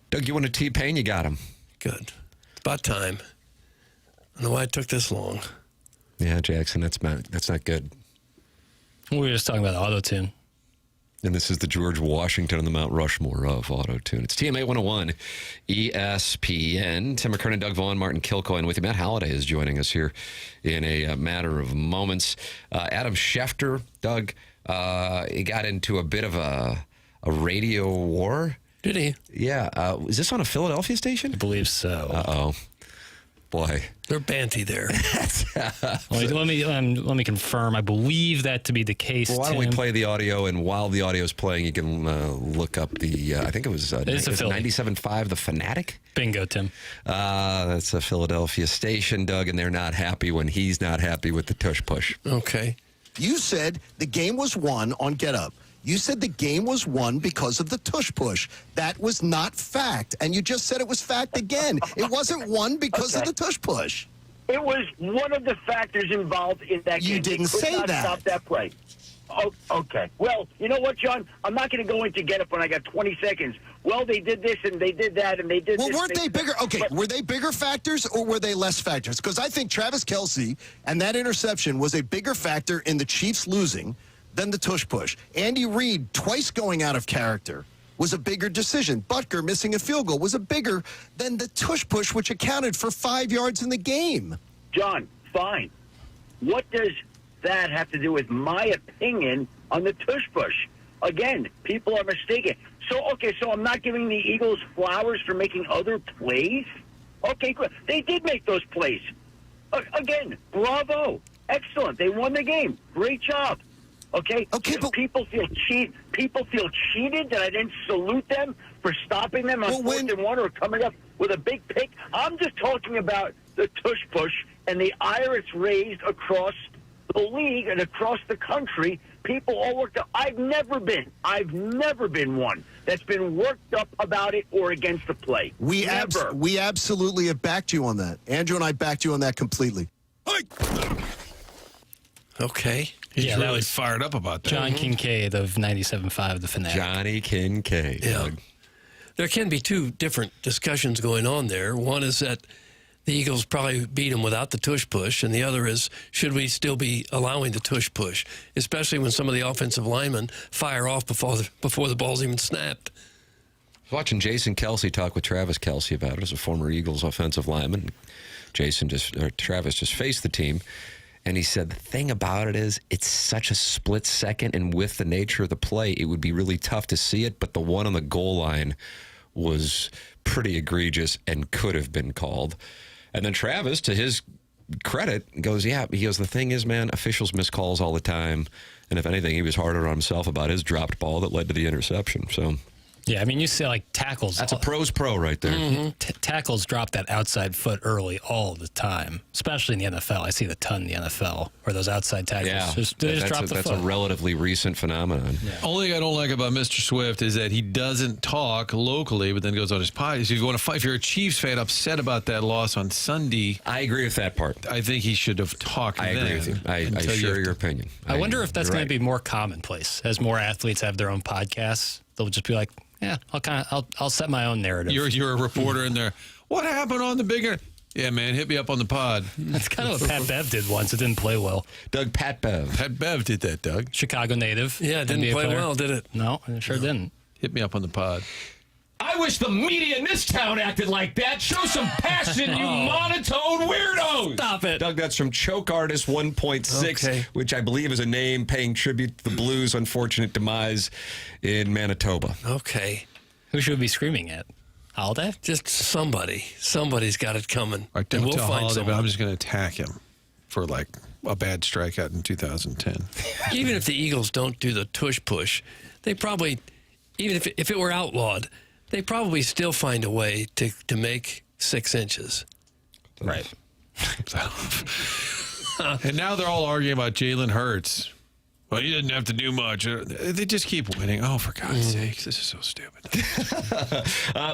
Doug, you want a T-Pain? You got him. Good. It's about time. I don't know why it took this long. Yeah, Jackson, that's not good. We were just talking about auto-tune. And this is the George Washington on the Mount Rushmore of auto-tune. It's TMA 101, ESPN. Tim McKernan, Doug Vaughn, Martin Kilcoyne with you. Matt Holliday is joining us here in a matter of moments. Adam Schefter, Doug, he got into a bit of a radio war. Did he? Yeah. Is this on a Philadelphia station? I believe so. Uh-oh. Boy. They're banty there. Let me confirm. I believe that to be the case. Well, why don't we play the audio, and while the audio is playing, you can look up the, I think it was 97.5, The Fanatic? Bingo, Tim. That's a Philadelphia station, Doug, and they're not happy when he's not happy with the tush push. Okay. You said the game was won on Get Up. You said the game was won because of the tush push. That was not fact. And you just said it was fact again. It wasn't won because of the tush push. It was one of the factors involved in that game. You didn't They could say not that. Stop that play. Oh, okay. Well, you know what, John? I'm not going to go into Get Up when I got 20 seconds. Well, they did this and they did that and they did this. Well, weren't they bigger? Okay, were they bigger factors or were they less factors? Because I think Travis Kelce and that interception was a bigger factor in the Chiefs losing than the tush push. Andy Reid twice going out of character was a bigger decision. Butker missing a field goal was a bigger than the tush push, which accounted for 5 yards in the game. John, fine. What does that have to do with my opinion on the tush push? Again, people are mistaken. So I'm not giving the Eagles flowers for making other plays? Okay, good. They did make those plays. Again, bravo. Excellent. They won the game. Great job. Okay, but people feel cheated that I didn't salute them for stopping them on 4th and 1 or coming up with a big pick. I'm just talking about the tush push and the ire it's raised across the league and across the country. People all worked up. I've never been one that's been worked up about it or against the play. We absolutely have backed you on that. Andrew and I backed you on that completely. Okay. He's really fired up about that. John Kincaid of 97.5, The Fanatic. Johnny Kincaid. Yeah. There can be two different discussions going on there. One is that the Eagles probably beat them without the tush push, and the other is, should we still be allowing the tush push, especially when some of the offensive linemen fire off before the ball's even snapped. I was watching Jason Kelce talk with Travis Kelce about it as a former Eagles offensive lineman. Travis just faced the team. And he said, the thing about it is it's such a split second, and with the nature of the play, it would be really tough to see it. But the one on the goal line was pretty egregious and could have been called. And then Travis, to his credit, goes, the thing is, man, officials miss calls all the time. And if anything, he was harder on himself about his dropped ball that led to the interception. So, yeah, I mean, you see like tackles. That's a pro's pro right there. Mm-hmm. Tackles drop that outside foot early all the time, especially in the NFL. I see it a ton in the NFL where those outside tackles they just drop the foot. That's a relatively recent phenomenon. Yeah. Only thing I don't like about Mr. Swift is that he doesn't talk locally, but then goes on his podcast. If you're a Chiefs fan upset about that loss on Sunday, I agree with that part. I think he should have talked. I agree with you. I share your opinion. I wonder if that's going to be more commonplace as more athletes have their own podcasts. They'll just be like, yeah, I'll set my own narrative. You're a reporter in there. What happened on the bigger? Yeah, man, hit me up on the pod. That's kind of what Pat Bev did once. It didn't play well. Doug, Pat Bev did that, Doug. Chicago native. Yeah, it didn't NBA play player. well, did it? No, it sure didn't. Hit me up on the pod. I wish the media in this town acted like that. Show some passion, you monotone weirdos. Stop it. Doug, that's from Choke Artist 1.6, which I believe is a name paying tribute to the Blues' unfortunate demise in Manitoba. Okay. Who should we be screaming at? Holliday? Just somebody. Somebody's got it coming. All right, don't tell Holliday, but I'm just going to attack him for a bad strikeout in 2010. Even if the Eagles don't do the tush push, they probably, even if it were outlawed, they probably still find a way to make 6 inches. Right. And now they're all arguing about Jalen Hurts. Well, he didn't have to do much. They just keep winning. Oh, for God's sakes, this is so stupid.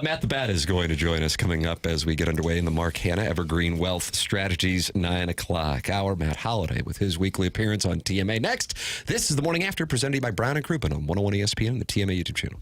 Matt the Bat is going to join us coming up as we get underway in the Mark Hanna Evergreen Wealth Strategies 9 o'clock hour. Matt Holliday with his weekly appearance on TMA. Next, this is the Morning After presented by Brown and Crouppen on 101 ESPN and the TMA YouTube channel.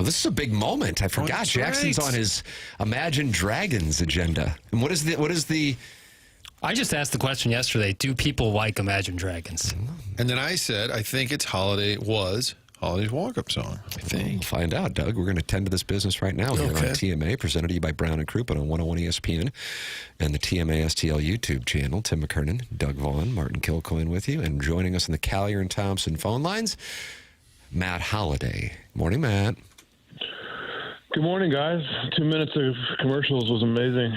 Well, this is a big moment. I forgot Jackson's on his Imagine Dragons agenda. And what is the? I just asked the question yesterday, do people like Imagine Dragons? And then I said, I think it's Holiday's walk-up song, I think. We'll find out, Doug. We're going to tend to this business right now here on TMA, presented to you by Brown & Crouppen on 101 ESPN and the TMA STL YouTube channel. Tim McKernan, Doug Vaughn, Martin Kilcoyne with you. And joining us on the Callier and Thompson phone lines, Matt Holliday. Morning, Matt. Good morning, guys. 2 minutes of commercials was amazing.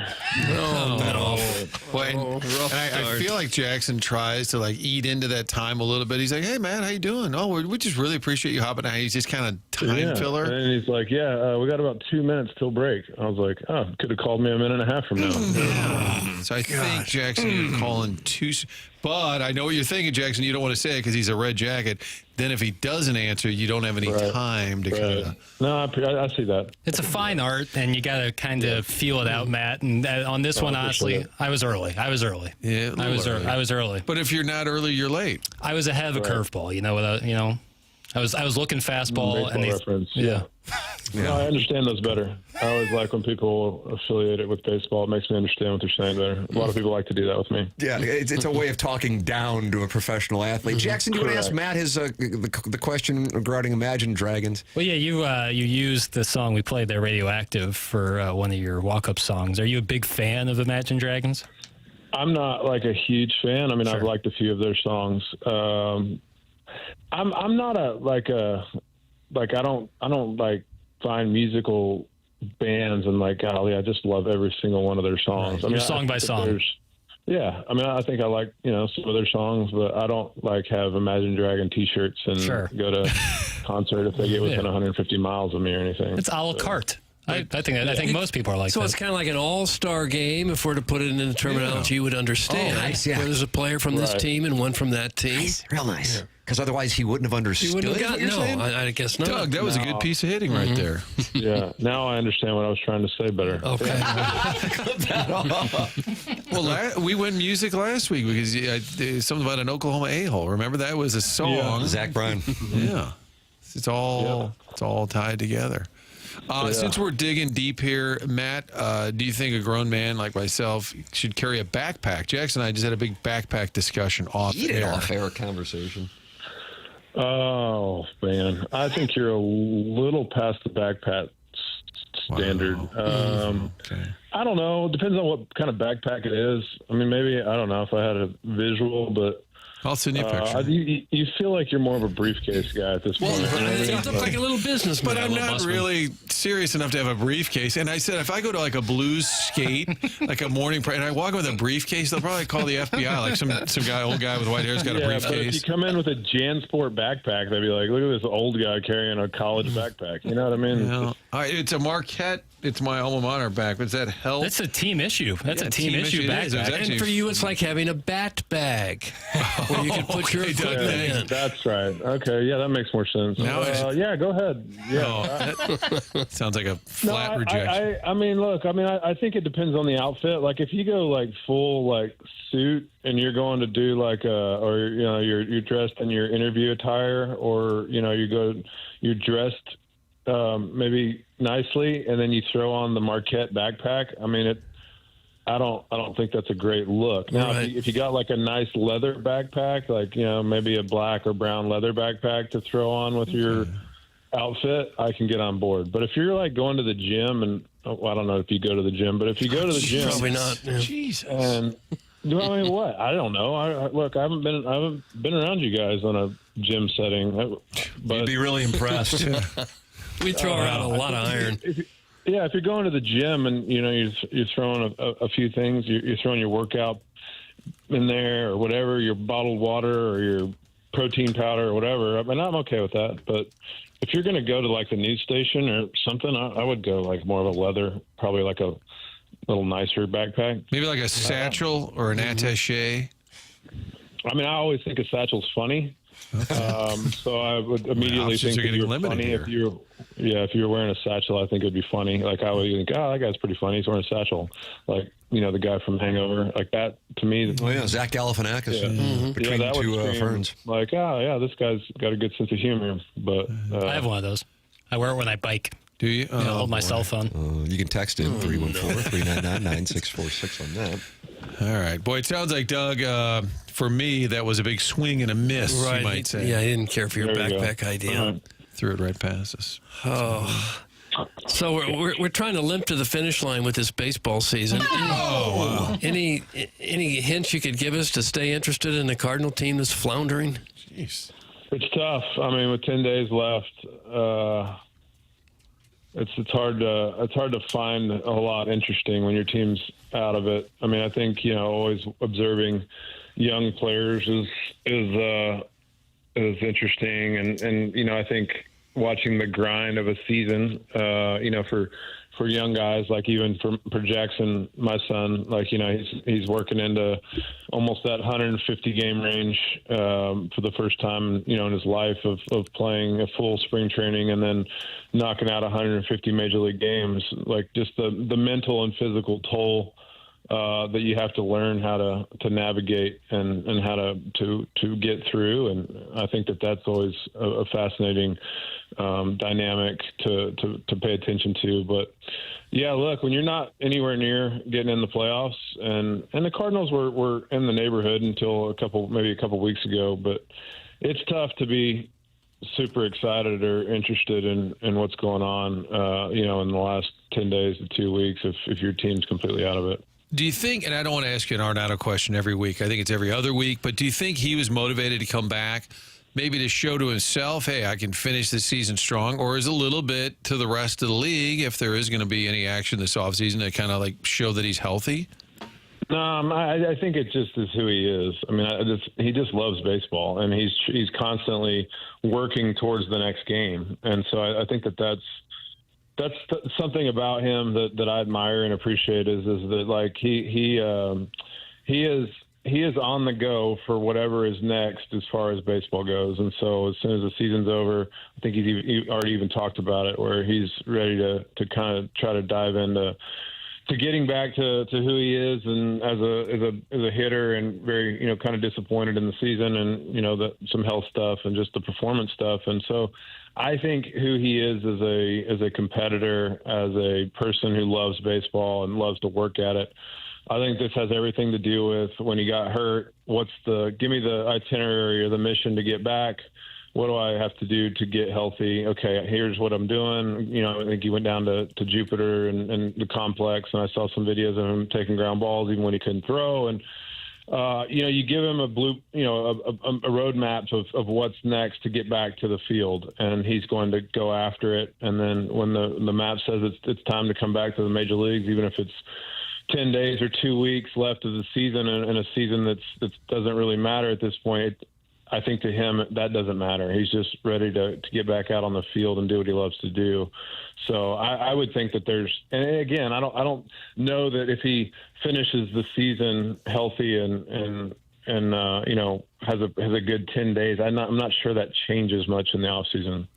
I feel like Jackson tries to eat into that time a little bit. He's like, "Hey, Matt, how you doing? Oh, we just really appreciate you hopping out." He's just kind of time filler. And he's like, "Yeah, we got about 2 minutes till break." I was like, "Oh, could have called me a minute and a half from now." So I think, Jackson, you're calling too. But I know what you're thinking, Jackson. You don't want to say it because he's a red jacket. Then if he doesn't answer, you don't have any time to kind of. No, I see that. It's a fine art, and you got to kind of feel it out, Matt. And on this one, honestly, I was early. Yeah, I was early. But if you're not early, you're late. I was ahead of a curveball. I was looking fastball, and reference. Yeah. No, I understand those better. I always like when people affiliate it with baseball. It makes me understand what they're saying better. A lot of people like to do that with me. Yeah, it's a way of talking down to a professional athlete. Jackson, do you want to ask Matt his the question regarding Imagine Dragons? Well, yeah, you used the song we played there, Radioactive, for one of your walk-up songs. Are you a big fan of Imagine Dragons? I'm not a huge fan. I mean, I've liked a few of their songs. I'm not I don't find musical bands and golly, I just love every single one of their songs. Right. I mean, song by song. Yeah, I mean, I think I like some of their songs, but I don't have Imagine Dragon T-shirts and go to concert if they get within 150 miles of me or anything. It's a la carte. I think most people are like that. So it's kind of like an all-star game, if we're to put it in the terminology you would understand. Oh, nice, yeah. Where there's a player from this team and one from that team. Nice, real nice. Because otherwise he wouldn't have understood. He wouldn't have gotten, I guess not. Doug, that was a good piece of hitting right there. Yeah, now I understand what I was trying to say better. Okay. Well, we went music last week because something about an Oklahoma a-hole. Remember that was a song. Yeah. Zach Bryan. Yeah. It's all tied together. Since we're digging deep here, Matt, do you think a grown man like myself should carry a backpack? Jackson and I just had a big backpack discussion off-air conversation. Oh, man. I think you're a little past the backpack standard. I don't know. It depends on what kind of backpack it is. I mean, maybe, I don't know if I had a visual, but I'll send you a picture. You feel like you're more of a briefcase guy at this point. It looks like a little businessman. But I'm not really serious enough to have a briefcase. And I said, if I go to a blues skate, a morning parade, and I walk with a briefcase, they'll probably call the FBI. Like some old guy with white hair has got a briefcase. But if you come in with a JanSport backpack, they'd be like, look at this old guy carrying a college backpack. You know what I mean? Yeah. All right, it's a Marquette. It's my alma mater back. Does that help? That's a team issue. That's a team issue backpack. And for you, it's like having a bat bag where you can put your equipment in. That's right. Okay, yeah, that makes more sense. Yeah, go ahead. Yeah, sounds like a flat rejection. I mean, look, I think it depends on the outfit. Like if you go full suit and you're going to do or you're dressed in your interview attire, or you're dressed maybe maybe and then you throw on the Marquette backpack. I mean, I don't think that's a great look. Now, if you got a nice leather backpack, maybe a black or brown leather backpack to throw on with your outfit, I can get on board. But if you're going to the gym, and I don't know if you go to the gym, but if you go to the gym, probably not. Yeah. Jesus. And what? I don't know. Look, I haven't been around you guys on a gym setting, but you'd be really impressed. We throw around a lot of iron. If you're going to the gym and you're throwing a few things, you're throwing your workout in there or whatever, your bottled water or your protein powder or whatever. I mean, I'm okay with that. But if you're going to go to the news station or something, I would go more of a leather, probably a little nicer backpack. Maybe a satchel or an attaché. I mean, I always think a satchel's funny. So I would immediately think that you're funny if you're wearing a satchel. I think it'd be funny. I would think, that guy's pretty funny. He's wearing a satchel, the guy from Hangover, that to me. Oh yeah, Zach Galifianakis between that two ferns. This guy's got a good sense of humor. But I have one of those. I wear it when I bike. Do you? Yeah, hold my cell phone. You can text in 314-399-9646 on that. All right. Boy, it sounds like, Doug, for me, that was a big swing and a miss, Right. you might say. Yeah, I didn't care for your backpack idea. Threw it right past us. Oh. So we're trying to limp to the finish line with this baseball season. Any hints you could give us to stay interested in the Cardinal team that's floundering? Jeez. It's tough. I mean, with 10 days left, it's hard to find a lot interesting when your team's out of it. I mean, I think always observing young players is interesting, and I think watching the grind of a season, for young guys, like even for Jackson, my son, like, he's working into almost that 150 game range for the first time, in his life of playing a full spring training and then knocking out 150 major league games. Like, just the mental and physical toll that you have to learn how to navigate and how to get through. And I think that's always a fascinating dynamic to pay attention to. But yeah, look, when you're not anywhere near getting in the playoffs, and the Cardinals were in the neighborhood until a couple weeks ago, but it's tough to be super excited or interested in what's going on, in the last 10 days to 2 weeks if your team's completely out of it. Do you think, and I don't want to ask you an Arnaudo question every week, I think it's every other week, but do you think he was motivated to come back, maybe to show to himself, hey, I can finish this season strong, or is a little bit to the rest of the league, if there is going to be any action this offseason, to kind of like show that he's healthy? No, I think it just is who he is. I mean, he just loves baseball, and he's constantly working towards the next game. And so I think that's something about him that I admire and appreciate is that, like, he is on the go for whatever is next as far as baseball goes. And so as soon as the season's over, I think he already even talked about it, where he's ready to kind of try to dive into getting back to who he is, and as a hitter, and very, kind of disappointed in the season, and, some health stuff and just the performance stuff. And so I think who he is as a competitor, as a person who loves baseball and loves to work at it. I think this has everything to do with when he got hurt. Give me the itinerary or the mission to get back. What do I have to do to get healthy? Okay, here's what I'm doing. I think he went down to Jupiter and the complex, and I saw some videos of him taking ground balls even when he couldn't throw. And you give him a roadmap of what's next to get back to the field, and he's going to go after it. And then when the map says it's time to come back to the major leagues, even if it's 10 days or 2 weeks left of the season, and a season that doesn't really matter at this point, I think to him that doesn't matter. He's just ready to get back out on the field and do what he loves to do. So I would think that and again, I don't know that if he finishes the season healthy and has a good 10 days, I'm not sure that changes much in the offseason.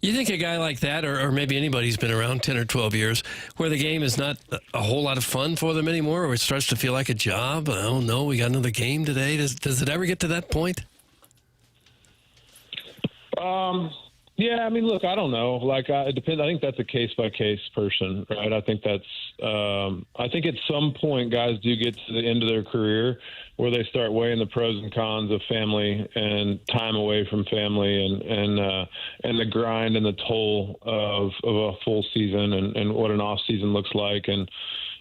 You think a guy like that, or maybe anybody who's been around 10 or 12 years, where the game is not a whole lot of fun for them anymore, or it starts to feel like a job? I don't know. We got another game today. Does it ever get to that point? Yeah, I mean, look, I don't know. Like, it depends. I think that's a case-by-case person, right? I think I think at some point guys do get to the end of their career where they start weighing the pros and cons of family and time away from family and the grind and the toll of a full season and what an off season looks like. And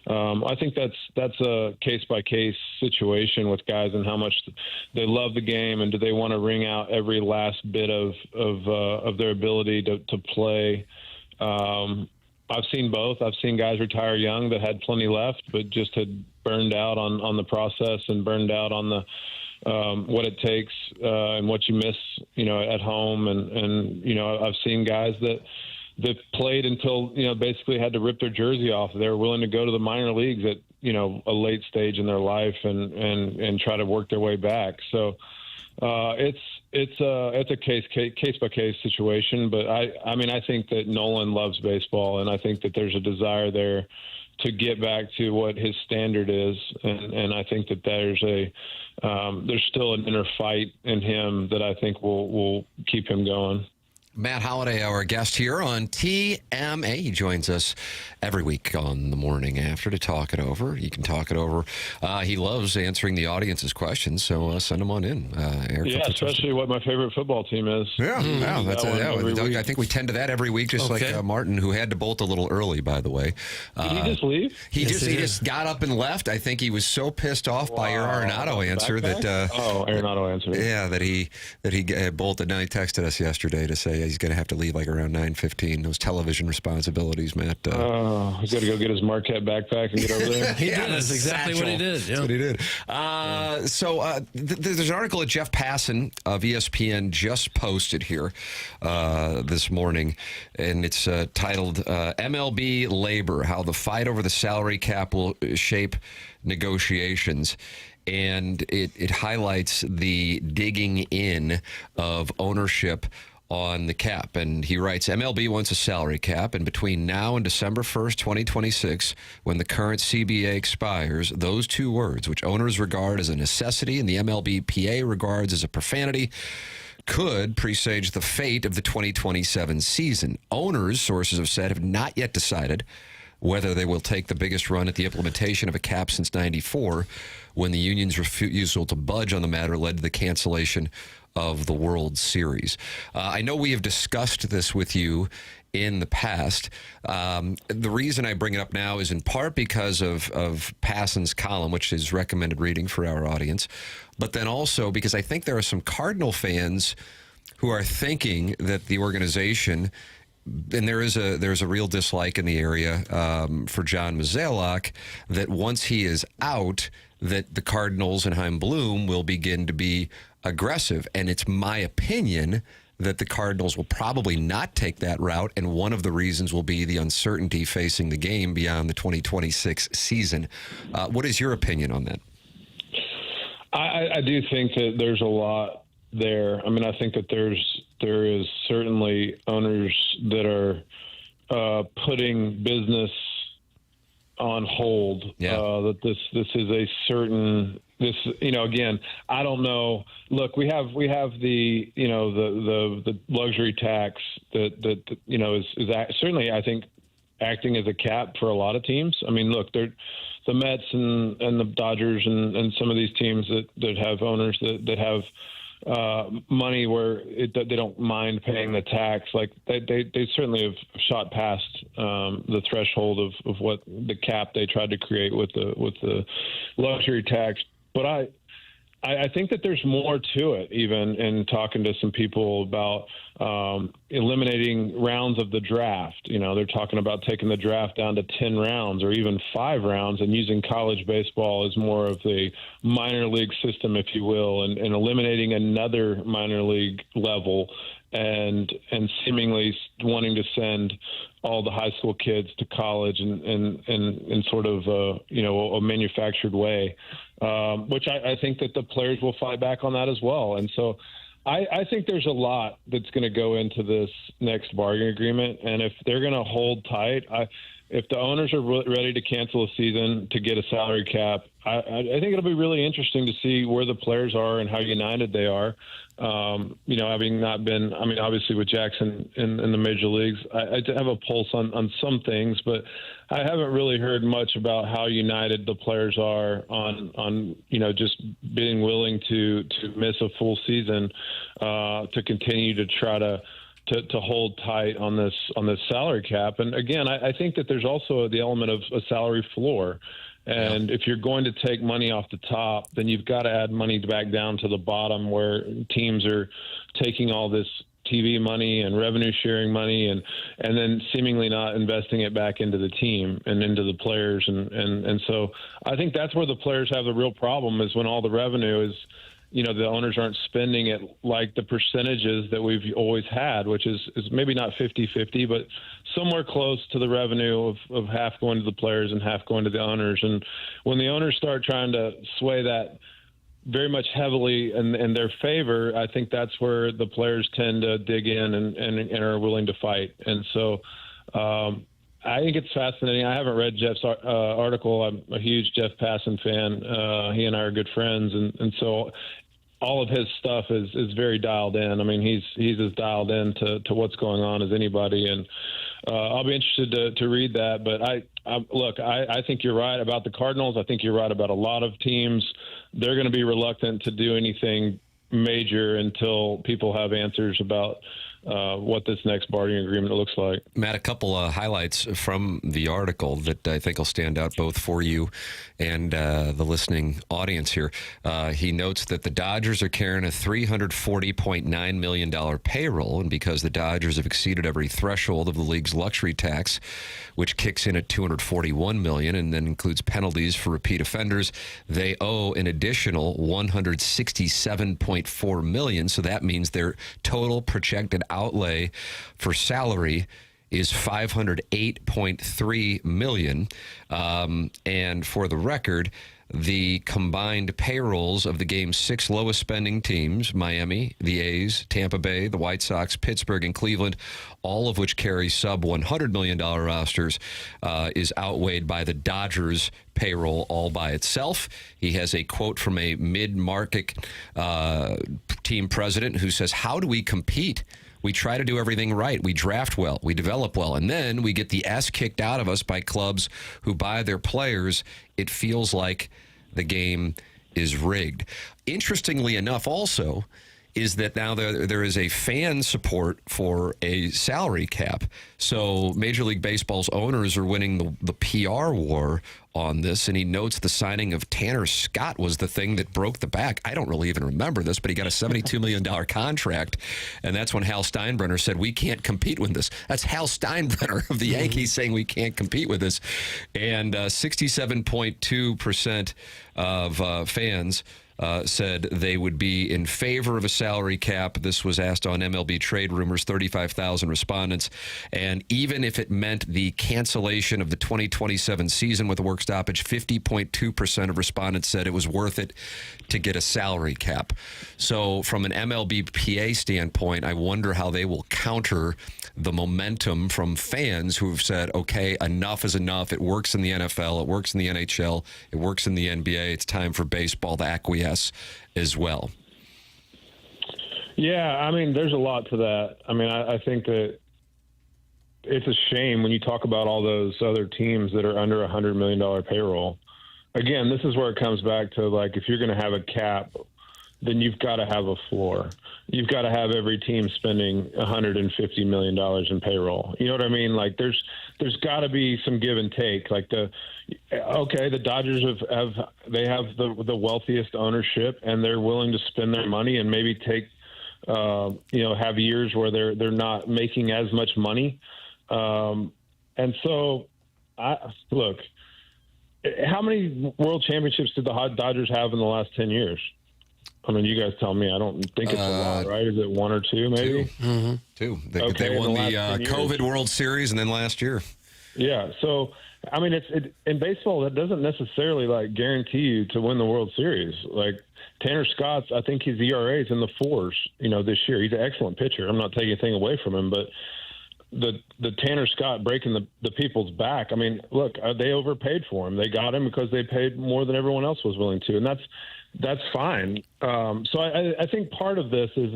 I think that's a case-by-case situation with guys and how much they love the game, and do they want to wring out every last bit of their ability to play. I've seen both. I've seen guys retire young that had plenty left, but just had burned out on the process and burned out on the what it takes and what you miss, at home. And I've seen guys that played until, basically had to rip their jersey off. They were willing to go to the minor leagues at, a late stage in their life and try to work their way back. So it's a case by case situation. But I think that Nolan loves baseball, and I think that there's a desire there to get back to what his standard is. And I think that there's still an inner fight in him that I think will keep him going. Matt Holliday, our guest here on TMA. He joins us every week on the morning after to talk it over. You can talk it over. He loves answering the audience's questions, so send them on in. Eric, especially what my favorite football team is. Yeah, I think we tend to that every week, just like Martin, who had to bolt a little early, by the way. Did he just leave? He just got up and left. I think he was so pissed off by your Arenado answer that Arenado answer. Yeah, that he bolted. Now he texted us yesterday to say he's going to have to leave like around 9:15. Those television responsibilities, Matt. He's got to go get his Marquette backpack and get over there. He did. That's exactly what he did. That's what he did. There's an article that Jeff Passan of ESPN just posted here this morning, and it's titled MLB Labor, How the Fight Over the Salary Cap Will Shape Negotiations. And it highlights the digging in of ownership on the cap. And he writes, MLB wants a salary cap, and between now and December 1st, 2026, when the current CBA expires, those two words, which owners regard as a necessity and the MLBPA regards as a profanity, could presage the fate of the 2027 season. Owners, sources have said, have not yet decided whether they will take the biggest run at the implementation of a cap since '94, when the union's refusal to budge on the matter led to the cancellation of the World Series. I know we have discussed this with you in the past. The reason I bring it up now is in part because of Passan's column, which is recommended reading for our audience, but then also because I think there are some Cardinal fans who are thinking that the organization, and there's a real dislike in the area for John Mozeliak, that once he is out, that the Cardinals and Chaim Bloom will begin to be aggressive. And it's my opinion that the Cardinals will probably not take that route, and one of the reasons will be the uncertainty facing the game beyond the 2026 season. What is your opinion on that? I do think that there's a lot there. I mean, I think that there is certainly owners that are putting business on hold. That this is a certain again, I don't know. Look, we have the the luxury tax that is certainly, I think, acting as a cap for a lot of teams. I mean, look, the Mets and the Dodgers and some of these teams that have owners that have money where they don't mind paying the tax. Like they certainly have shot past the threshold of what the cap they tried to create with the luxury tax. But I think that there's more to it, even in talking to some people about eliminating rounds of the draft. They're talking about taking the draft down to 10 rounds or even 5 rounds and using college baseball as more of the minor league system, if you will, and eliminating another minor league level and seemingly wanting to send all the high school kids to college in sort of a manufactured way, which I think that the players will fight back on that as well. And so I think there's a lot that's going to go into this next bargaining agreement. And if they're going to hold tight, if the owners are ready to cancel a season to get a salary cap, I think it'll be really interesting to see where the players are and how united they are. Having not been, obviously with Jackson in the major leagues, I have a pulse on some things, but I haven't really heard much about how united the players are on just being willing to miss a full season to continue to try to hold tight on this salary cap. And again, I think that there's also the element of a salary floor. And if you're going to take money off the top, then you've got to add money back down to the bottom where teams are taking all this TV money and revenue sharing money and then seemingly not investing it back into the team and into the players. And so I think that's where the players have the real problem, is when all the revenue is, the owners aren't spending it like the percentages that we've always had, which is maybe not 50-50, but somewhere close to the revenue of half going to the players and half going to the owners. And when the owners start trying to sway that very much heavily in their favor, I think that's where the players tend to dig in and are willing to fight. And so I think it's fascinating. I haven't read Jeff's article. I'm a huge Jeff Passan fan. He and I are good friends. And so all of his stuff is very dialed in. I mean, he's as dialed in to what's going on as anybody, and I'll be interested to read that. But I think you're right about the Cardinals. I think you're right about a lot of teams. They're going to be reluctant to do anything major until people have answers about what this next bargaining agreement looks like. Matt, a couple of highlights from the article that I think will stand out both for you and the listening audience here. He notes that the Dodgers are carrying a $340.9 million payroll, and because the Dodgers have exceeded every threshold of the league's luxury tax, which kicks in at $241 million and then includes penalties for repeat offenders, they owe an additional $167.4 million. So that means their total projected outlay for salary is $508.3 million. And for the record, the combined payrolls of the game's 6 lowest spending teams, Miami, the A's, Tampa Bay, the White Sox, Pittsburgh, and Cleveland, all of which carry sub-$100 million rosters, is outweighed by the Dodgers' payroll all by itself. He has a quote from a mid-market team president who says, "How do we compete? We try to do everything right. We draft well. We develop well. And then we get the ass kicked out of us by clubs who buy their players. It feels like the game is rigged." Interestingly enough, also, is that now there is a fan support for a salary cap. So Major League Baseball's owners are winning the PR war on this, and he notes the signing of Tanner Scott was the thing that broke the back. I don't really even remember this, but he got a $72 million contract, and that's when Hal Steinbrenner said, "We can't compete with this." That's Hal Steinbrenner of the Yankees saying we can't compete with this. And 67.2% of fans said they would be in favor of a salary cap. This was asked on MLB Trade Rumors, 35,000 respondents. And even if it meant the cancellation of the 2027 season with a work stoppage, 50.2% of respondents said it was worth it to get a salary cap. So from an MLBPA standpoint, I wonder how they will counter the momentum from fans who have said, okay, enough is enough. It works in the NFL. It works in the NHL. It works in the NBA. It's time for baseball to acquiesce as well. Yeah, I mean, there's a lot to that. I mean, I think that it's a shame when you talk about all those other teams that are under $100 million payroll. Again, this is where it comes back to, like, if you're going to have a cap, then you've got to have a floor. You've got to have every team spending $150 million in payroll. You know what I mean? Like, there's got to be some give and take. Like, the Dodgers have the wealthiest ownership, and they're willing to spend their money and maybe take, have years where they're not making as much money. And so, look, how many world championships did the Dodgers have in the last 10 years? I mean, you guys tell me. I don't think it's a lot, right? Is it 1 or 2, maybe? 2. Mm-hmm. 2. They won the COVID World Series and then last year. Yeah. So, I mean, in baseball, that doesn't necessarily, like, guarantee you to win the World Series. Like, Tanner Scott's, I think his ERA is in the 4s, this year. He's an excellent pitcher. I'm not taking anything away from him, but the Tanner Scott breaking the people's back. I mean, look, they overpaid for him. They got him because they paid more than everyone else was willing to, and that's fine. So I think part of this is,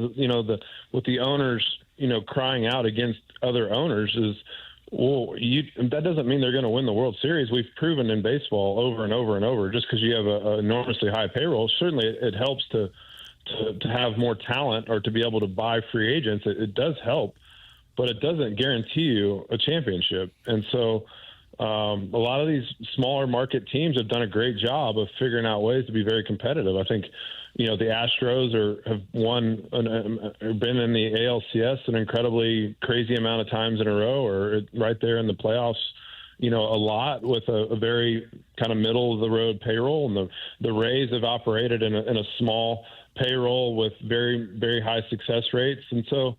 with the owners, crying out against other owners is, well, that doesn't mean they're going to win the World Series. We've proven in baseball over and over and over, just because you have an enormously high payroll, certainly it helps to have more talent or to be able to buy free agents. It does help, but it doesn't guarantee you a championship. And so a lot of these smaller market teams have done a great job of figuring out ways to be very competitive. I think, the Astros have been in the ALCS an incredibly crazy amount of times in a row, or right there in the playoffs, a lot, with a very kind of middle of the road payroll. And the Rays have operated in a small payroll with very, very high success rates. And so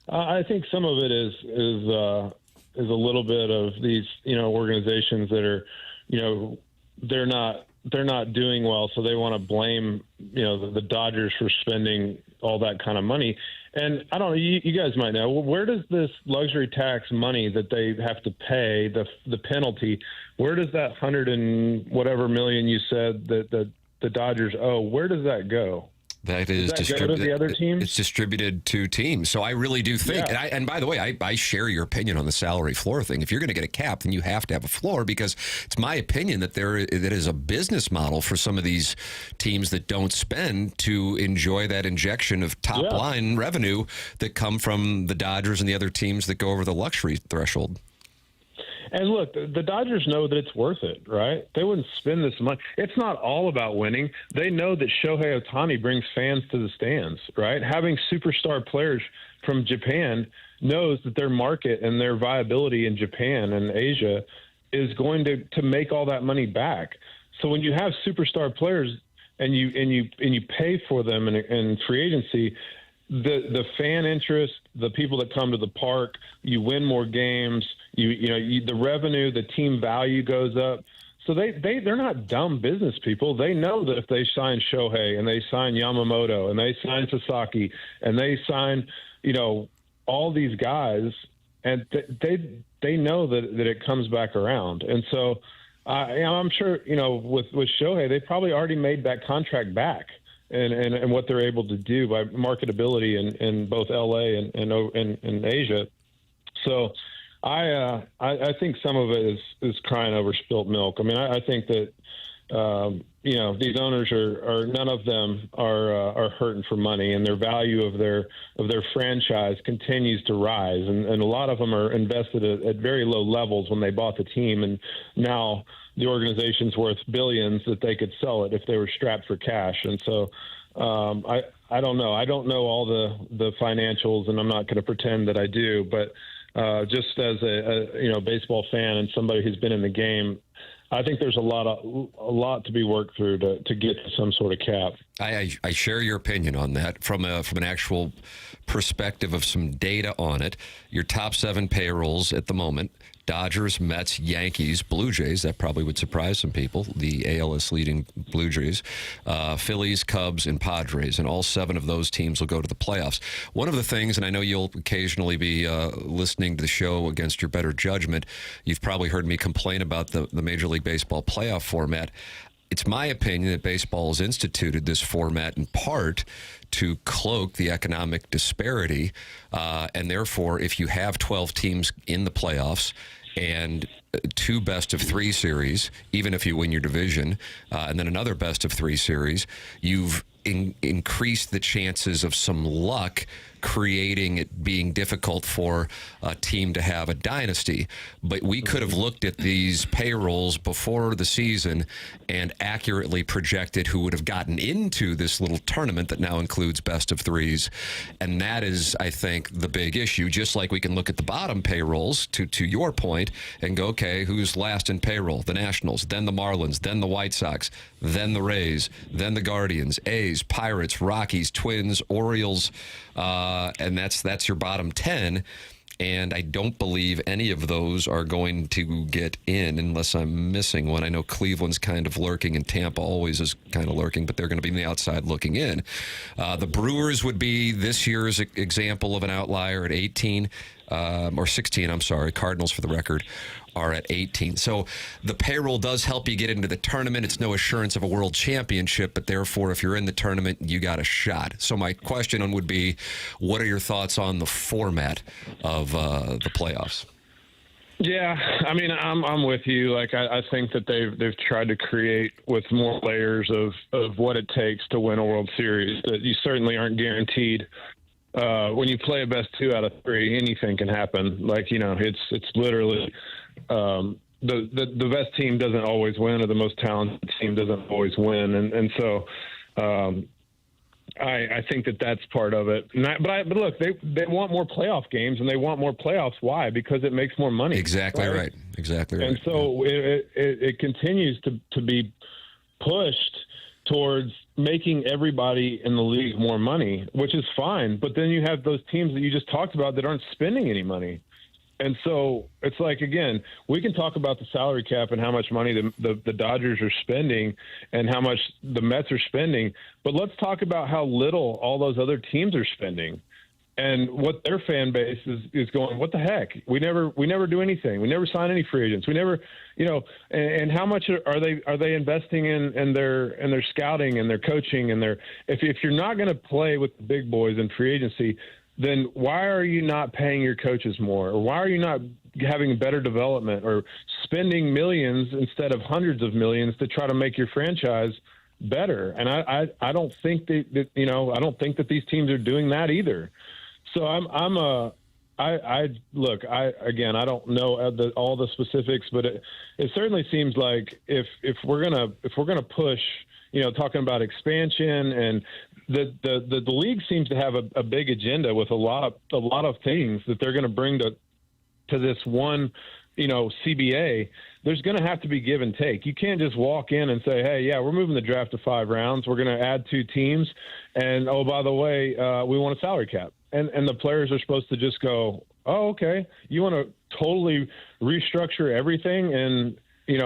I think some of it is a little bit of these, organizations that are, they're not doing well, so they want to blame, the Dodgers for spending all that kind of money. And I don't know, you guys might know, where does this luxury tax money that they have to pay, the penalty, where does that 100 and whatever million you said that the Dodgers owe, where does that go? That is Does that go to the other teams? It's distributed to teams. So I really do think, and by the way, I share your opinion on the salary floor thing. If you're going to get a cap, then you have to have a floor, because it's my opinion that that is a business model for some of these teams that don't spend to enjoy that injection of top line revenue that come from the Dodgers and the other teams that go over the luxury threshold. And look, the Dodgers know that it's worth it, right? They wouldn't spend this money. It's not all about winning. They know that Shohei Ohtani brings fans to the stands, right? Having superstar players from Japan knows that their market and their viability in Japan and Asia is going to make all that money back. So when you have superstar players and you pay for them in free agency, the fan interest, the people that come to the park, you win more games, the revenue, the team value goes up. So they're not dumb business people. They know that if they sign Shohei and they sign Yamamoto and they sign Sasaki and they sign, all these guys, and they know that it comes back around. And so I'm sure, with Shohei, they probably already made that contract back. And what they're able to do by marketability in both LA and Asia. So I think some of it is crying over spilt milk. I mean, I think that these owners are none of them are hurting for money, and their value of their franchise continues to rise. And a lot of them are invested at very low levels when they bought the team, and now the organization's worth billions that they could sell it if they were strapped for cash. And so I don't know. I don't know all the financials, and I'm not going to pretend that I do. But just as a baseball fan and somebody who's been in the game, I think there's a lot to be worked through to get to some sort of cap. I share your opinion on that from an actual perspective of some data on it. Your top 7 payrolls at the moment: Dodgers, Mets, Yankees, Blue Jays. That probably would surprise some people. The ALS leading Blue Jays, Phillies, Cubs, and Padres. And all 7 of those teams will go to the playoffs. One of the things, and I know you'll occasionally be listening to the show against your better judgment, you've probably heard me complain about the Major League Baseball playoff format. It's my opinion that baseball has instituted this format in part to cloak the economic disparity, and therefore, if you have 12 teams in the playoffs and 2 best-of-3 series, even if you win your division, and then another best-of-3 series, you've increased the chances of some luck, creating it being difficult for a team to have a dynasty. But we could have looked at these payrolls before the season and accurately projected who would have gotten into this little tournament that now includes best-of-3s. And that is, I think, the big issue. Just like we can look at the bottom payrolls, to your point, and go, okay, who's last in payroll? The Nationals, then the Marlins, then the White Sox, then the Rays, then the Guardians, A's, Pirates, Rockies, Twins, Orioles, and that's your bottom 10. And I don't believe any of those are going to get in unless I'm missing one. I know Cleveland's kind of lurking, and Tampa always is kind of lurking, but they're going to be on the outside looking in. The Brewers would be this year's example of an outlier at 18, or 16, I'm sorry. Cardinals, for the record, are at 18. So the payroll does help you get into the tournament. It's no assurance of a world championship, but therefore, if you're in the tournament, you got a shot. So my question would be, what are your thoughts on the format of the playoffs? Yeah, I mean, I'm with you. Like, I think that they've tried to create with more layers of what it takes to win a World Series. That you certainly aren't guaranteed. When you play a best 2 out of 3, anything can happen. Like, it's literally the best team doesn't always win, or the most talented team doesn't always win. And so I think that's part of it. But look, they want more playoff games, and they want more playoffs. Why? Because it makes more money. Exactly right. Exactly right. And so it continues to be pushed towards making everybody in the league more money, which is fine. But then you have those teams that you just talked about that aren't spending any money. And so it's like, again, we can talk about the salary cap and how much money the Dodgers are spending and how much the Mets are spending, but let's talk about how little all those other teams are spending. And what their fan base is going, what the heck? We never do anything. We never sign any free agents. We never, and how much are they investing in their scouting and their coaching and if you're not going to play with the big boys in free agency, then why are you not paying your coaches more? Or why are you not having better development or spending millions instead of hundreds of millions to try to make your franchise better? And I don't think that I don't think that these teams are doing that either. So I don't know all the specifics, but it certainly seems like if we're gonna push, talking about expansion, and the league seems to have a big agenda with a lot of things that they're going to bring to this one, CBA. There's going to have to be give and take. You can't just walk in and say, hey, yeah, we're moving the draft to 5 rounds. We're going to add 2 teams. And, oh, by the way, we want a salary cap. And the players are supposed to just go, oh, okay. You want to totally restructure everything and,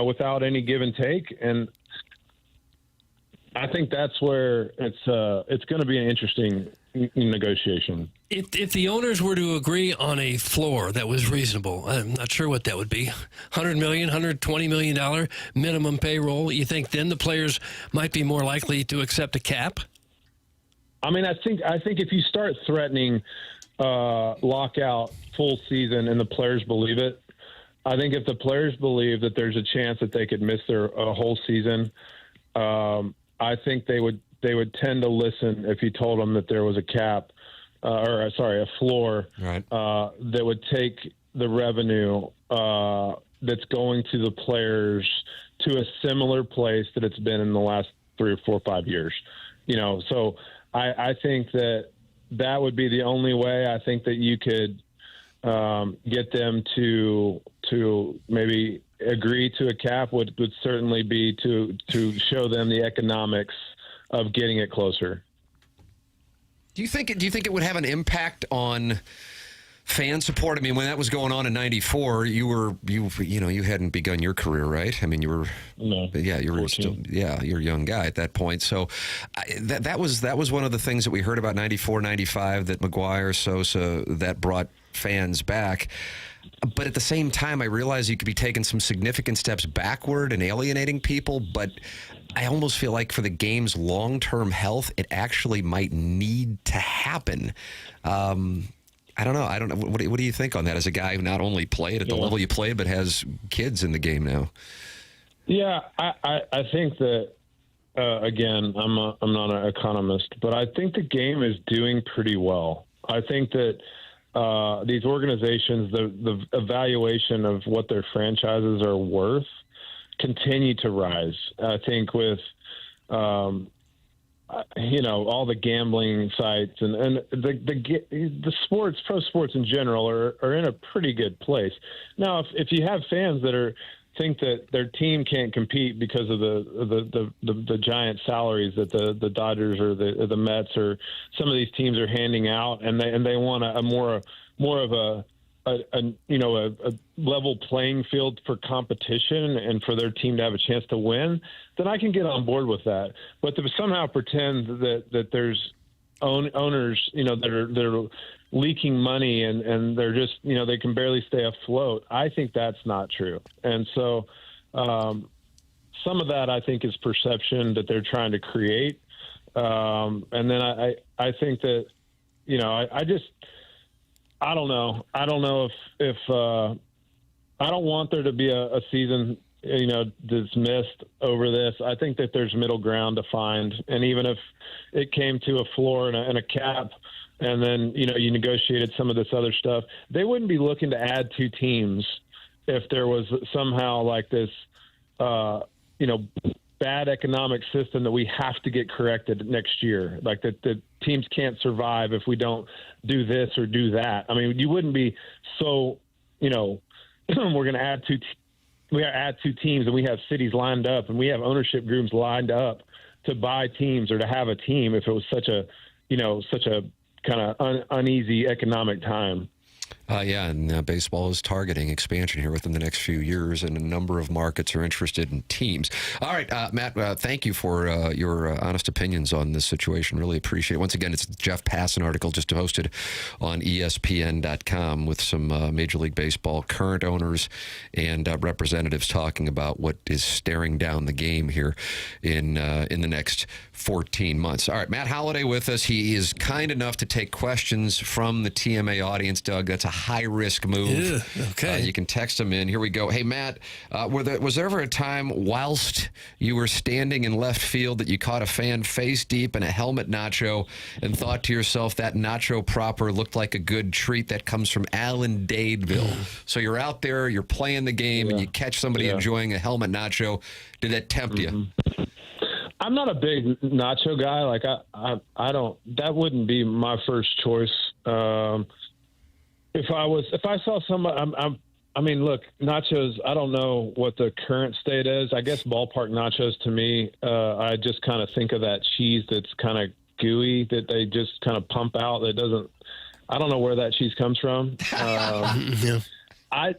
without any give and take. And I think that's where it's going to be an interesting negotiation. If the owners were to agree on a floor that was reasonable, I'm not sure what that would be, $100 million, $120 million minimum payroll, you think then the players might be more likely to accept a cap? I mean, I think if you start threatening lockout full season and the players believe it, I think if the players believe that there's a chance that they could miss a whole season, I think they would tend to listen if you told them that there was a cap, a floor, right, that would take the revenue that's going to the players to a similar place that it's been in the last 3 or 4 or 5 years. So I think that would be the only way. I think that you could get them to maybe agree to a cap would certainly be to show them the economics of getting it closer. Do you think it would have an impact on fan support? I mean, when that was going on in '94, you hadn't begun your career, right? I mean, you were 14. Still, you're a young guy at that point. So that was one of the things that we heard about '94, '95, that McGuire, Sosa, that brought fans back. But at the same time, I realize you could be taking some significant steps backward and alienating people, but I almost feel like for the game's long-term health, it actually might need to happen. I don't know. What do you think on that as a guy who not only played at the level you played, but has kids in the game now? Yeah, I think that, again, I'm not an economist, but I think the game is doing pretty well. I think that these organizations, the evaluation of what their franchises are worth continue to rise. I think with, all the gambling sites and the sports, pro sports in general are in a pretty good place. Now, if you have fans that think that their team can't compete because of the giant salaries that the Dodgers or the Mets or some of these teams are handing out, and they want a more of a level playing field for competition and for their team to have a chance to win, then I can get on board with that. But to somehow pretend that there's owners, that are leaking money and they're just, they can barely stay afloat, I think that's not true. And so some of that I think is perception that they're trying to create. And then I think that, I don't know. I don't know if I don't want there to be a season, dismissed over this. I think that there's middle ground to find. And even if it came to a floor and a cap, and then, you negotiated some of this other stuff, they wouldn't be looking to add 2 teams if there was somehow like this, bad economic system that we have to get corrected next year. Like that the teams can't survive if we don't do this or do that. I mean, you wouldn't be so, we're going to add 2 teams and we have cities lined up and we have ownership groups lined up to buy teams or to have a team if it was such a kind of uneasy economic time. And baseball is targeting expansion here within the next few years, and a number of markets are interested in teams. All right, Matt, thank you for your honest opinions on this situation. Really appreciate it. Once again, it's the Jeff Passan article just posted on ESPN.com with some Major League Baseball current owners and representatives talking about what is staring down the game here in the next 14 months. All right, Matt Holliday with us. He is kind enough to take questions from the TMA audience, Doug. That's a high-risk move. Yeah, okay. You can text him in. Here we go. Hey, Matt, was there ever a time whilst you were standing in left field that you caught a fan face deep in a helmet nacho and thought to yourself that nacho proper looked like a good treat? That comes from Alan Dadeville. So you're out there, you're playing the game, and you catch somebody enjoying a helmet nacho. Did that tempt you? I'm not a big nacho guy. Like I don't. That wouldn't be my first choice. If I saw somebody, I mean, look, nachos. I don't know what the current state is. I guess ballpark nachos to me, I just kind of think of that cheese that's kind of gooey that they just kind of pump out. That doesn't. I don't know where that cheese comes from.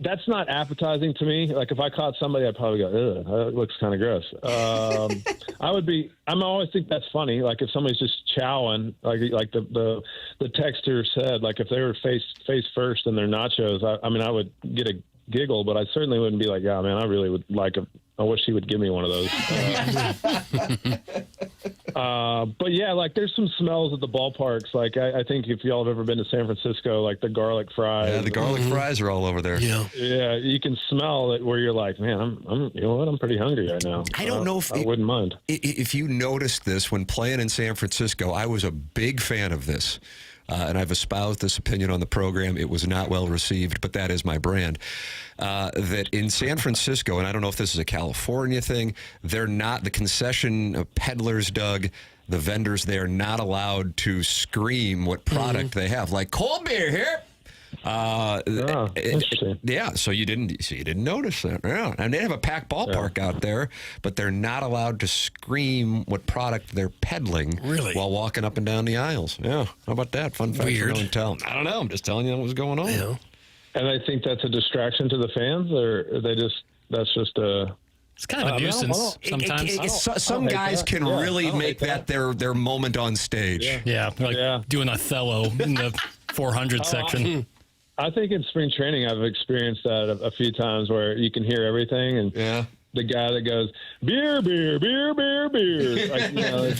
That's not appetizing to me. Like if I caught somebody, I'd probably go, ugh, that looks kind of gross. I always think that's funny. Like if somebody's just chowing, like the texter said, like if they were face first in their nachos, I would get a giggle, but I certainly wouldn't be like, yeah, man, I really would like I wish he would give me one of those. But yeah, like there's some smells at the ballparks. Like I think if y'all have ever been to San Francisco, like the garlic fries. Yeah, the garlic fries are all over there. Yeah, you can smell it where you're like, man, I'm you know what? I'm pretty hungry right now. I don't know if I wouldn't mind. If you noticed this when playing in San Francisco, I was a big fan of this. And I've espoused this opinion on the program. It was not well received, but that is my brand. That in San Francisco, and I don't know if this is a California thing, they're not, the concession peddlers, Doug, the vendors, they're not allowed to scream what product they have. Like, cold beer here. Yeah, so you didn't notice that. Yeah, and they have a packed ballpark out there, but they're not allowed to scream what product they're peddling while walking up and down the aisles. Yeah, how about that? Fun fact you don't tell. I don't know. I'm just telling you what was going on. Yeah. And I think that's a distraction to the fans, or that's just a. It's kind of a nuisance sometimes. Some guys can really make that their moment on stage. Yeah, like doing Othello in the 400 section. I think in spring training, I've experienced that a few times where you can hear everything, and the guy that goes beer, beer, beer, beer, beer, like, you know,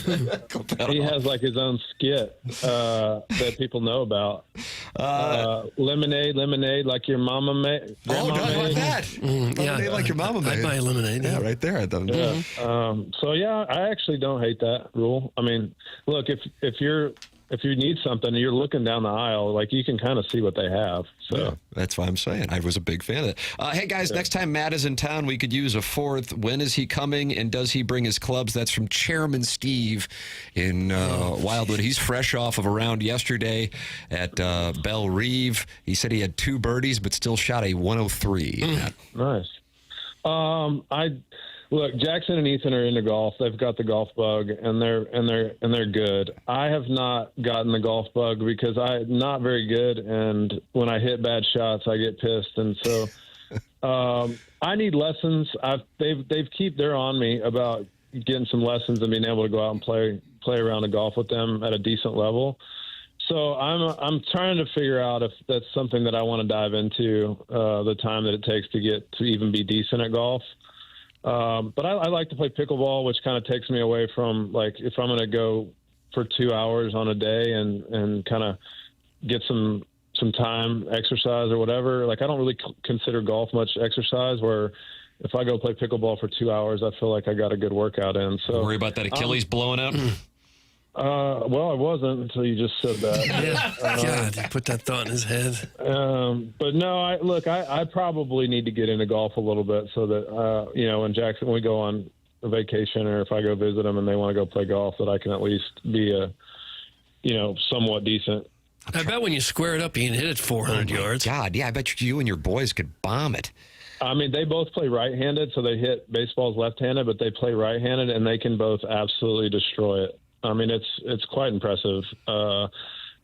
he has like his own skit that people know about. Lemonade, lemonade, like your mama made. Like that. Lemonade like your mama made. I'd buy a lemonade. Yeah, right there. So yeah, I actually don't hate that rule. I mean, look, if you need something and you're looking down the aisle, like you can kind of see what they have. So yeah, that's why I'm saying I was a big fan of it. Hey guys, next time Matt is in town, we could use a fourth. When is he coming, and does he bring his clubs? That's from Chairman Steve in Wildwood. He's fresh off of a round yesterday at Belle Reve. He said he had 2 birdies, but still shot a 103. Nice. Look, Jackson and Ethan are into golf. They've got the golf bug, and they're good. I have not gotten the golf bug because I'm not very good, and when I hit bad shots, I get pissed. And so, I need lessons. They're on me about getting some lessons and being able to go out and play around the golf with them at a decent level. So I'm trying to figure out if that's something that I want to dive into. The time that it takes to get to even be decent at golf. But I like to play pickleball, which kind of takes me away from, like, if I'm going to go for 2 hours on a day and kind of get some time exercise or whatever. Like, I don't really consider golf much exercise, where if I go play pickleball for 2 hours, I feel like I got a good workout in. So worry about that Achilles blowing up? Well, I wasn't until you just said that. God, you put that thought in his head. But no, I probably need to get into golf a little bit so that, when Jackson, when we go on a vacation, or if I go visit them and they want to go play golf, that I can at least be somewhat decent. I bet when you square it up, you can hit it 400 yards. God, yeah, I bet you and your boys could bomb it. I mean, they both play right-handed, so they hit baseballs left-handed, but they play right-handed, and they can both absolutely destroy it. I mean, it's quite impressive.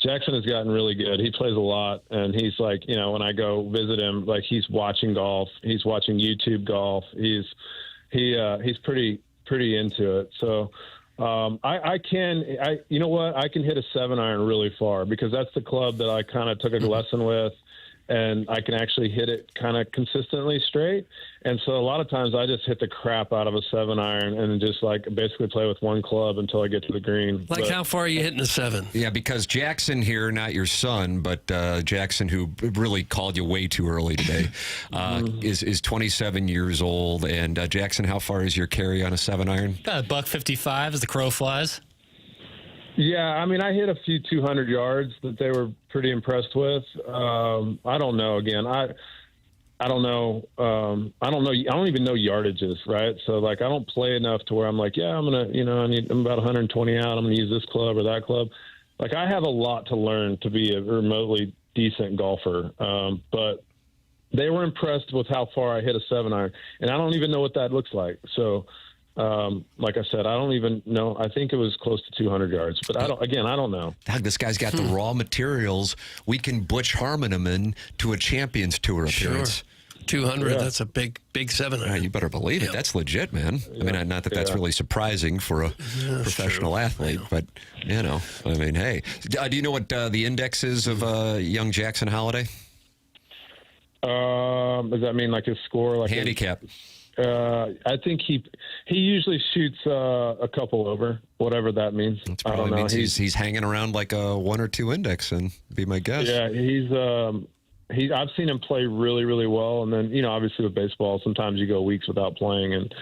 Jackson has gotten really good. He plays a lot, and he's like, when I go visit him, like he's watching golf, he's watching YouTube golf. He's pretty into it. So I can hit a 7-iron really far because that's the club that I kind of took a lesson with, and I can actually hit it kind of consistently straight. And so a lot of times I just hit the crap out of a 7-iron and just like basically play with one club until I get to the green. Like, how far are you hitting the 7? Yeah, because Jackson here, not your son, but Jackson, who really called you way too early today, is 27 years old. And Jackson, how far is your carry on a 7-iron? About $155 as the crow flies. Yeah, I mean, I hit a few 200 yards that they were pretty impressed with. I don't know. Again, I don't know. I don't even know yardages, right? So, like, I don't play enough to where I'm like, yeah, I'm gonna, I'm about 120 out. I'm gonna use this club or that club. Like, I have a lot to learn to be a remotely decent golfer. But they were impressed with how far I hit a 7-iron, and I don't even know what that looks like. So. Like I said, I don't even know. I think it was close to 200 yards, but I don't know. Doug, this guy's got the raw materials. We can Butch Harmon him in to a Champions Tour appearance. Sure. 200, that's a big 7-iron. Yeah, you better believe it. That's legit, man. I mean, not that that's really surprising for a professional athlete, but, I mean, hey. Do you know what the index is of young Jackson Holliday? Does that mean like his score? Like handicap. I think he usually shoots a couple over, whatever that means. I don't know. Means he's hanging around like a 1 or 2 index, and be my guess. Yeah, I've seen him play really, really well, and then obviously with baseball, sometimes you go weeks without playing and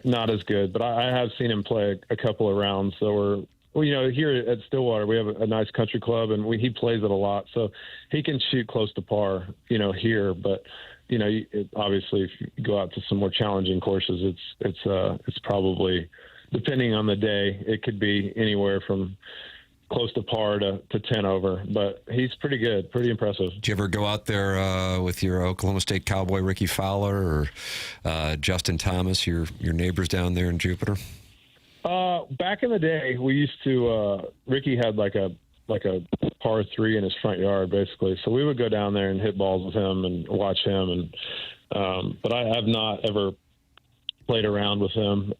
not as good. But I have seen him play a couple of rounds. So here at Stillwater, we have a nice country club, and he plays it a lot, so he can shoot close to par, here, but. Obviously, if you go out to some more challenging courses, it's probably, depending on the day, it could be anywhere from close to par to 10 over. But he's pretty good, pretty impressive. Did you ever go out there with your Oklahoma State Cowboy Ricky Fowler or Justin Thomas, your neighbors down there in Jupiter? Back in the day, we used to. Ricky had like a par 3 in his front yard, basically. So we would go down there and hit balls with him and watch him. And but I have not ever played around with him.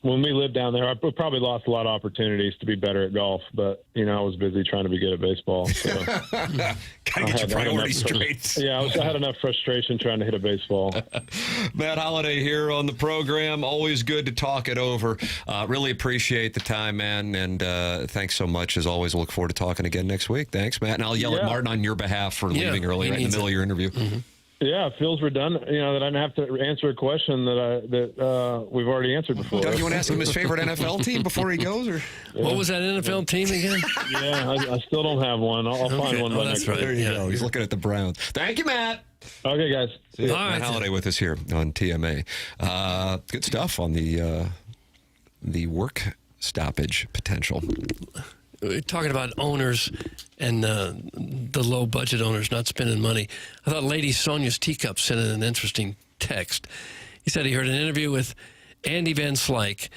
When we lived down there, I probably lost a lot of opportunities to be better at golf, but, I was busy trying to be good at baseball. So gotta get your priorities straight. Yeah, I had enough frustration trying to hit a baseball. Matt Holliday here on the program. Always good to talk it over. Really appreciate the time, man, and thanks so much. As always, look forward to talking again next week. Thanks, Matt. And I'll yell at Martin on your behalf for leaving early, right in the middle of your interview. Mm-hmm. Yeah, it feels redundant, that I don't have to answer a question that we've already answered before. Doug, you want to ask him his favorite NFL team before he goes? Or what was that NFL team again? Yeah, I still don't have one. I'll find one by next week. There you go. He's looking at the Browns. Thank you, Matt. Okay, guys. Matt Holliday with us here on TMA. Good stuff on the work stoppage potential. We're talking about owners and the low-budget owners not spending money. I thought Lady Sonia's Teacup sent in an interesting text. He said he heard an interview with Andy Van Slyke,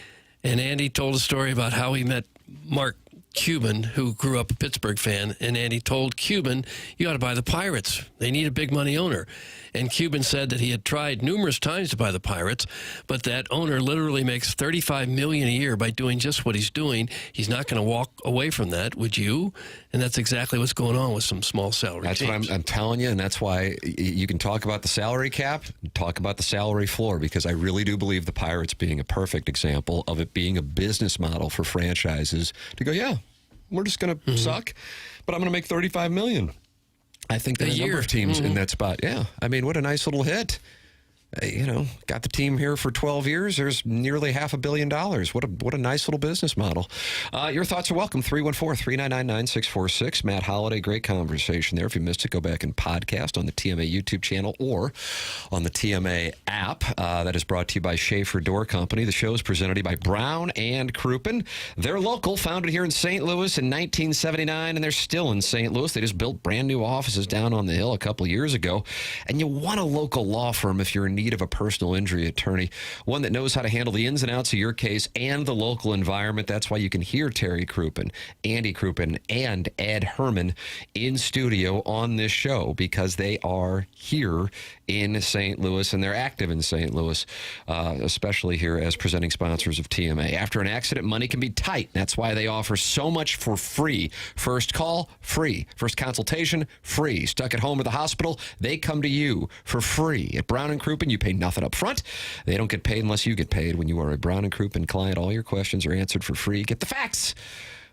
and Andy told a story about how he met Mark Cuban, who grew up a Pittsburgh fan, and Andy told Cuban, you ought to buy the Pirates. They need a big money owner. And Cuban said that he had tried numerous times to buy the Pirates, but that owner literally makes $35 million a year by doing just what he's doing. He's not going to walk away from that, would you? And that's exactly what's going on with some small salary teams. That's what I'm telling you, and that's why you can talk about the salary cap, talk about the salary floor, because I really do believe the Pirates being a perfect example of it being a business model for franchises to go, yeah, we're just going to suck, but I'm going to make $35 million. I think there are a number of teams in that spot. Yeah. I mean, what a nice little hit. Got the team here for 12 years. There's nearly $500 million. What a nice little business model. Your thoughts are welcome. 314-399-9646. Matt Holliday, great conversation there. If you missed it, go back and podcast on the TMA YouTube channel or on the TMA app. That is brought to you by Schaefer Door Company. The show is presented to you by Brown and Crouppen. They're local, founded here in St. Louis in 1979, and they're still in St. Louis. They just built brand new offices down on the hill a couple years ago. And you want a local law firm if you're in need of a personal injury attorney, one that knows how to handle the ins and outs of your case and the local environment. That's why you can hear Terry Crouppen, Andy Crouppen, and Ed Herman in studio on this show because they are here in St. Louis and they're active in St. Louis, especially here as presenting sponsors of TMA. After an accident, money can be tight. That's why they offer so much for free. First call, free. First consultation, free. Stuck at home or the hospital, they come to you for free. At Brown & Crouppen, you pay nothing up front. They don't get paid unless you get paid. When you are a Brown & Crouppen client, all your questions are answered for free. Get the facts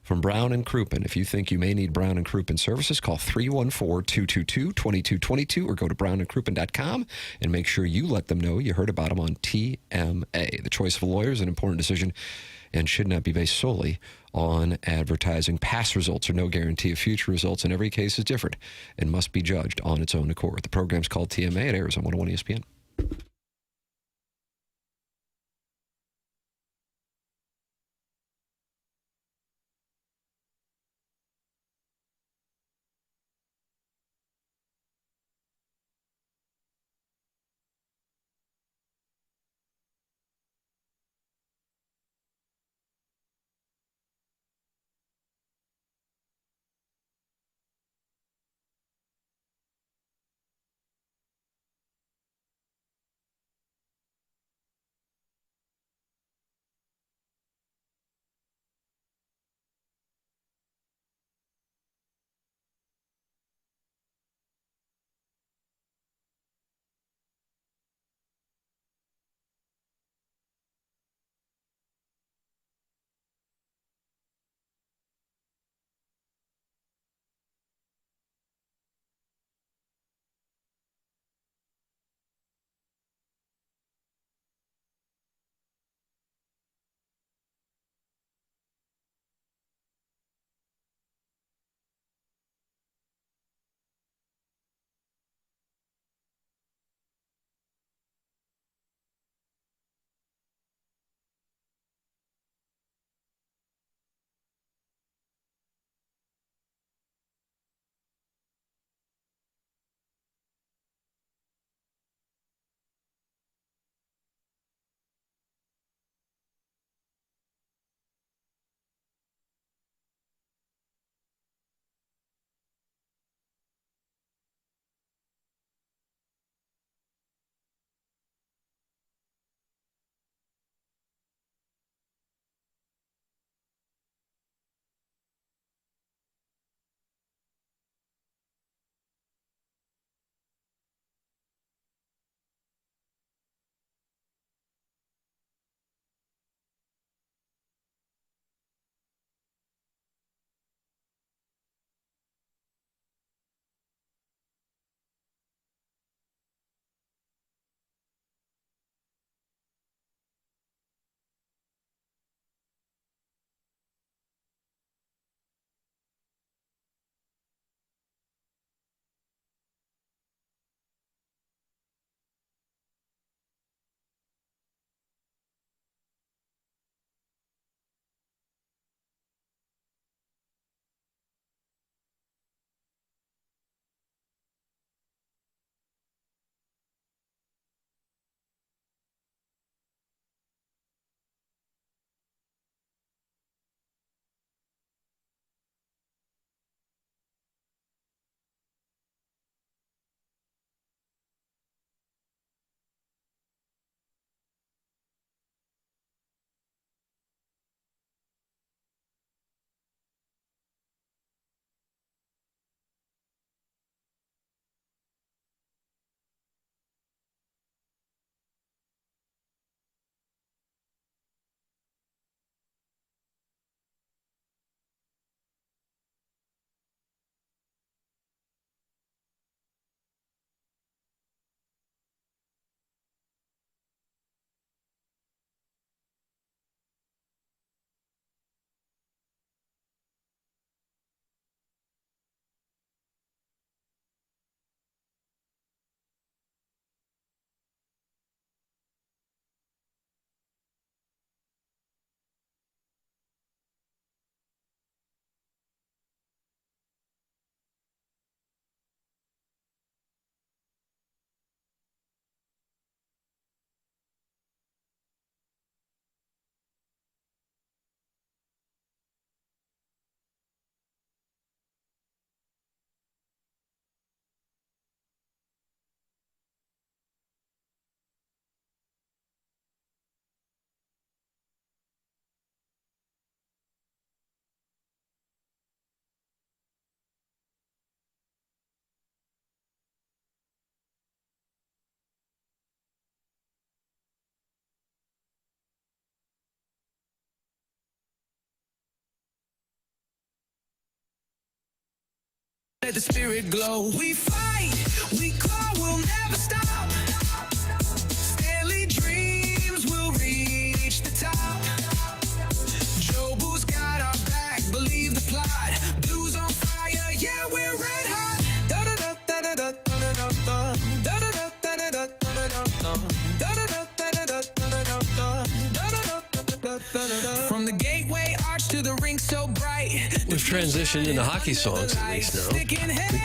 from Brown & Crouppen. If you think you may need Brown & Crouppen services, call 314-222-2222 or go to brownandcrouppen.com and make sure you let them know you heard about them on TMA. The choice of a lawyer is an important decision and should not be based solely on advertising. Past results are no guarantee of future results, and every case is different and must be judged on its own accord. The program's called TMA. It airs on 101 ESPN. let the spirit glow. We fight, we claw, we'll never stop. Stanley dreams will reach the top. Jobu's got our back, believe the plot. Blues on fire, yeah, we're red hot. From the gateway arch to the rink so bright. We've transitioned into hockey songs at least now. We've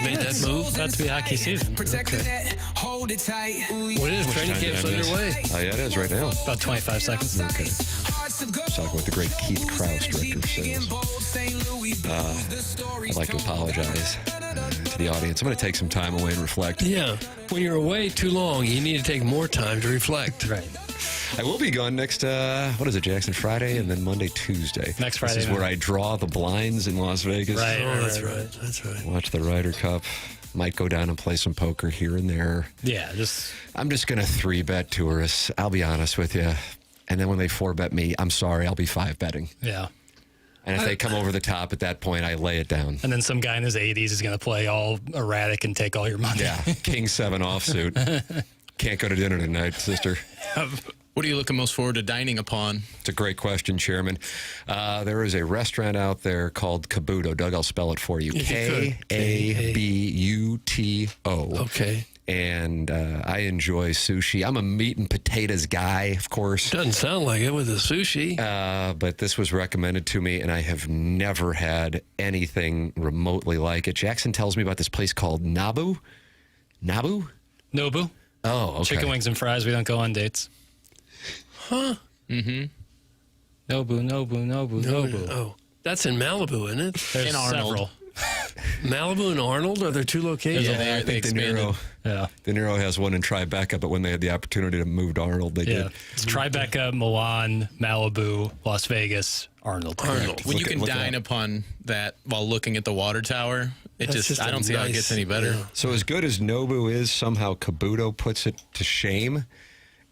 made that move. About to be hockey season. Okay. Hold it tight. What is training camp's underway? Oh, yeah, it is right now. About 25 seconds. Okay. I was talking with the great Keith Krause, director of sales. I'd like to apologize to the audience. I'm going to take some time away and reflect. Yeah. When you're away too long, you need to take more time to reflect. Right. I will be gone next, what is it, Jackson? Friday and then Monday, Tuesday. Next Friday. This is where I draw the blinds in Las Vegas. Right. Oh, that's right. That's right. Watch the Ryder Cup. Might go down and play some poker here and there. Yeah, I'm just going to 3-bet tourists. I'll be honest with you. And then when they 4-bet me, I'm sorry, I'll be 5-betting. Yeah. And if they come over the top at that point, I lay it down. And then some guy in his 80s is going to play all erratic and take all your money. Yeah, King 7 offsuit. Can't go to dinner tonight, sister. What are you looking most forward to dining upon? It's a great question, Chairman. There is a restaurant out there called Kabuto. Doug, I'll spell it for you. Kabuto. Okay. And I enjoy sushi. I'm a meat and potatoes guy, of course. Doesn't sound like it with the sushi. But this was recommended to me, and I have never had anything remotely like it. Jackson tells me about this place called Nobu. Nobu. Oh, okay. Chicken wings and fries. We don't go on dates. Huh? Mm-hmm. Nobu. Oh, that's in Malibu, isn't it? There's in Arnold. several. Malibu and Arnold? Are there two locations? Yeah, I think De Niro has one in Tribeca, but when they had the opportunity to move to Arnold, they did. It's Tribeca, Milan, Malibu, Las Vegas, Arnold. When you can dine upon that while looking at the water tower, I don't see how it gets any better. Yeah. So as good as Nobu is, somehow Kabuto puts it to shame.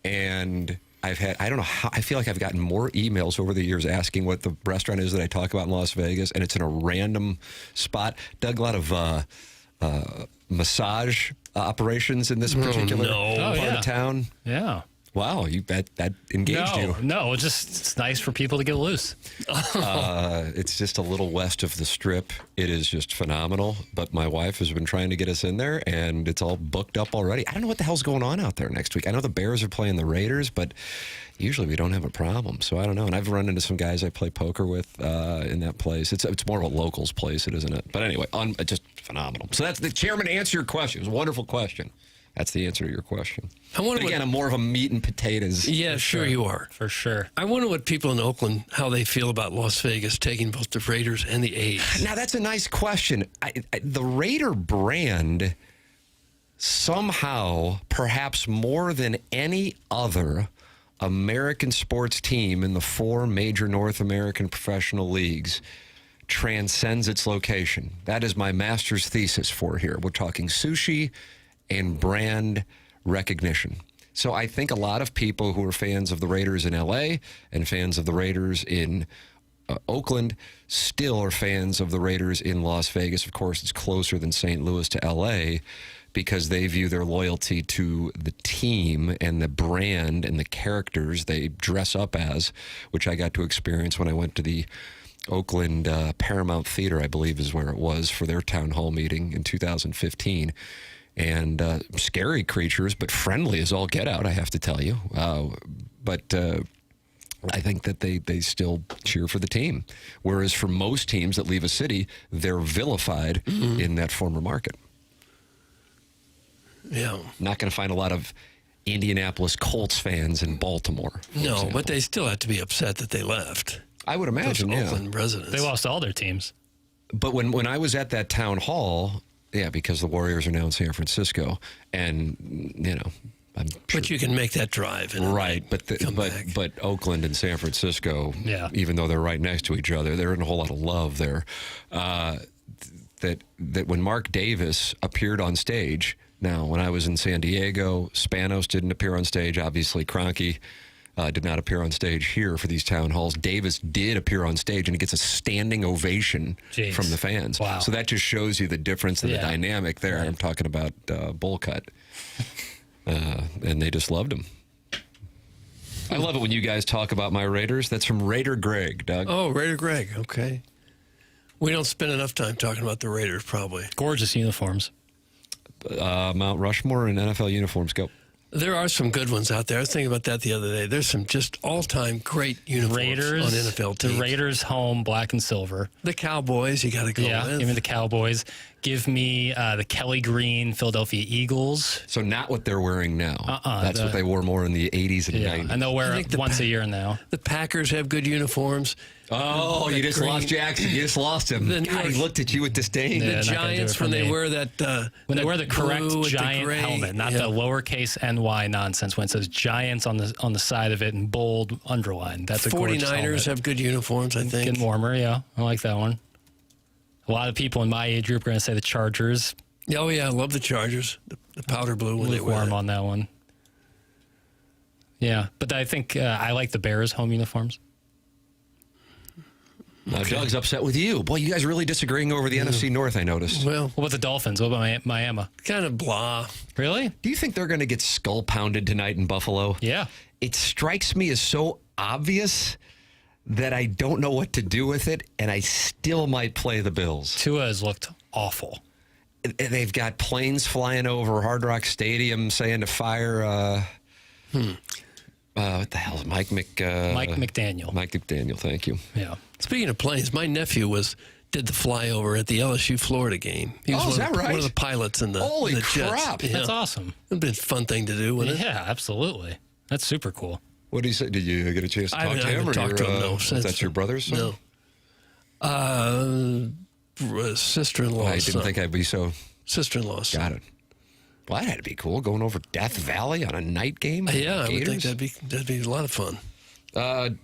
And I don't know how, I feel like I've gotten more emails over the years asking what the restaurant is that I talk about in Las Vegas, and it's in a random spot. Doug, a lot of massage operations in this particular part of town. Yeah. Wow, that engaged you. No, it's nice for people to get loose. It's just a little west of the Strip. It is just phenomenal. But my wife has been trying to get us in there, and it's all booked up already. I don't know what the hell's going on out there next week. I know the Bears are playing the Raiders, but usually we don't have a problem. So I don't know. And I've run into some guys I play poker with in that place. It's more of a locals place, isn't it? But anyway, just phenomenal. So that's the chairman to answer your question. It was a wonderful question. That's the answer to your question. I'm more of a meat and potatoes. Yeah, sure you are. For sure. I wonder what people in Oakland, how they feel about Las Vegas taking both the Raiders and the A's. Now, that's a nice question. The Raider brand, somehow, perhaps more than any other American sports team in the 4 major North American professional leagues, transcends its location. That is my master's thesis for here. We're talking sushi and brand recognition. So I think a lot of people who are fans of the Raiders in L.A. and fans of the Raiders in Oakland still are fans of the Raiders in Las Vegas. Of course, it's closer than St. Louis to L.A. because they view their loyalty to the team and the brand and the characters they dress up as, which I got to experience when I went to the Oakland Paramount Theater, I believe is where it was, for their town hall meeting in 2015. And scary creatures, but friendly as all get out, I have to tell you. But I think that they still cheer for the team. Whereas for most teams that leave a city, they're vilified in that former market. Yeah. Not going to find a lot of Indianapolis Colts fans in Baltimore. No, but they still have to be upset that they left. I would imagine, Those yeah. Oakland residents. They lost all their teams. But when I was at that town hall, yeah, because the Warriors are now in San Francisco, and I'm sure, but you can make that drive, right? But Oakland and San Francisco, even though they're right next to each other, there isn't a whole lot of love there. That when Mark Davis appeared on stage, now when I was in San Diego, Spanos didn't appear on stage. Obviously, Kroenke did not appear on stage here for these town halls. Davis did appear on stage, and he gets a standing ovation from the fans. Wow. So that just shows you the difference in the dynamic there. Right. I'm talking about Bull Cut. And they just loved him. I love it when you guys talk about my Raiders. That's from Raider Greg, Doug. Oh, Raider Greg. Okay. We don't spend enough time talking about the Raiders, probably. Gorgeous uniforms. Mount Rushmore and NFL uniforms, go. There are some good ones out there. I was thinking about that the other day. There's some just all-time great uniforms Raiders, on NFL teams. The Raiders home, black and silver. The Cowboys, you got to go with. Give me the Cowboys. Give me the Kelly Green Philadelphia Eagles. So not what they're wearing now. That's what they wore more in the 80s and 90s. And they'll wear it once a year now. The Packers have good uniforms. Oh, you just lost Jackson. You just lost him. God, he looked at you with disdain. The Giants, when they wear that... when they wear the correct giant helmet, not the lowercase NY nonsense, when it says Giants on the side of it in bold underline. That's a gorgeous 49ers helmet. have good uniforms, I think. Getting warmer, yeah. I like that one. A lot of people in my age group are going to say the Chargers. Oh, yeah, I love the Chargers. The powder blue when they wear warm it. on that one. Yeah, but I think I like the Bears home uniforms. Doug's upset with you. Boy, you guys are really disagreeing over the NFC North, I noticed. Well, what about the Dolphins? What about Miami? Kind of blah. Really? Do you think they're going to get skull pounded tonight in Buffalo? Yeah. It strikes me as so obvious that I don't know what to do with it, and I still might play the Bills. Tua has looked awful. They've got planes flying over Hard Rock Stadium saying to fire... what the hell is Mike McDaniel. Mike McDaniel, thank you. Yeah. Speaking of planes, my nephew did the flyover at the LSU Florida game. He was is that right? one of the pilots in the Holy in the Jets. crap. Yeah. That's awesome. It'd been a fun thing to do, wouldn't it? Yeah, absolutly. That's super cool. What did he say? Did you get a chance to talk to him? I haven't talked to him, no. That's your brother's son? No. Sister-in-law. I didn't think I'd be so... Sister-in-law's son. Got it. Well, that had to be cool, going over Death Valley on a night game. Yeah, I would Gators. think that'd be a lot of fun.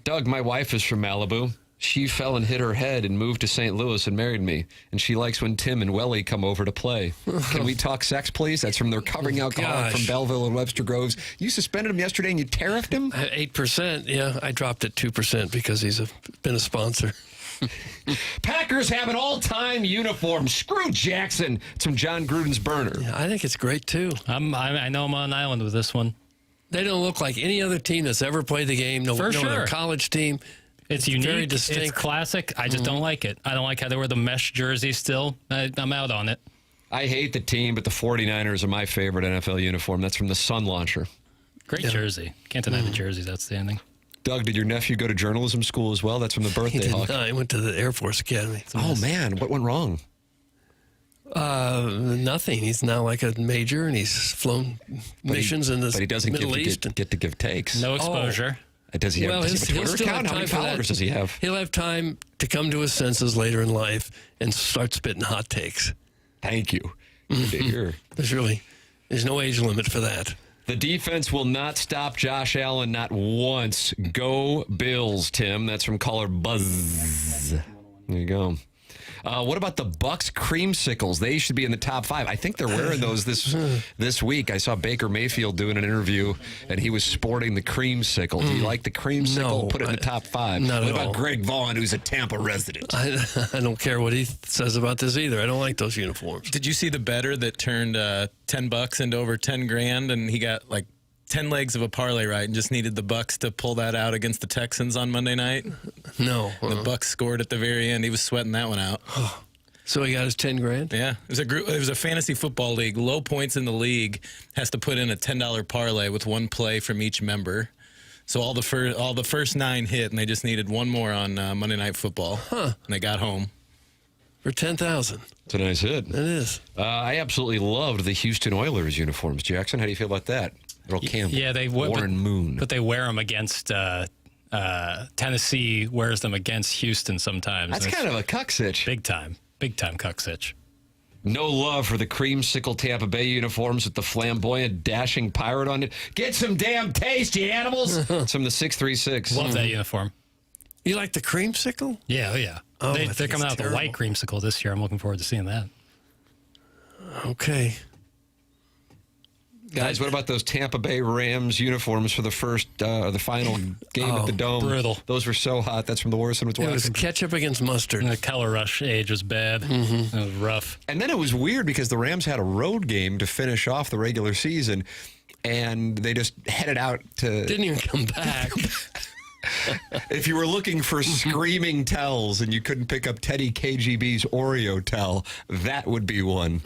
Doug, my wife is from Malibu. She fell and hit her head and moved to St. Louis and married me. And she likes when Tim and Welly come over to play. Can we talk sex, please? That's from the recovering alcoholic from Belleville and Webster Groves. You suspended him yesterday and you tariffed him? 8%, yeah. I dropped it 2% because he's been a sponsor. Packers have an all-time uniform. Screw Jackson. It's from John Gruden's burner. Yeah, I think it's great, too. I know I'm on an island with this one. They don't look like any other team that's ever played the game. No other college team. It's unique. Very distinct. It's classic. I just don't like it. I don't like how they wear the mesh jersey still. I'm out on it. I hate the team, but the 49ers are my favorite NFL uniform. That's from the Sun Launcher. Great jersey. Can't deny the jerseys outstanding. Doug, did your nephew go to journalism school as well? That's from the Birthday Hawk. He went to the Air Force Academy. Oh, man. What went wrong? Nothing. He's now like a major, and he's flown missions in the But he doesn't Middle East. get to give takes. No exposure. Does he have, does he have a Twitter account? How many followers does he have? He'll have time to come to his senses later in life and start spitting hot takes. Thank you. Good to hear. There's no age limit for that. The defense will not stop Josh Allen, not once. Go Bills, Tim. That's from caller Buzz. There you go. What about the Bucks creamsicles? They should be in the top 5. I think they're wearing those this week. I saw Baker Mayfield doing an interview, and he was sporting the creamsicle. Do you like the creamsicle? No, Put it in the top 5. Not what at about all. Greg Vaughn, who's a Tampa resident? I don't care what he says about this either. I don't like those uniforms. Did you see the bettor that turned $10 into over 10 grand, and he got like 10 legs of a parlay right and just needed the Bucks to pull that out against the Texans on Monday night? No. And the Bucks scored at the very end. He was sweating that one out. So he got his 10 grand? Yeah. It was a fantasy football league. Low points in the league has to put in a $10 parlay with one play from each member. So all the first 9 hit, and they just needed one more on Monday Night Football. And they got home. For $10,000. It's a nice hit. It is. I absolutely loved the Houston Oilers uniforms. Jackson, how do you feel about that? Earl Campbell. Yeah, they Warren Moon. But they wear them against Tennessee. Wears them against Houston sometimes. That's kind of a cuck-sitch. Big time cuck-sitch. No love for the creamsicle Tampa Bay uniforms with the flamboyant dashing pirate on it. Get some damn taste, you animals. It's from the 636. Love that uniform. You like the creamsicle? Yeah, oh yeah. Oh, They're coming out with a white creamsicle this year. I'm looking forward to seeing that. Okay. Guys, what about those Tampa Bay Rams uniforms for the final game at the Dome? Brutal. Those were so hot. That's from the Warson. It was ketchup against mustard. And the color rush age was bad. It was rough. And then it was weird because the Rams had a road game to finish off the regular season, and they just headed out to... Didn't even come back. If you were looking for screaming tells and you couldn't pick up Teddy KGB's Oreo tell, that would be one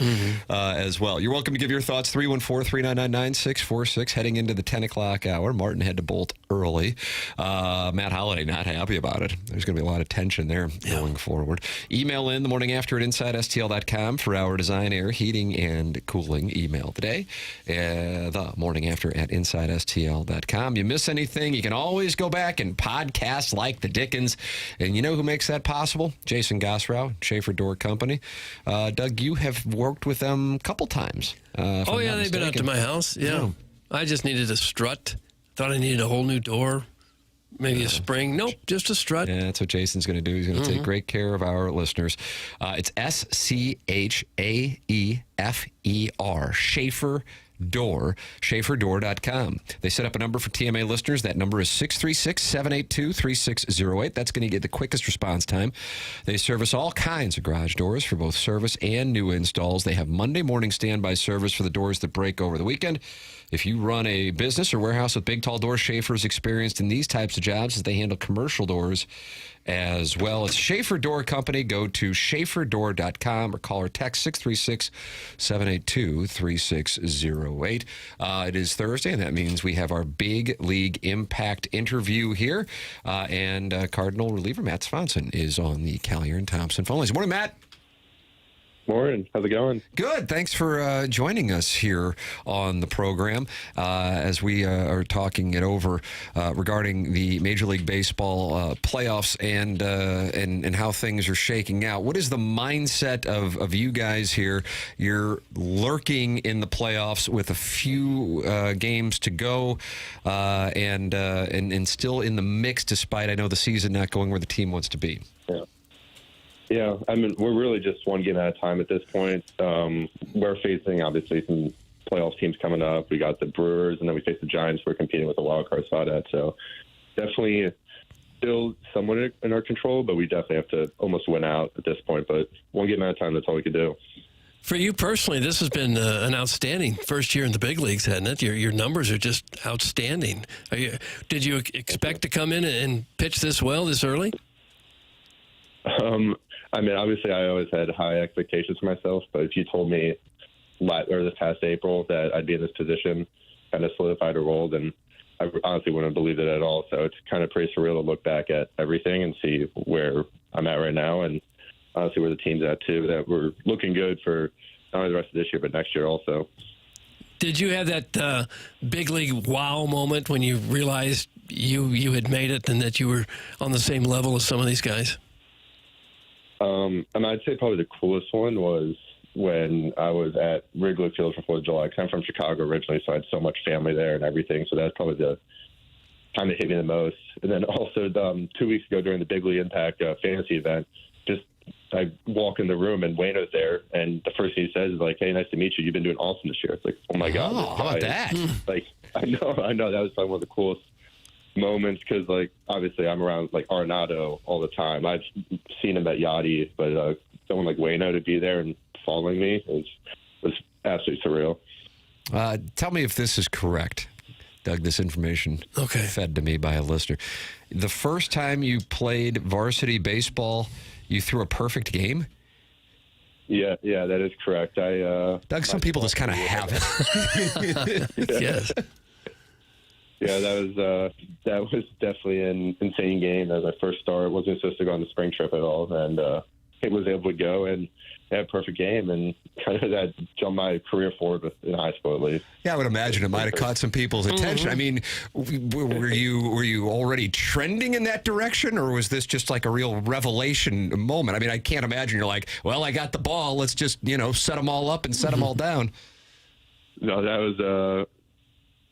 as well. You're welcome to give your thoughts. 314-399-9646. Heading into the 10 o'clock hour. Martin had to bolt early. Matt Holliday not happy about it. There's going to be a lot of tension there going forward. Email in the morning after at InsideSTL.com for our design, air, heating, and cooling email today. The morning after at InsideSTL.com. You miss anything, you can always go back and podcasts like the Dickens. And you know who makes that possible? Jason Gosrow, Schaefer Door Company. Doug, you have worked with them a couple times. Oh, yeah, they've been out to my house. Yeah. I just needed a strut. Thought I needed a whole new door. Maybe a spring. Nope, just a strut. Yeah, that's what Jason's going to do. He's going to take great care of our listeners. It's SCHAEFER, Schaefer Door, SchaeferDoor.com. They set up a number for TMA listeners. That number is 636-782-3608. That's going to get the quickest response time. They service all kinds of garage doors for both service and new installs. They have Monday morning standby service for the doors that break over the weekend. If you run a business or warehouse with big, tall doors, Schaefer is experienced in these types of jobs as they handle commercial doors as well. It's Schaefer Door Company. Go to SchaeferDoor.com or call or text 636-782-3608. It is Thursday, and that means we have our Big League Impact interview here. And Cardinal reliever Matt Svanson is on the Callier and Thompson phone lines. Good morning, Matt. Morning. How's it going? Good. Thanks for joining us here on the program as we are talking it over regarding the Major League Baseball playoffs and how things are shaking out. What is the mindset of you guys here? You're lurking in the playoffs with a few games to go and still in the mix, despite I know the season not going where the team wants to be. Yeah, I mean, we're really just one game at a time at this point. We're facing, obviously, some playoff teams coming up. We got the Brewers, and then we face the Giants. We're competing with the wild card spot at. So definitely still somewhat in our control, but we definitely have to almost win out at this point. But one game at a time, that's all we can do. For you personally, this has been an outstanding first year in the big leagues, hasn't it? Your numbers are just outstanding. Did you expect to come in and pitch this well this early? I mean, obviously, I always had high expectations for myself, but if you told me this past April that I'd be in this position, kind of solidified a role, then I honestly wouldn't have believed it at all. So it's kind of pretty surreal to look back at everything and see where I'm at right now, and honestly where the team's at, too, that we're looking good for not only the rest of this year, but next year also. Did you have that big league wow moment when you realized you had made it and that you were on the same level as some of these guys? And I'd say probably the coolest one was when I was at Wrigley Field for 4th of July, because I'm from Chicago originally, so I had so much family there and everything. So that's probably the time that hit me the most. And then also 2 weeks ago during the Big League Impact fantasy event, just I walk in the room and Wayno's there, and the first thing he says is like, "Hey, nice to meet you. You've been doing awesome this year." It's like, oh my God. How about that? Like, I know. That was probably one of the coolest moments because, like, obviously I'm around like Arenado all the time. I've seen him at Yachty, but someone like Wayno to be there and following me was absolutely surreal. Tell me if this is correct, Doug. This information fed to me by a listener. The first time you played varsity baseball, you threw a perfect game? Yeah, that is correct. Doug, some people just kind of have it. Yes. Yeah, that was definitely an insane game. That was my first start. Wasn't supposed to go on the spring trip at all, and it was able to go and have a perfect game, and kind of that jumped my career forward in high school at least. Yeah, I would imagine it might have caught some people's attention. I mean, were you already trending in that direction, or was this just like a real revelation moment? I mean, I can't imagine you're like, well, I got the ball. Let's just set them all up and set them all down. No, that was.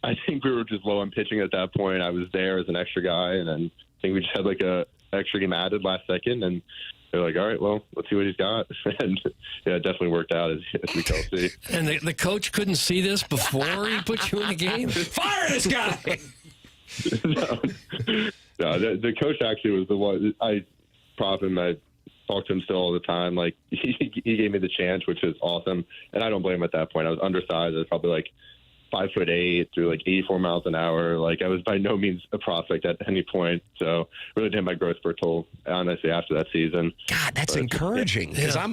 I think we were just low on pitching at that point. I was there as an extra guy, and then I think we just had like a extra game added last second, and they're like, all right, well, let's see what he's got. And yeah, it definitely worked out, as we can see. And the coach couldn't see this before he put you in the game? Fire this guy! No, the coach actually was the one. I prop him. I talk to him still all the time. Like, he gave me the chance, which is awesome. And I don't blame him at that point. I was undersized. I was probably like 5'8", threw like 84 miles an hour. Like, I was by no means a prospect at any point. So really didn't have my growth spurt till, honestly, after that season. God, that's encouraging, because I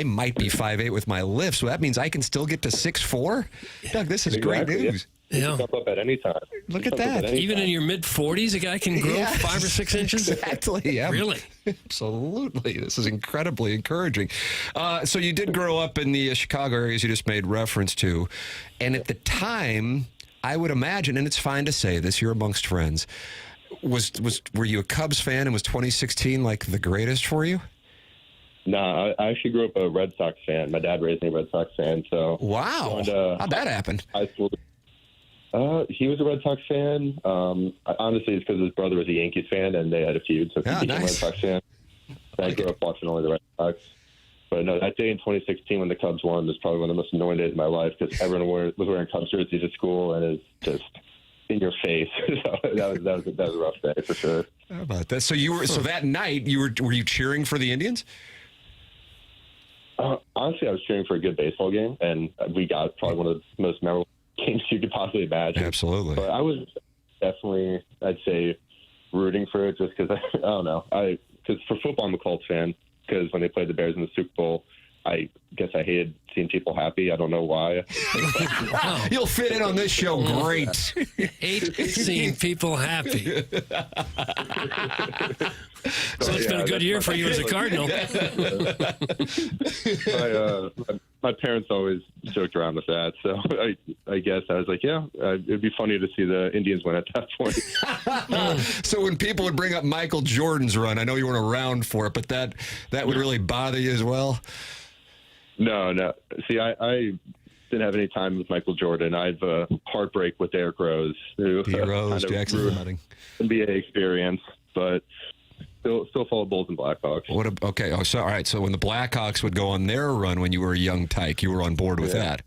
might be 5'8" with my lift, so that means I can still get to 6'4". Doug, this is great news. Yeah. Jump up at any time. Look at that. Even in your mid-40s, a guy can grow 5 or 6 inches? Exactly, yeah. Really? Absolutely. This is incredibly encouraging. So you did grow up in the Chicago areas you just made reference to. And at the time, I would imagine, and it's fine to say this, you're amongst friends, were you a Cubs fan, and was 2016 like the greatest for you? No, I actually grew up a Red Sox fan. My dad raised me a Red Sox fan. So wow. How'd that happen? High school. He was a Red Sox fan. Honestly, it's because his brother was a Yankees fan, and they had a feud, so he became a Red Sox fan. I grew up watching only the Red Sox. But no, that day in 2016 when the Cubs won was probably one of the most annoying days of my life, because everyone was wearing Cubs jerseys at school, and it's just in your face. So that was a rough day for sure. How about that? So so that night were you cheering for the Indians? Honestly, I was cheering for a good baseball game, and we got probably one of the most memorable games you could possibly imagine. Absolutely. But I was definitely, I'd say, rooting for it just because, I don't know. Because for football, I'm a Colts fan, because when they played the Bears in the Super Bowl, I guess I hated seeing people happy. I don't know why. You'll fit in on this show great. Hate seeing people happy. So it's been a good year for you as a Cardinal. My parents always joked around with that, so I guess I was like, yeah, it'd be funny to see the Indians win at that point. So when people would bring up Michael Jordan's run, I know you weren't around for it, but that would really bother you as well? No. See, I didn't have any time with Michael Jordan. I have a heartbreak with Derrick Rose, who Rose, Jackson Burkett. NBA experience, but still follow Bulls and Blackhawks. Okay. Oh, so all right. So when the Blackhawks would go on their run when you were a young tyke, you were on board with that.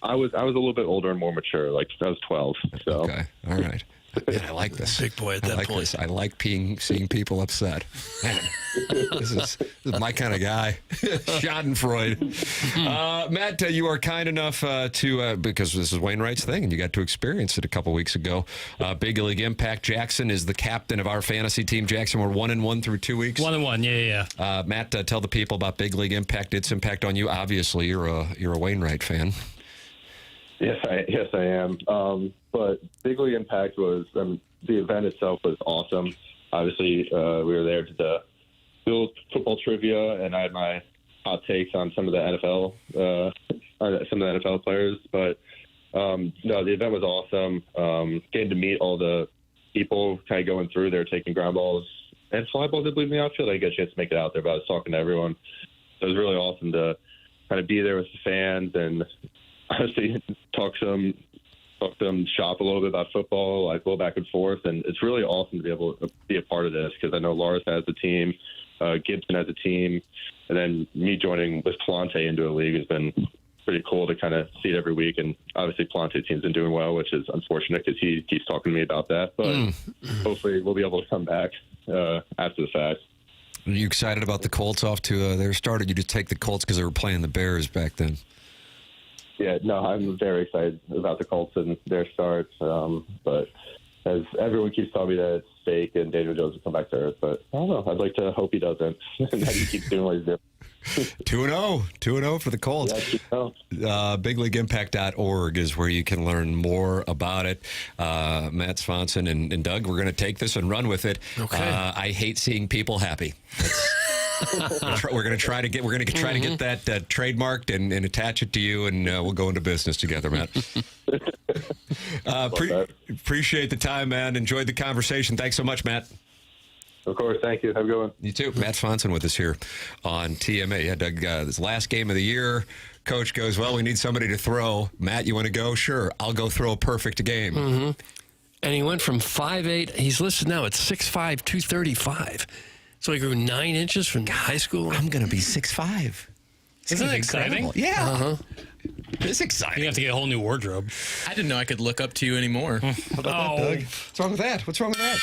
I was a little bit older and more mature. Like I was 12. So. Okay. All right. Man, I like this. Big boy at that point. I like seeing people upset. Man, this is my kind of guy. Schadenfreude. Matt, you are kind enough to, because this is Wainwright's thing, and you got to experience it a couple weeks ago. Big League Impact. Jackson is the captain of our fantasy team. Jackson, we're 1-1 through 2 weeks. 1-1, yeah. Matt, tell the people about Big League Impact, its impact on you. Obviously, you're a Wainwright fan. Yes, I am. But Big League Impact was the event itself was awesome. Obviously, we were there to do football trivia, and I had my hot takes on some of the NFL players. But no, the event was awesome. Getting to meet all the people kind of going through there, taking ground balls and fly balls, I believe, in the outfield. I didn't get a chance to make it out there, but I was talking to everyone. So it was really awesome to kind of be there with the fans and honestly talk to them shop a little bit about football, like go back and forth. And it's really awesome to be able to be a part of this, because I know LaNorris has a team, Gibson has a team, and then me joining with Palante into a league has been pretty cool to kind of see it every week. And obviously Palante's team's been doing well, which is unfortunate because he keeps talking to me about that. But hopefully we'll be able to come back after the fact. Are you excited about the Colts off to their start, or you just take the Colts because they were playing the Bears back then? Yeah, no, I'm very excited about the Colts and their start. But as everyone keeps telling me that it's fake and Daniel Jones will come back to earth, but I don't know. I'd like to hope he doesn't, and that he keeps doing what he's doing. 2-0 for the Colts. BigLeagueImpact.org is where you can learn more about it. Matt Svanson and Doug, we're going to take this and run with it. Okay. I hate seeing people happy. We're going to try to get that trademarked and attach it to you, and we'll go into business together, Matt. Appreciate the time, man. Enjoyed the conversation. Thanks so much, Matt. Of course. Thank you. Have a good one. You too. Matt Svanson with us here on TMA. Yeah, Doug, this last game of the year, coach goes, well, we need somebody to throw. Matt, you want to go? Sure. I'll go throw a perfect game. Mm-hmm. And he went from 5'8". He's listed now at 6'5", 235. So he grew 9 inches from high school? I'm going to be 6'5". Isn't that exciting? Yeah. Uh-huh. It's exciting. You have to get a whole new wardrobe. I didn't know I could look up to you anymore. How about that, Doug? What's wrong with that? What's wrong with that?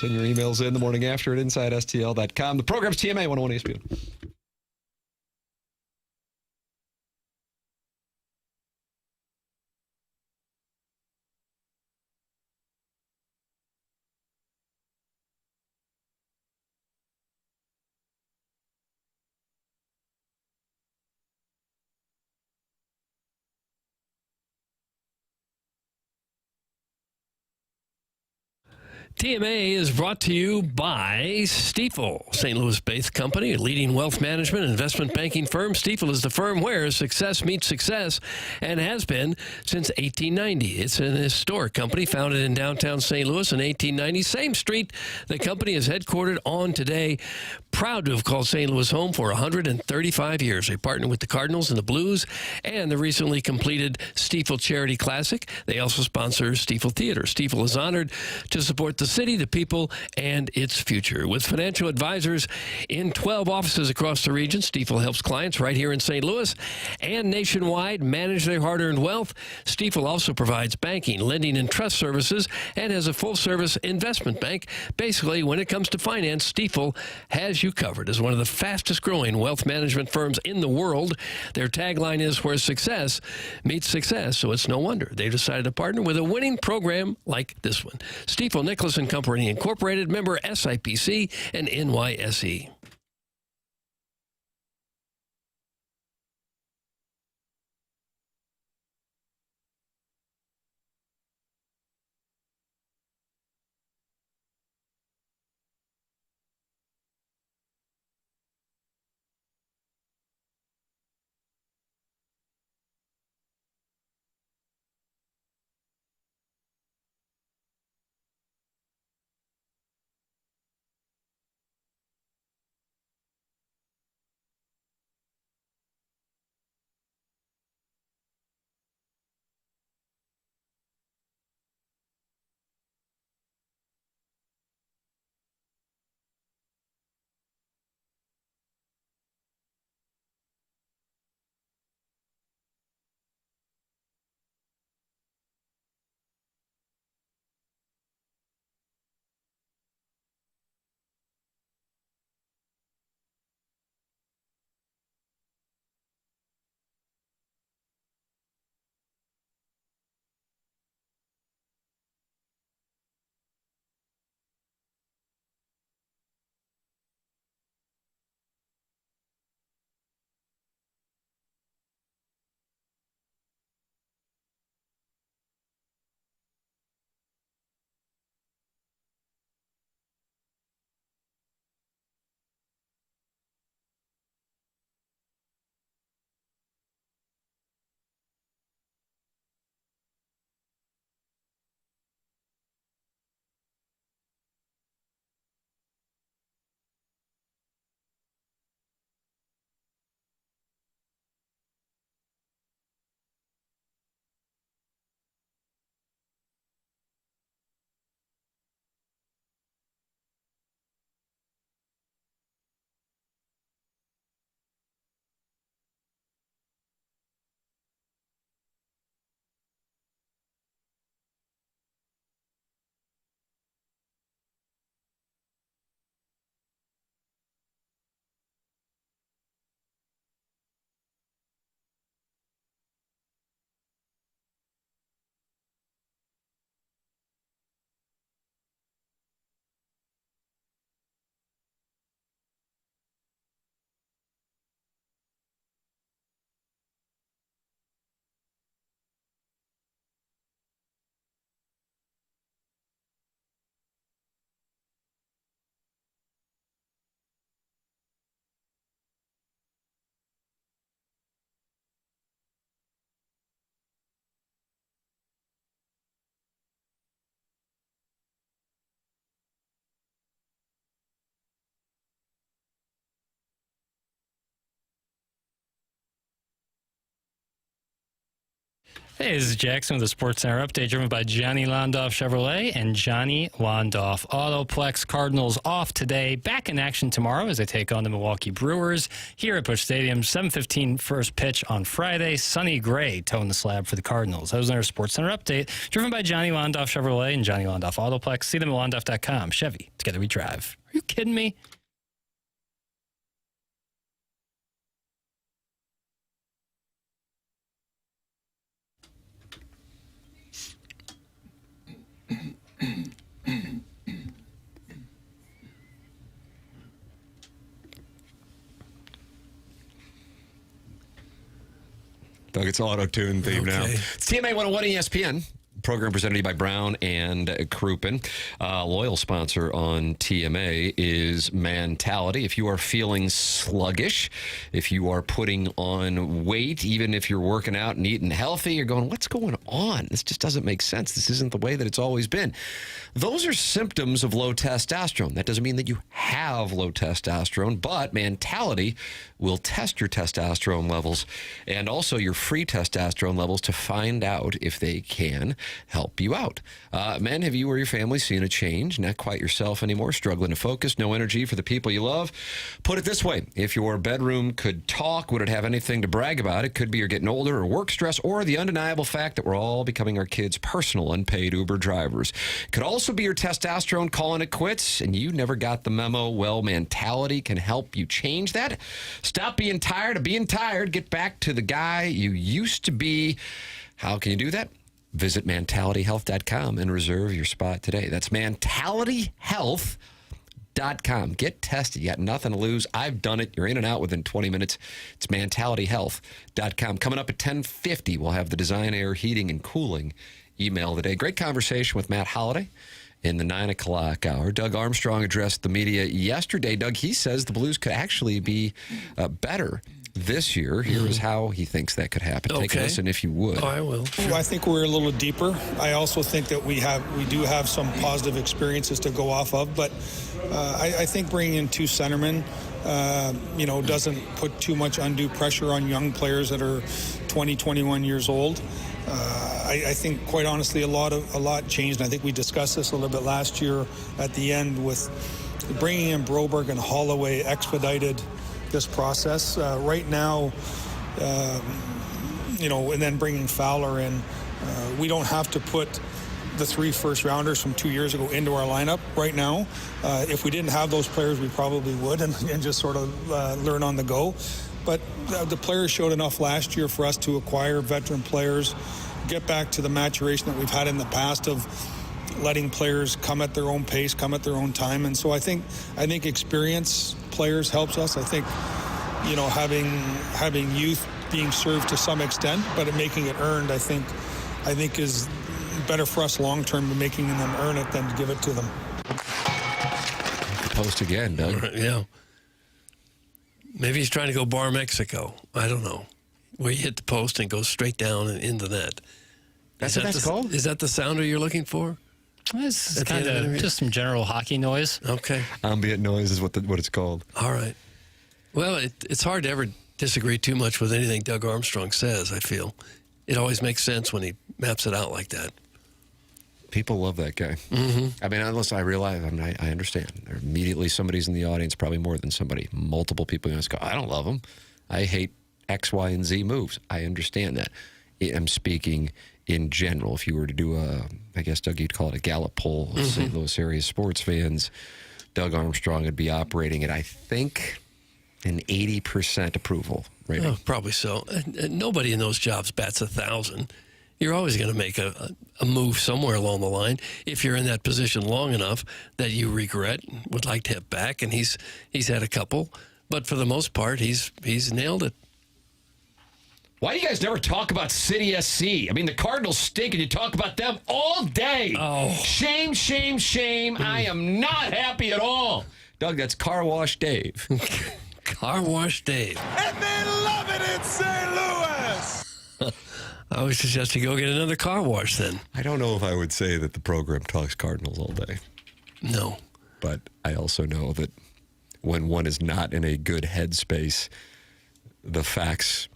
Send your emails in the morning after at InsideSTL.com. The program's TMA 101 ESPN. TMA is brought to you by Stifel, St. Louis-based company, a leading wealth management and investment banking firm. Stifel is the firm where success meets success and has been since 1890. It's an historic company founded in downtown St. Louis in 1890. Same street the company is headquartered on today. Proud to have called St. Louis home for 135 years. They partner with the Cardinals and the Blues and the recently completed Stifel Charity Classic. They also sponsor Stifel Theater. Stifel is honored to support the city, the people, and its future. With financial advisors in 12 offices across the region, Stifel helps clients right here in St. Louis and nationwide manage their hard-earned wealth. Stifel also provides banking, lending, and trust services and has a full-service investment bank. Basically, when it comes to finance, Stifel has you covered. As one of the fastest-growing wealth management firms in the world, their tagline is where success meets success, so it's no wonder they've decided to partner with a winning program like this one. Stifel, Nicholas & Company Incorporated, member SIPC and NYSE. Hey, this is Jackson with the Sports Center update, driven by Johnny Londoff Chevrolet and Johnny Londoff Autoplex. Cardinals off today, back in action tomorrow as they take on the Milwaukee Brewers here at Busch Stadium. 7:15 first pitch on Friday. Sonny Gray toeing the slab for the Cardinals. That was our Sports Center update, driven by Johnny Londoff Chevrolet and Johnny Londoff Autoplex. See them at londoff.com. Chevy, together we drive. Are you kidding me? Doug, it's auto-tune theme now. Okay. It's TMA 101 ESPN. Program presented to you by Brown and Crouppen. Loyal sponsor on TMA is Mentality. If you are feeling sluggish, if you are putting on weight, even if you're working out and eating healthy, you're going, what's going on? This just doesn't make sense. This isn't the way that it's always been. Those are symptoms of low testosterone. That doesn't mean that you have low testosterone, but Mentality will test your testosterone levels and also your free testosterone levels to find out if they can help you out. Men, have you or your family seen a change? Not quite yourself anymore, struggling to focus, no energy for the people you love? Put it this way, if your bedroom could talk, would it have anything to brag about? It could be you're getting older or work stress or the undeniable fact that we're all becoming our kids' personal unpaid Uber drivers. Could also be your testosterone calling it quits and you never got the memo. Well, Mentality can help you change that. Stop being tired of being tired. Get back to the guy you used to be. How can you do that? Visit mentalityhealth.com and reserve your spot today. That's mentalityhealth.com. Get tested. You got nothing to lose. I've done it. You're in and out within 20 minutes. It's mentalityhealth.com. Coming up at 10:50, we'll have the Design Air Heating and Cooling email today. Great conversation with Matt Holliday in the 9 o'clock hour. Doug Armstrong addressed the media yesterday. Doug, he says the Blues could actually be better this year. Here is how he thinks that could happen. Take a listen if you would. Oh, I will. Sure. I think we're a little deeper. I also think that we do have some positive experiences to go off of, but I think bringing in two centermen, doesn't put too much undue pressure on young players that are 20, 21 years old. I think, quite honestly, a lot changed. And I think we discussed this a little bit last year at the end with bringing in Broberg and Holloway expedited this process. Right now, and then bringing Fowler in, we don't have to put the 3 first-rounders from 2 years ago into our lineup right now. If we didn't have those players, we probably would and just sort of learn on the go. But the players showed enough last year for us to acquire veteran players, get back to the maturation that we've had in the past of letting players come at their own pace, come at their own time. And so I think experience players helps us. I think, having youth being served to some extent, but making it earned, I think is better for us long term than making them earn it than to give it to them. Post again, Doug. Yeah. Maybe he's trying to go bar Mexico. I don't know. Where you hit the post and go straight down and into the net. That's what that's called? Is that the sounder you're looking for? It's kind of just some general hockey noise. Okay. Ambient noise is what it's called. All right. Well, it's hard to ever disagree too much with anything Doug Armstrong says, I feel. It always makes sense when he maps it out like that. People love that guy. Mm-hmm. I mean, unless I realize, I understand. Immediately somebody's in the audience, probably more than somebody. Multiple people go, I don't love him. I hate X, Y, and Z moves. I understand that. I'm speaking in general. If you were to do I guess, Doug, you'd call it a Gallup poll of St. Louis area sports fans, Doug Armstrong would be operating at, I think, an 80% approval rating. Oh, probably so. And nobody in those jobs bats 1,000. You're always going to make a move somewhere along the line if you're in that position long enough that you regret, would like to have back, and he's had a couple. But for the most part, he's nailed it. Why do you guys never talk about City SC? I mean, the Cardinals stink, and you talk about them all day. Oh. Shame, shame, shame. I am not happy at all. Doug, that's Car Wash Dave. Car Wash Dave. And they love it in St. Louis. I would suggest you go get another car wash then. I don't know if I would say that the program talks Cardinals all day. No. But I also know that when one is not in a good headspace, the facts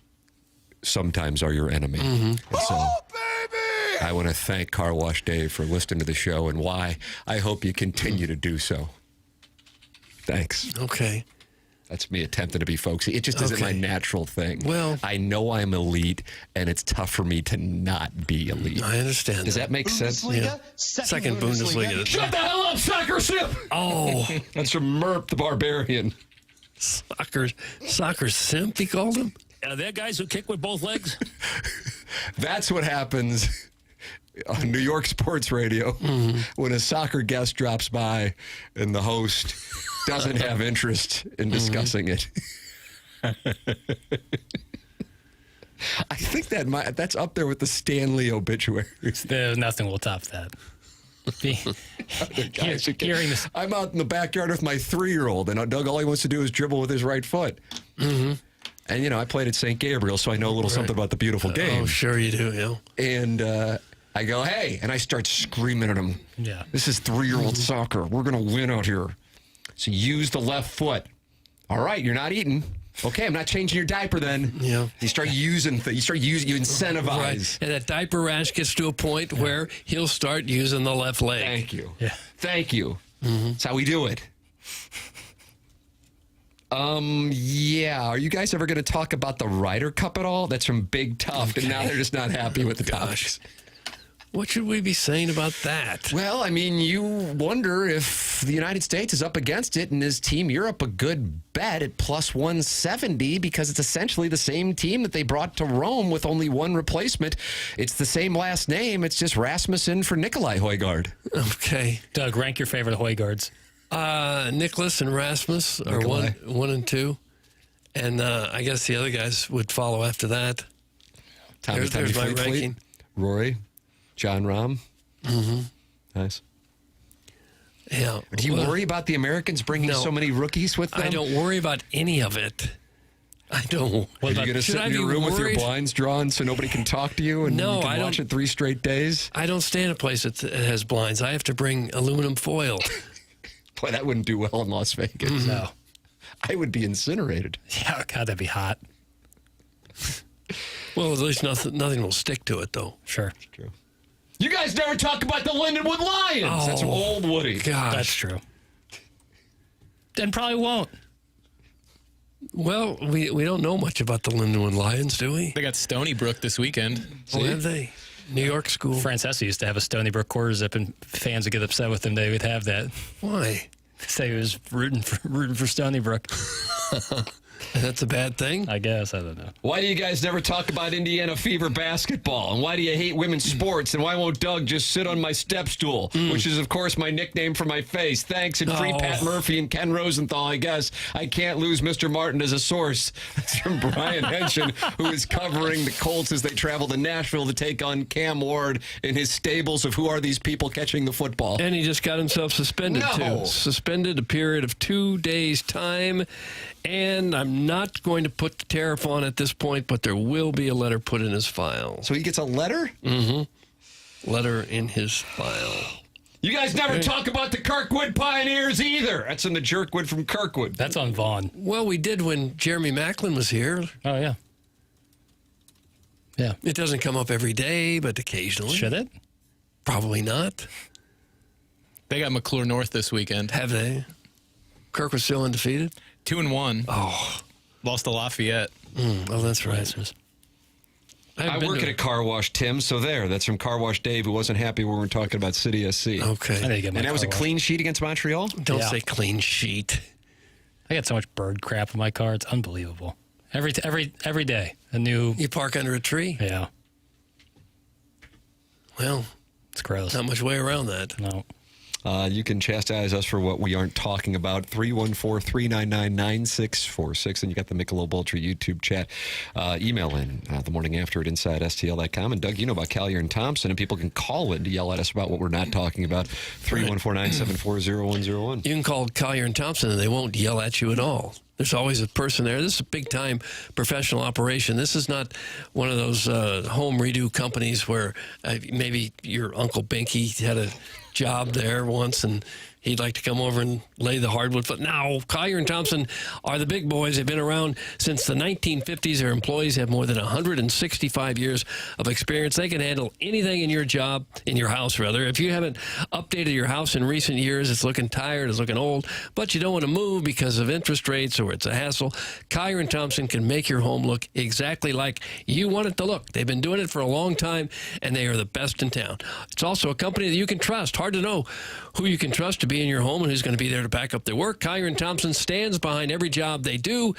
sometimes are your enemy. Mm-hmm. And so I want to thank Car Wash Dave for listening to the show and why I hope you continue to do so. Thanks. Okay. That's me attempting to be folksy. It just isn't my natural thing. Well, I know I'm elite, and it's tough for me to not be elite. I understand. Does that make sense? Yeah. Second Bundesliga. Shut the hell up, soccer simp! Oh. That's from Merp the Barbarian. Soccer simp, he called him? They're guys who kick with both legs. That's what happens on New York sports radio when a soccer guest drops by and the host doesn't have interest in discussing it. I think that's up there with the Stanley obituaries. Nothing will top that. Hearing this. I'm out in the backyard with my 3-year-old, and Doug, all he wants to do is dribble with his right foot. And, I played at St. Gabriel, so I know a little something about the beautiful game. Oh, sure you do, yeah. And I go, hey, and I start screaming at him. Yeah. This is 3-year-old soccer. We're going to win out here. So use the left foot. All right, you're not eating. Okay, I'm not changing your diaper then. Yeah. You start using, you incentivize. Right. And that diaper rash gets to a point where he'll start using the left leg. Thank you. Yeah. Thank you. That's how we do it. Yeah. Are you guys ever going to talk about the Ryder Cup at all? That's from Big Tough, and now they're just not happy with the topics. What should we be saying about that? Well, I mean, you wonder if the United States is up against it, and is Team Europe a good bet at plus 170 because it's essentially the same team that they brought to Rome with only one replacement. It's the same last name. It's just Rasmussen for Nikolai Højgaard. Okay. Doug, rank your favorite Højgaards. Nicholas and Rasmus are one and two. And I guess the other guys would follow after that. There's my ranking. Rory. John Rahm. Nice. Yeah. Do you worry about the Americans bringing so many rookies with them? I don't worry about any of it. I don't. Are you going to sit in your room with your blinds drawn so nobody can talk to you and you can watch it 3 straight days? I don't stay in a place that has blinds. I have to bring aluminum foil. Boy, that wouldn't do well in Las Vegas. No. I would be incinerated. Yeah, God, that'd be hot. Well, at least nothing will stick to it, though. Sure. It's true. You guys never talk about the Lindenwood Lions. Oh, that's old Woody. Gosh. That's true. Then probably won't. Well, we don't know much about the Lindenwood Lions, do we? They got Stony Brook this weekend. Oh, have they? New York school. Francesa used to have a Stony Brook quarter zip, and fans would get upset with him. They would have that. Why? Say he was rooting for Stony Brook. That's a bad thing? I guess. I don't know. Why do you guys never talk about Indiana Fever basketball? And why do you hate women's sports? And why won't Doug just sit on my step stool? Which is, of course, my nickname for my face. Thanks, and free Pat Murphy and Ken Rosenthal, I guess. I can't lose Mr. Martin as a source. That's from Brian Henshin, who is covering the Colts as they travel to Nashville to take on Cam Ward in his stables of who are these people catching the football. And he just got himself suspended, too. Suspended a period of 2 days' time. And I'm not going to put the tariff on at this point, but there will be a letter put in his file. So he gets a letter? Letter in his file. You guys never talk about the Kirkwood Pioneers either. That's in the Jerkwood from Kirkwood. That's on Vaughn. Well, we did when Jeremy Macklin was here. Oh, yeah. Yeah. It doesn't come up every day, but occasionally. Should it? Probably not. They got McClure North this weekend. Have they? Kirk was still undefeated? 2-1. Oh. Lost to Lafayette. Oh, that's right. I work at a car wash, Tim, so there. That's from Car Wash Dave, who wasn't happy when we were talking about City SC. Okay. And that was a clean sheet against Montreal? Don't say clean sheet. I got so much bird crap in my car. It's unbelievable. Every day, a new... You park under a tree? Yeah. Well, it's gross. Not much way around that. No. You can chastise us for what we aren't talking about. 314-399-9646. And you got the Michelob Ultra YouTube chat. Email in the morning after at InsideSTL.com. And Doug, you know about Collier and Thompson, and people can call in to yell at us about what we're not talking about. 314-974-0101. You can call Collier and Thompson, and they won't yell at you at all. There's always a person there. This is a big-time professional operation. This is not one of those home redo companies where maybe your Uncle Binky had a job there once and he'd like to come over and lay the hardwood foot. Now, Collier and Thompson are the big boys. They've been around since the 1950s. Their employees have more than 165 years of experience. They can handle anything in your job, in your house, rather. If you haven't updated your house in recent years, it's looking tired, it's looking old, but you don't want to move because of interest rates or it's a hassle, Collier and Thompson can make your home look exactly like you want it to look. They've been doing it for a long time, and they are the best in town. It's also a company that you can trust. Hard to know who you can trust to be in your home and who's going to be there to back up their work. Collier and Thompson stands behind every job they do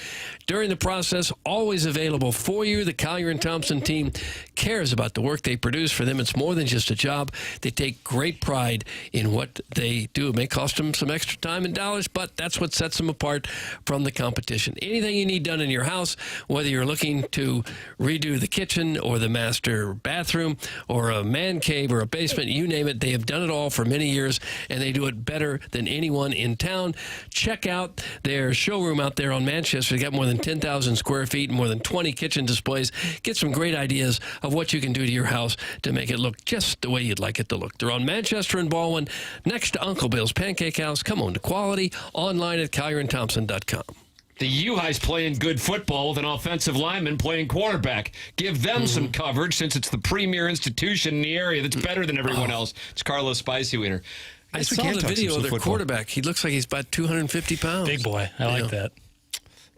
during the process, always available for you. The Collier and Thompson team cares about the work they produce. For them, it's more than just a job. They take great pride in what they do. It may cost them some extra time and dollars, but that's what sets them apart from the competition. Anything you need done in your house, whether you're looking to redo the kitchen or the master bathroom or a man cave or a basement, you name it, they have done it all for many years, and they do it better than anyone in town. Check out their showroom out there on Manchester. They got more than 10,000 square feet and more than 20 kitchen displays. Get some great ideas of what you can do to your house to make it look just the way you'd like it to look. They're on Manchester and Baldwin, next to Uncle Bill's Pancake House. Come on to quality, online at CollierandThompson.com. The U-High's playing good football with an offensive lineman playing quarterback. Give them some coverage since it's the premier institution in the area that's better than everyone else. It's Carlos Spicy Wiener. I saw the video of their quarterback. He looks like he's about 250 pounds. Big boy. I like that.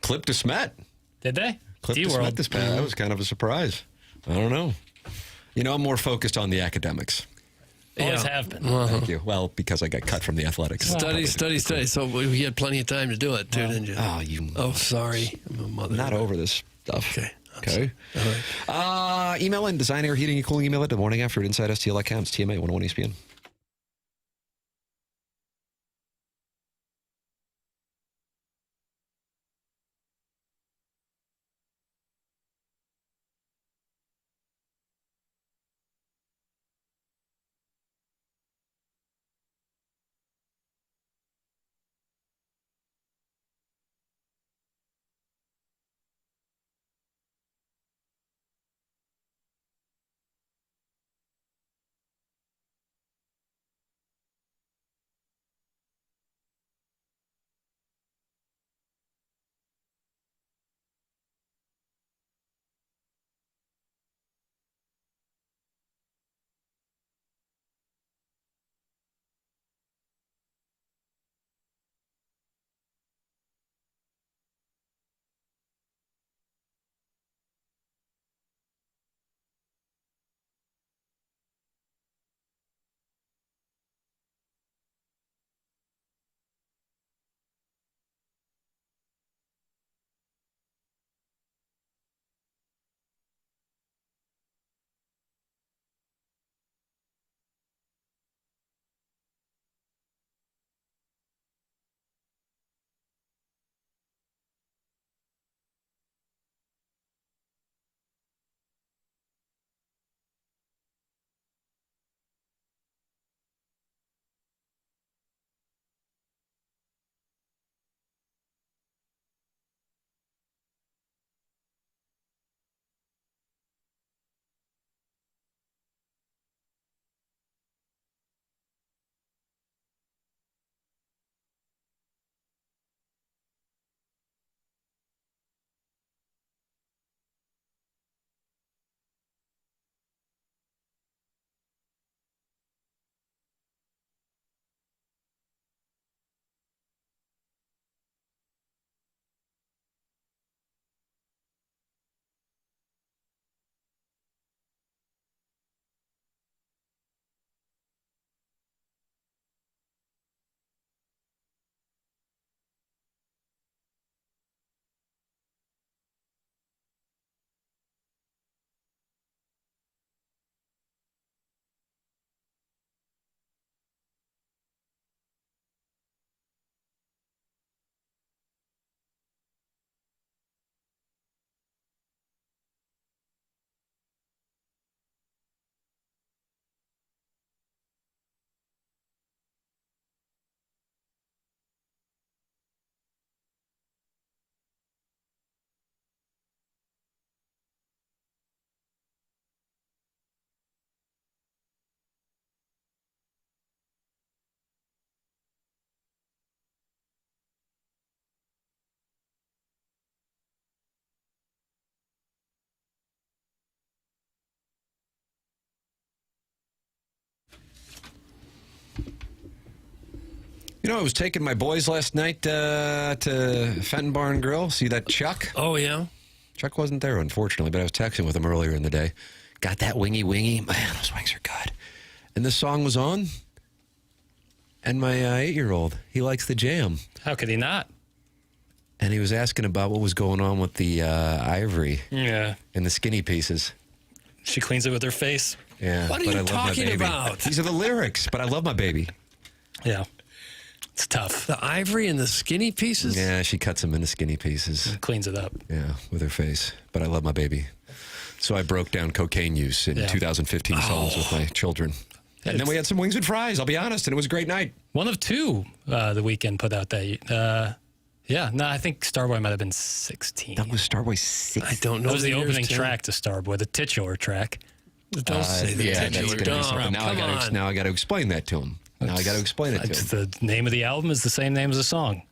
Clipped to Smet. Did they? Clipped to Smet this past. That was kind of a surprise. I don't know. You know, I'm more focused on the academics. Always have been. Thank you. Well, because I got cut from the athletics. Study. So we had plenty of time to do it, too, didn't you? Oh, you. Oh, sorry. I'm a mother. Not over this stuff. Okay. All right. Email in design, air, heating, and cooling. Email it the morning after at InsideSTL.com. It's TMA 101 ESPN. You know, I was taking my boys last night to Fenton Barn Grill. See that Chuck? Oh, yeah? Chuck wasn't there, unfortunately, but I was texting with him earlier in the day. Got that wingy. Man, those wings are good. And this song was on, and my 8-year-old, he likes the jam. How could he not? And he was asking about what was going on with the ivory and the skinny pieces. She cleans it with her face. Yeah. What are you talking about? These are the lyrics, but I love my baby. Yeah. It's tough. The ivory and the skinny pieces? Yeah, she cuts them into skinny pieces. Cleans it up. Yeah, with her face. But I love my baby. So I broke down cocaine use in 2015 songs with my children. And then we had some wings and fries, I'll be honest, and it was a great night. One of two The Weeknd put out that. I think Starboy might have been 16. That was Starboy 16? I don't know. That was the opening track to Starboy, the titular track. Don't say the titular. Now I got to explain that to him. Now I got to explain it to him. The name of the album is the same name as the song.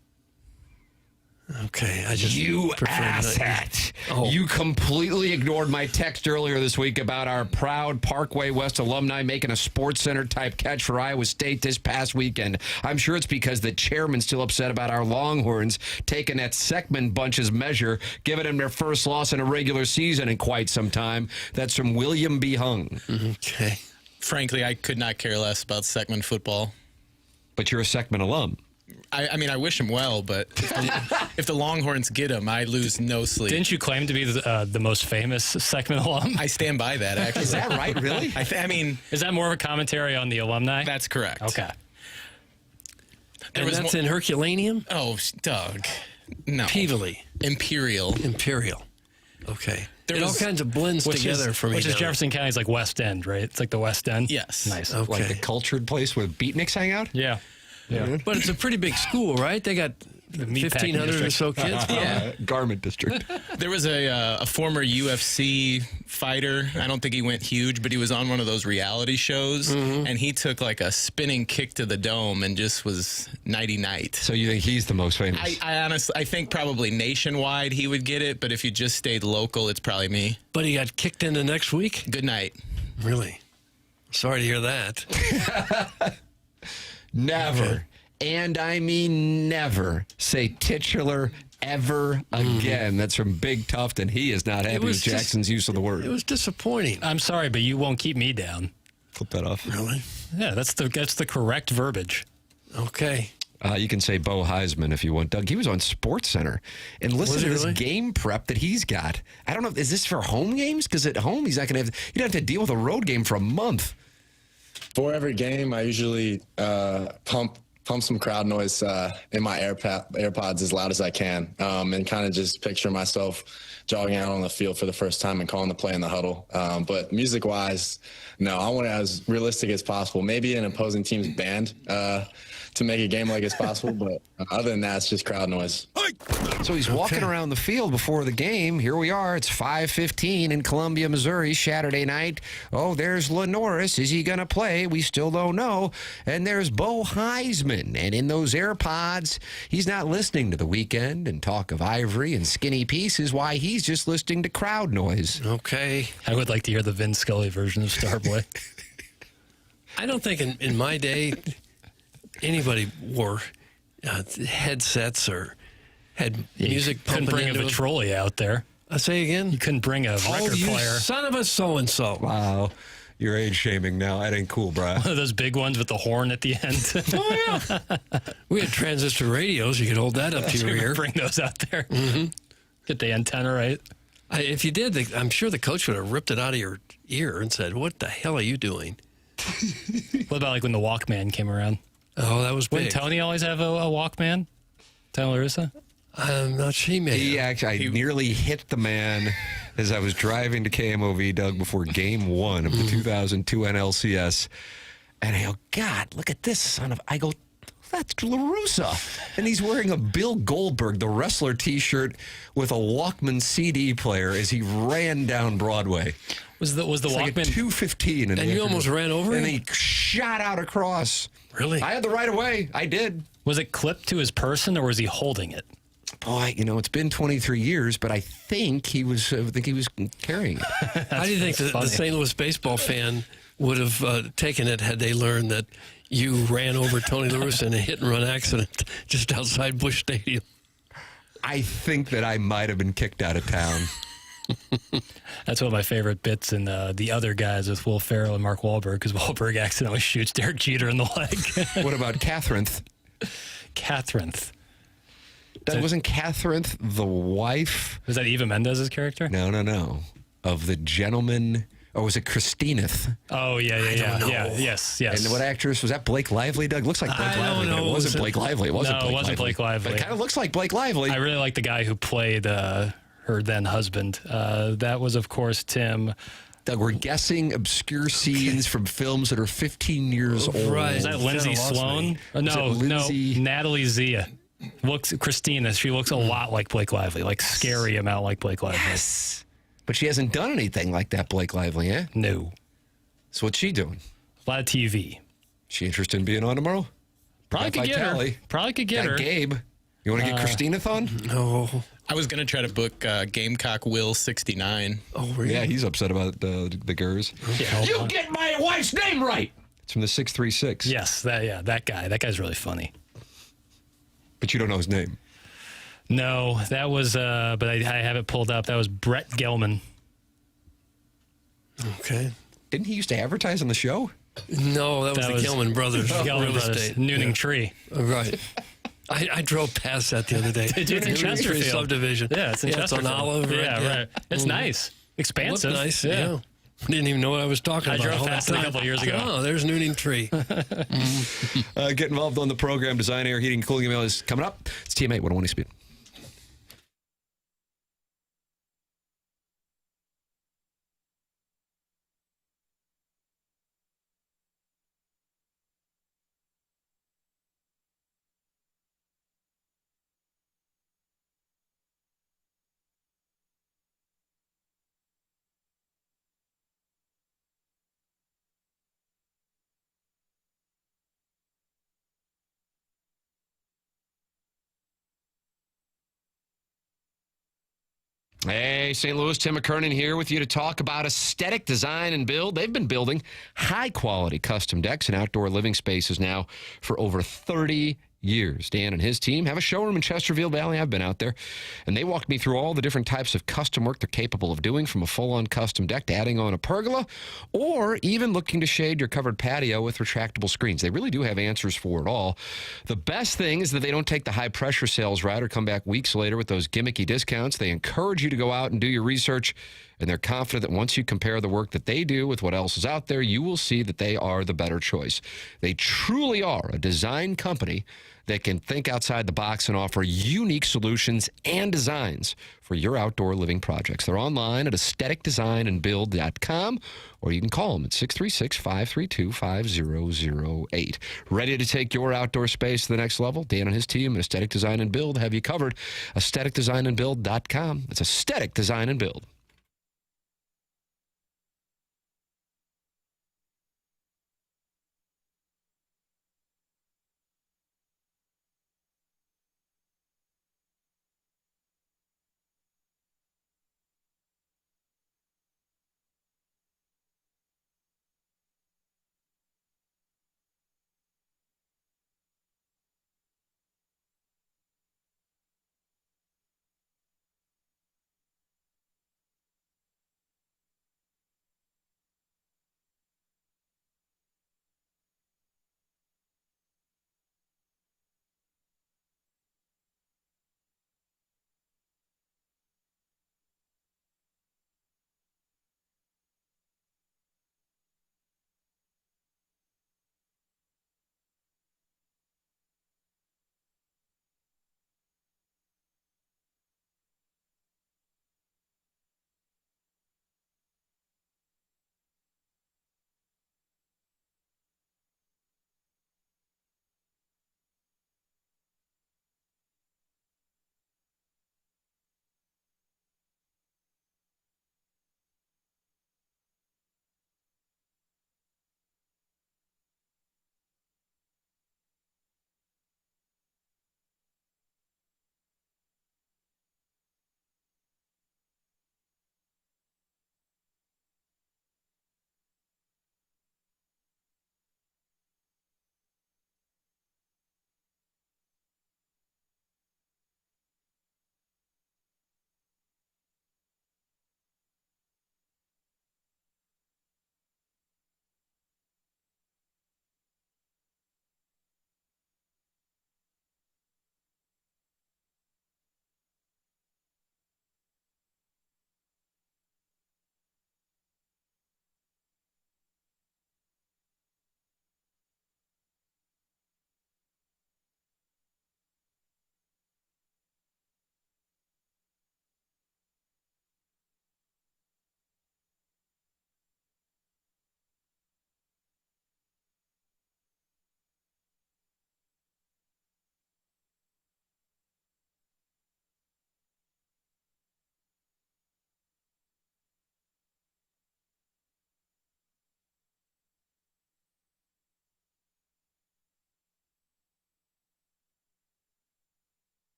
Okay, I just you asshat. You completely ignored my text earlier this week about our proud Parkway West alumni making a Sports Center type catch for Iowa State this past weekend. I'm sure it's because the chairman's still upset about our Longhorns taking that Seckman bunch's measure, giving them their first loss in a regular season in quite some time. That's from William B. Hung. Okay. Frankly, I could not care less about Seckman football. But you're a Seckman alum. I mean, I wish him well, but if the Longhorns get him, I lose no sleep. Didn't you claim to be the most famous Seckman alum? I stand by that, actually. Is that right, really? I mean... Is that more of a commentary on the alumni? That's correct. Okay. And that's in Herculaneum? Oh, Doug. No. Peevely. Imperial. Okay. There all kinds of blends together for me. Which is Jefferson County's like West End, right? It's like the West End? Yes. Nice. Okay. Like the cultured place where beatniks hang out? Yeah. But it's a pretty big school, right? They got 1,500 or so kids. Garment district. There was a former UFC fighter. I don't think he went huge, but he was on one of those reality shows, and he took like a spinning kick to the dome and just was nighty-night. So you think he's the most famous? I honestly, I think probably nationwide he would get it, but if you just stayed local, it's probably me. But he got kicked into next week? Good night. Really? Sorry to hear that. Never, and I mean never, say titular ever again. That's from Big Tuft, and he is not happy with Jackson's use of the word. It was disappointing. I'm sorry, but you won't keep me down. Flip that off. Really? Yeah, that's the correct verbiage. Okay. You can say Beau Heisman if you want, Doug. He was on Sports Center. And listen to this game prep that he's got. I don't know, is this for home games? Because at home, he's not going to have, you'd have to deal with a road game for a month. For every game, I usually pump some crowd noise in my AirPods as loud as I can, and kind of just picture myself jogging out on the field for the first time and calling the play in the huddle. But music-wise, no, I want it as realistic as possible. Maybe an opposing team's band to make a game like as possible, but other than that, it's just crowd noise. So he's walking around the field before the game. Here we are. It's 5:15 in Columbia, Missouri, Saturday night. Oh, there's LaNorris. Is he going to play? We still don't know. And there's Beau Heisman. And in those AirPods, he's not listening to The Weeknd and talk of ivory and skinny pieces. Why, he's just listening to crowd noise. Okay. I would like to hear the Vin Scully version of Starboy. I don't think in my day anybody wore headsets or had music pumping couldn't bring into a trolley out there. I say again? You couldn't bring a record you player. Son of a so-and-so. Wow. You're age shaming now. That ain't cool, bro. One of those big ones with the horn at the end. Oh, yeah. We had transistor radios. You could hold that up to your ear. Bring those out there. Get the antenna right. If you did, I'm sure the coach would have ripped it out of your ear and said, "What the hell are you doing?" What about like when the Walkman came around? Oh, that was big. Wouldn't Tony always have a Walkman? Tony LaRussa? I'm not sure. I nearly hit the man as I was driving to KMOV, Doug, before Game 1 of the 2002 NLCS. And I go, God, look at this son of... I go, that's LaRussa. And he's wearing a Bill Goldberg, the wrestler T-shirt with a Walkman CD player as he ran down Broadway. Was the Walkman... Like at 2:15. And you almost ran over him? And him? he shot out across. Really? I had the right of way. I did. Was it clipped to his person or was he holding it? Boy, it's been 23 years, but I think he was carrying it. How do you think the St. Louis baseball fan would have taken it had they learned that, You ran over Tony La Russa in a hit-and-run accident just outside Busch Stadium. I think that I might have been kicked out of town. That's one of my favorite bits in The Other Guys with Will Ferrell and Mark Wahlberg, because Wahlberg accidentally shoots Derek Jeter in the leg. What about Catherine? Catherine. That wasn't Catherine the wife? Was that Eva Mendez's character? No. Of the gentleman... Or was it Christineth? Oh, yeah. Yes. And what actress? Was that Blake Lively, Doug? Looks like Blake Lively, but it wasn't Blake Lively. It wasn't Blake Lively. But it kind of looks like Blake Lively. I really like the guy who played her then husband. That was, of course, Tim. Doug, we're guessing obscure scenes from films that are 15 years old. Right. Is that Lindsay Sloan? No, Natalie Zia. Christina. She looks a lot like Blake Lively, like scary amount like Blake Lively. Yes. But she hasn't done anything like that, Blake Lively, eh? No. So what's she doing? A lot of TV. She interested in being on tomorrow? Probably could get her. Probably could get her. Gabe. You want to get Christina on? No. I was going to try to book Gamecock Will 69. Oh, really? Yeah, he's upset about the Gers. Yeah, You get my wife's name right. It's from the 636. Yes, that guy. That guy's really funny. But you don't know his name. No, that was, but I have it pulled up. That was Bret Gelman. Okay. Didn't he used to advertise on the show? No, that was the Gelman Brothers. Gelman Real Brothers. estate. Nooning Tree. Right. I drove past that the other day. Did you? It's in Nooning Tree Chesterfield. Subdivision. Yeah, it's in Chesterfield. It's on Olive. Right? Yeah, right. It's nice. Expansive. Looked nice. Yeah. Didn't even know what I was talking I about. drove past it a couple years ago. Oh, there's Nooning Tree. Get involved on the program. Design, air, heating, cooling email is coming up. It's TMA 101 Speed. Hey, St. Louis, Tim McKernan here with you to talk about aesthetic design and build. They've been building high-quality custom decks and outdoor living spaces now for over 30 years. Dan and his team have a showroom in Chesterfield Valley. I've been out there, and they walked me through all the different types of custom work they're capable of doing, from a full-on custom deck to adding on a pergola, or even looking to shade your covered patio with retractable screens. They really do have answers for it all. The best thing is that they don't take the high-pressure sales route or come back weeks later with those gimmicky discounts. They encourage you to go out and do your research, and they're confident that once you compare the work that they do with what else is out there, you will see that they are the better choice. They truly are a design company that can think outside the box and offer unique solutions and designs for your outdoor living projects. They're online at aestheticdesignandbuild.com, or you can call them at 636-532-5008. Ready to take your outdoor space to the next level? Dan and his team at Aesthetic Design and Build have you covered. aestheticdesignandbuild.com. It's Aesthetic Design and Build.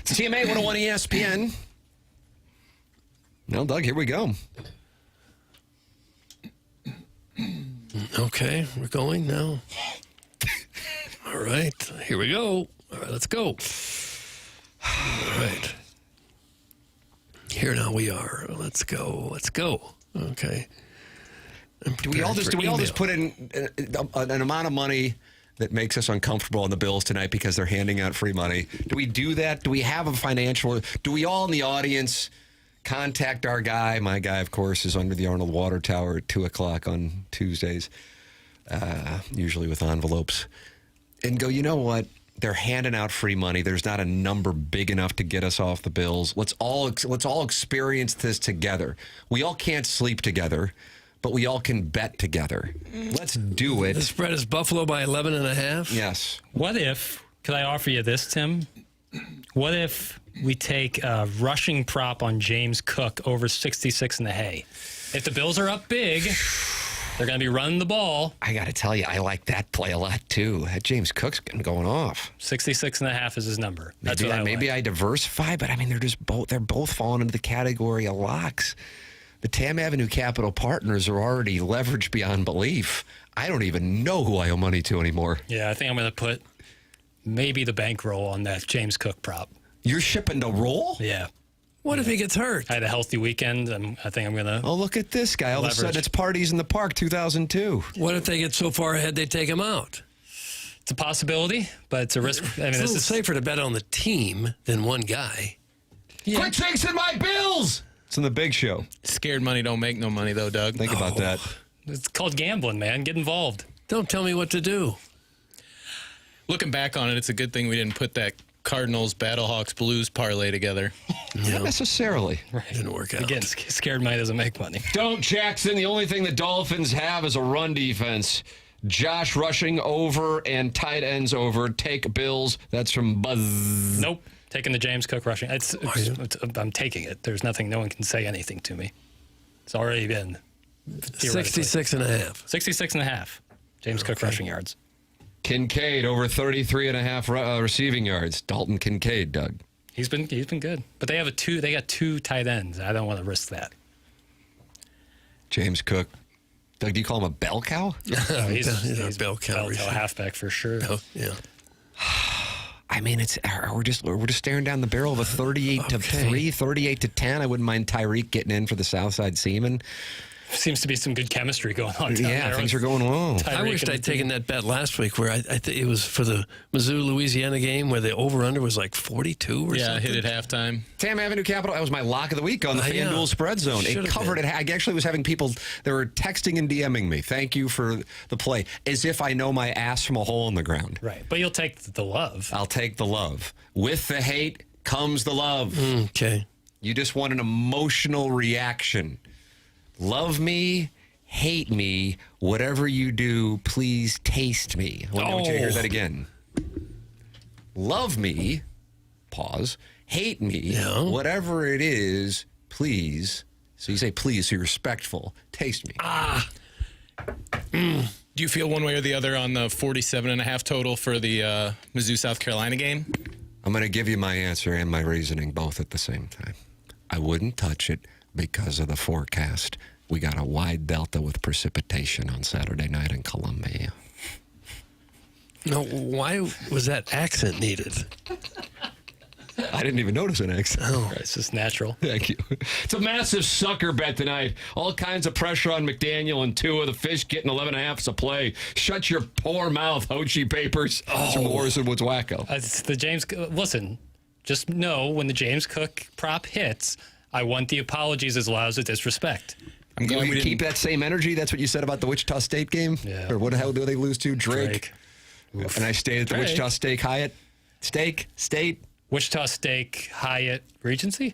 It's TMA 101 ESPN. Well, Doug, here we go. Okay, we're going now. All right, here we go. All right, let's go. All right. Here now we are. Let's go. Let's go. Okay. Do we all just put in an amount of money that makes us uncomfortable on the Bills tonight because they're handing out free money? Do we do that? Do we have a financial? Do we all in the audience contact our guy? My guy, of course, is under the Arnold Water Tower at 2 o'clock on Tuesdays, usually with envelopes, and go, you know what? They're handing out free money. There's not a number big enough to get us off the Bills. Let's all experience this together. We all can't sleep together, but we all can bet together. Let's do it. The spread is Buffalo by 11.5. Yes. What if, could I offer you this, Tim? What if we take a rushing prop on James Cook over 66.5? If the Bills are up big, they're going to be running the ball. I got to tell you, I like that play a lot, too. That James Cook's going off. 66.5 is his number. That's what I maybe like. I diversify, but I mean, they're both falling into the category of locks. The Tam Avenue Capital Partners are already leveraged beyond belief. I don't even know who I owe money to anymore. Yeah, I think I'm going to put maybe the bankroll on that James Cook prop. You're shipping the roll? Yeah. What if he gets hurt? I had a healthy weekend, and I think I'm going to. Oh, look at this guy. All of a sudden, it's Parties in the Park 2002. What if they get so far ahead they take him out? It's a possibility, but it's a risk. I mean, It's a little safer to bet on the team than one guy. Yeah. Quit chasing my bills! It's in the Big Show. Scared money don't make no money, though, Doug. Think about that. It's called gambling, man. Get involved. Don't tell me what to do. Looking back on it, it's a good thing we didn't put that Cardinals, Battlehawks, Blues parlay together. Not necessarily. Right. Didn't work out. Again, scared money doesn't make money. Don't, Jackson. The only thing the Dolphins have is a run defense. Josh rushing over and tight ends over. Take Bills. That's from Buzz. Nope. Taking the James Cook rushing. I'm taking it. There's nothing. No one can say anything to me. It's already been 66.5. 66.5. James Cook rushing yards. Kincaid over 33.5 receiving yards. Dalton Kincaid, Doug. He's been good. But they got two tight ends. I don't want to risk that. James Cook. Doug, do you call him a bell cow? He's a bell cow. Bell cow halfback for sure. Oh, yeah. I mean, we're just staring down the barrel of a 38 to 3, 38 to 10. I wouldn't mind Tyreek getting in for the Southside Seaman. Seems to be some good chemistry going on down there. Things are going well. I wished I'd taken that bet last week where I think it was for the Mizzou-Louisiana game where the over-under was like 42 or something. Yeah, hit at halftime. Tam Avenue Capital, that was my lock of the week on the FanDuel spread zone. It covered it. I actually was having people, they were texting and DMing me. Thank you for the play. As if I know my ass from a hole in the ground. Right. But you'll take the love. I'll take the love. With the hate comes the love. Okay. You just want an emotional reaction. Love me, hate me, whatever you do, please taste me. I want you to hear that again. Love me, pause, hate me, whatever it is, please. So you say please, so you're respectful. Taste me. Do you feel one way or the other on the 47.5 total for the Mizzou-South Carolina game? I'm going to give you my answer and my reasoning both at the same time. I wouldn't touch it because of the forecast. We got a wide delta with precipitation on Saturday night in Columbia. No, why was that accent needed? I didn't even notice an accent. Oh, it's just natural. Thank you. It's a massive sucker bet tonight. All kinds of pressure on McDaniel and Tua. The fish getting 11.5 a play. Shut your poor mouth, Hochie Papers. It's from Morrison Woods Wacko. It's the James. Listen, just know when the James Cook prop hits, I want the apologies as loud as the disrespect. I'm glad we keep that same energy. That's what you said about the Wichita State game? Yeah. Or what the hell do they lose to? Drake. And I stayed at the Drake. Wichita State Hyatt. State. Wichita Steak, Hyatt, Regency?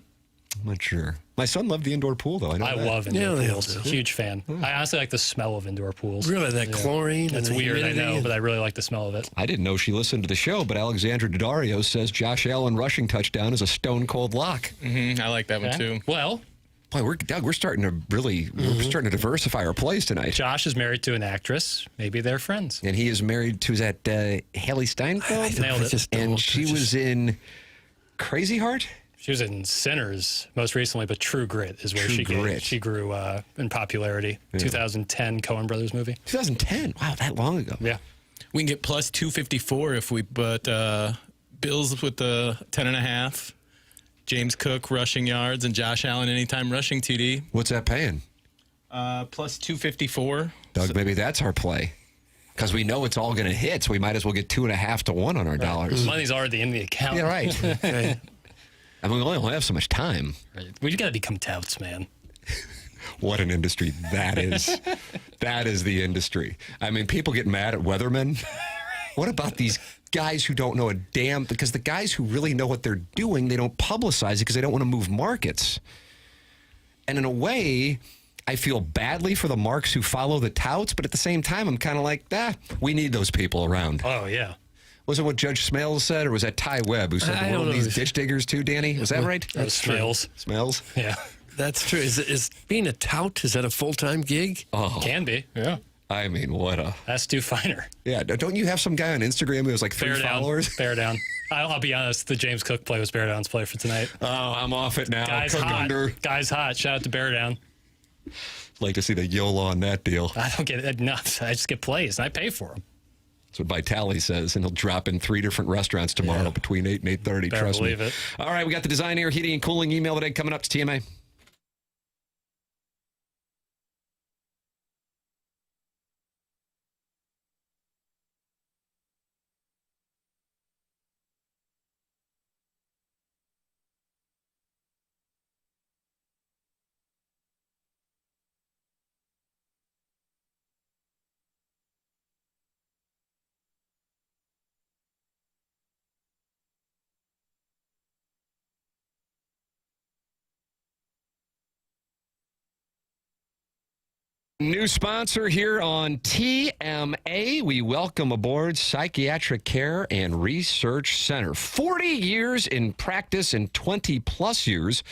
I'm not sure. My son loved the indoor pool, though. I love indoor they pools. all do. Huge fan. I honestly like the smell of indoor pools. Really, that chlorine? That's and the weird, I humidity know, but I really like the smell of it. I didn't know she listened to the show, but Alexandra Daddario says Josh Allen rushing touchdown is a stone-cold lock. I like that one, too. Well, boy, we're starting to really we're starting to diversify our plays tonight. Josh is married to an actress. Maybe they're friends. And he is married to, Haley Steinfeld? Nailed it. And she was in Crazy Heart? She was in Sinners most recently, but True Grit is where she grew in popularity. Yeah. 2010 Coen Brothers movie. 2010. Wow, that long ago. Yeah. We can get plus 254 if we put Bills with the 10.5, James Cook rushing yards, and Josh Allen anytime rushing TD. What's that paying? Plus 254. Doug, maybe that's our play. Because we know it's all going to hit, so we might as well get 2.5 to 1 on our dollars. Money's already in the account. Yeah, right. Right. I mean, we only have so much time. Right. We got to become touts, man. What an industry that is. That is the industry. I mean, people get mad at weathermen. What about these guys who don't know a damn? Because the guys who really know what they're doing, they don't publicize it because they don't want to move markets. And in a way, I feel badly for the marks who follow the touts, but at the same time, I'm kind of like, we need those people around. Oh, yeah. Was it what Judge Smales said, or was that Ty Webb who said the world needs ditch diggers too, Danny? Was that right? That's Smales. Smales? Yeah. That's true. Is being a tout, is that a full-time gig? Oh. Can be, yeah. I mean, what a... That's Stu Feiner. Yeah, don't you have some guy on Instagram who has like 3 followers? Bear down. I'll be honest, the James Cook play was Bear Down's play for tonight. Oh, I'm off it now. Guy's Cook hot. under. Guy's hot. Shout out to Bear Down. Like to see the YOLO on that deal. I don't get it enough. I just get plays, and I pay for them. That's what Vitale says, and he'll drop in 3 different restaurants tomorrow between 8 and 8:30. Better Trust believe me. it. All right, we got the Design Air Heating and Cooling email today coming up to TMA. New sponsor here on TMA. We welcome aboard Psychiatric Care and Research Center. 40 years in practice and 20 plus years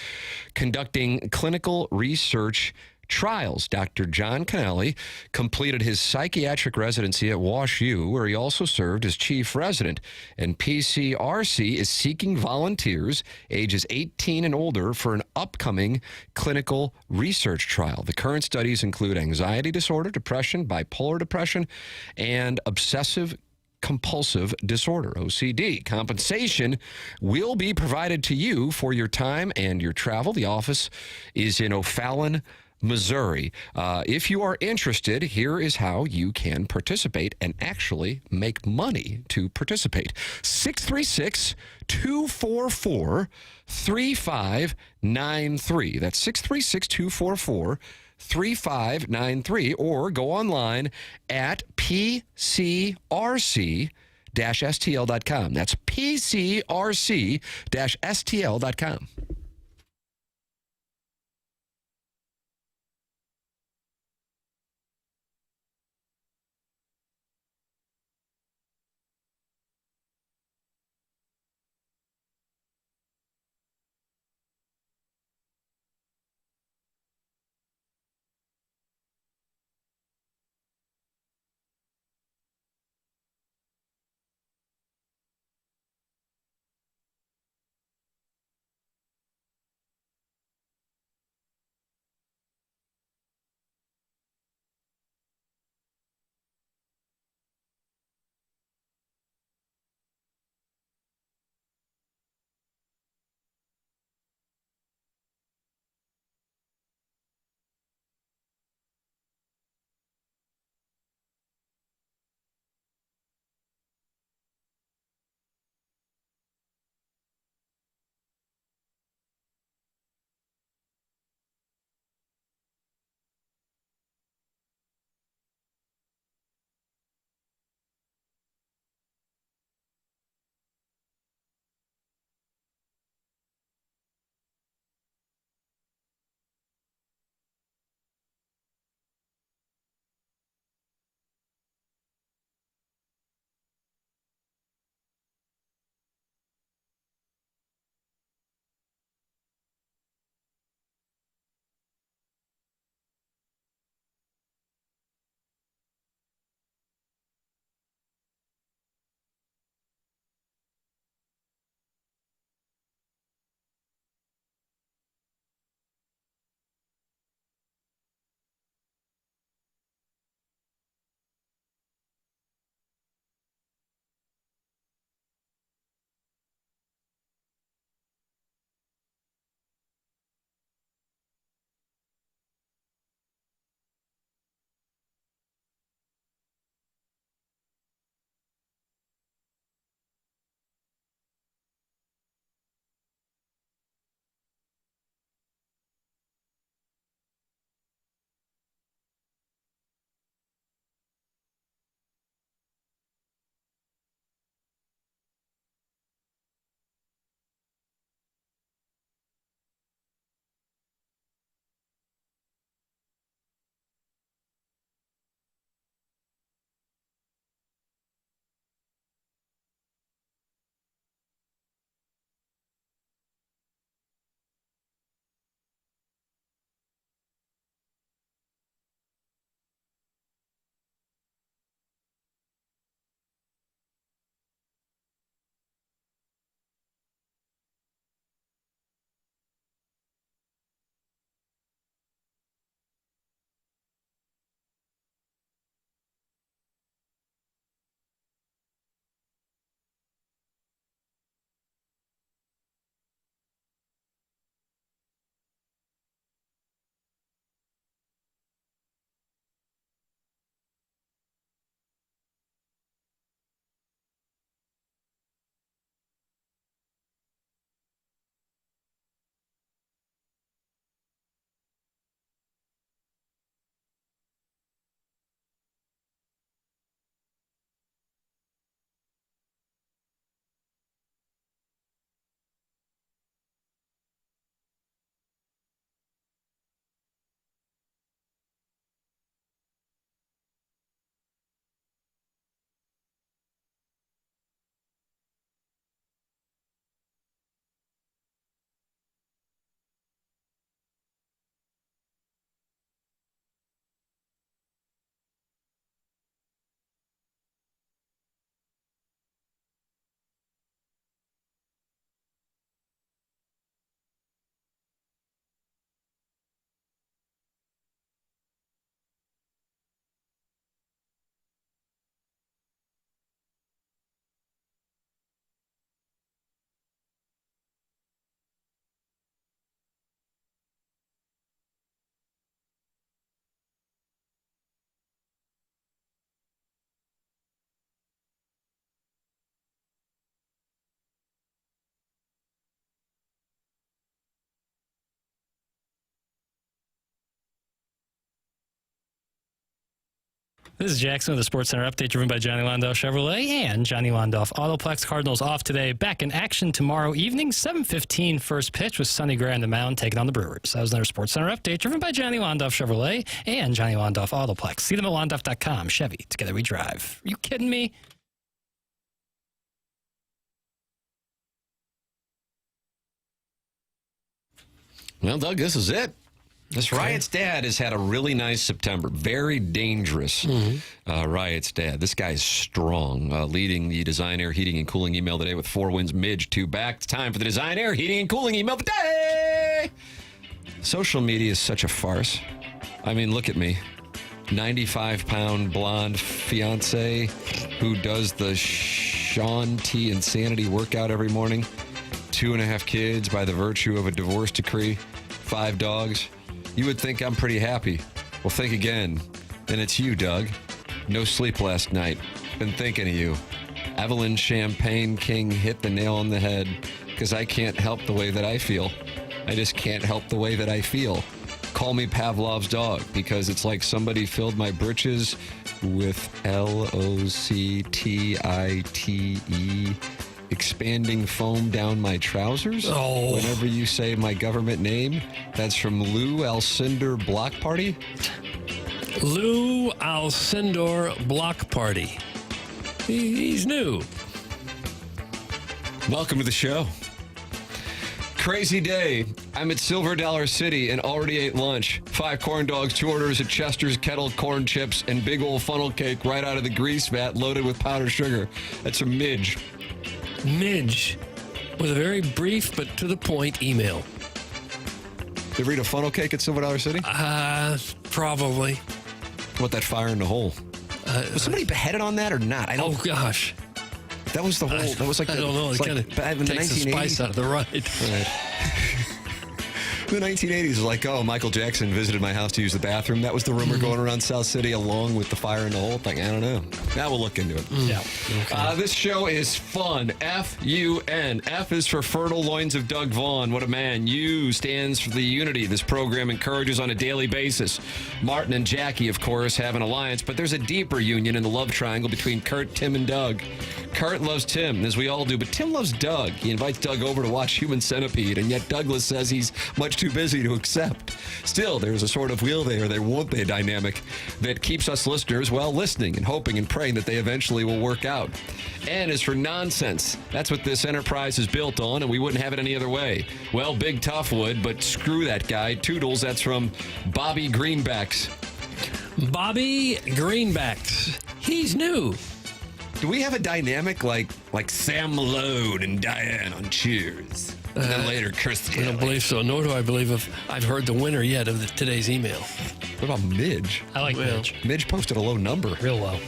conducting clinical research trials. Dr. John Connelly completed his psychiatric residency at Wash U, where he also served as chief resident. And PCRC is seeking volunteers ages 18 and older for an upcoming clinical research trial. The current studies include anxiety disorder, depression, bipolar depression, and obsessive compulsive disorder, OCD. Compensation will be provided to you for your time and your travel. The office is in O'Fallon, Missouri. If you are interested, here is how you can participate and actually make money to participate. 636-244-3593. That's 636-244-3593, or go online at pcrc-stl.com. That's pcrc-stl.com. This is Jackson with the Sports Center update driven by Johnny Londoff Chevrolet and Johnny Londoff Autoplex. Cardinals off today. Back in action tomorrow evening, 7:15 first pitch with Sonny Gray on the mound taking on the Brewers. That was another Sports Center update driven by Johnny Londoff Chevrolet and Johnny Londoff Autoplex. See them at londoff.com. Chevy, together we drive. Are you kidding me? Well, Doug, this is it. This Riot's dad has had a really nice September. Very dangerous Riot's dad. This guy's strong, leading the Design Air Heating and Cooling email today with 4 wins. Midge, 2 back. It's time for the Design Air Heating and Cooling email of the day. Social media is such a farce. I mean, look at me. 95-pound blonde fiance who does the Sean T. Insanity workout every morning. 2.5 kids by the virtue of a divorce decree. 5 dogs. You would think I'm pretty happy. Well, think again. And it's you, Doug. No sleep last night. Been thinking of you. Evelyn Champagne King hit the nail on the head because I can't help the way that I feel. I just can't help the way that I feel. Call me Pavlov's dog because it's like somebody filled my britches with LOCTITE expanding foam down my trousers. Oh. Whenever you say my government name, that's from Lou Alcindor Block Party. Lou Alcindor Block Party. He's new. Welcome to the show. Crazy day. I'm at Silver Dollar City and already ate lunch. 5 corn dogs, 2 orders of Chester's kettle corn chips, and big old funnel cake right out of the grease vat loaded with powdered sugar. That's from Midge. Midge, with a very brief but to the point email. Did you eat a funnel cake at Silver Dollar City? Probably. What, that fire in the hole? Was somebody beheaded on that or not? I don't. Oh gosh, that was the whole. That was like I don't know. It kind of takes the spice out of the ride. Right. The 1980s was like, oh, Michael Jackson visited my house to use the bathroom. That was the rumor going around South City along with the fire in the hole thing. I don't know. Now we'll look into it. Yeah. Okay. This show is fun. F-U-N. F is for Fertile Loins of Doug Vaughn. What a man. U stands for the unity this program encourages on a daily basis. Martin and Jackie, of course, have an alliance, but there's a deeper union in the love triangle between Kurt, Tim, and Doug. Kurt loves Tim, as we all do, but Tim loves Doug. He invites Doug over to watch Human Centipede, and yet Douglas says he's much too busy to accept. Still, there's a sort of will they or they won't they dynamic that keeps us listeners, well, listening and hoping and praying that they eventually will work out. N is for nonsense. That's what this enterprise is built on, and we wouldn't have it any other way. Well, Big Tough would, but screw that guy. Toodles, that's from Bobby Greenbacks. Bobby Greenbacks. He's new. Do we have a dynamic like Sam Malone and Diane on Cheers? And then later, Chris I don't believe so, nor do I believe I've heard the winner yet of today's email. What about Midge? I like Midge. Midge posted a low number. Real low.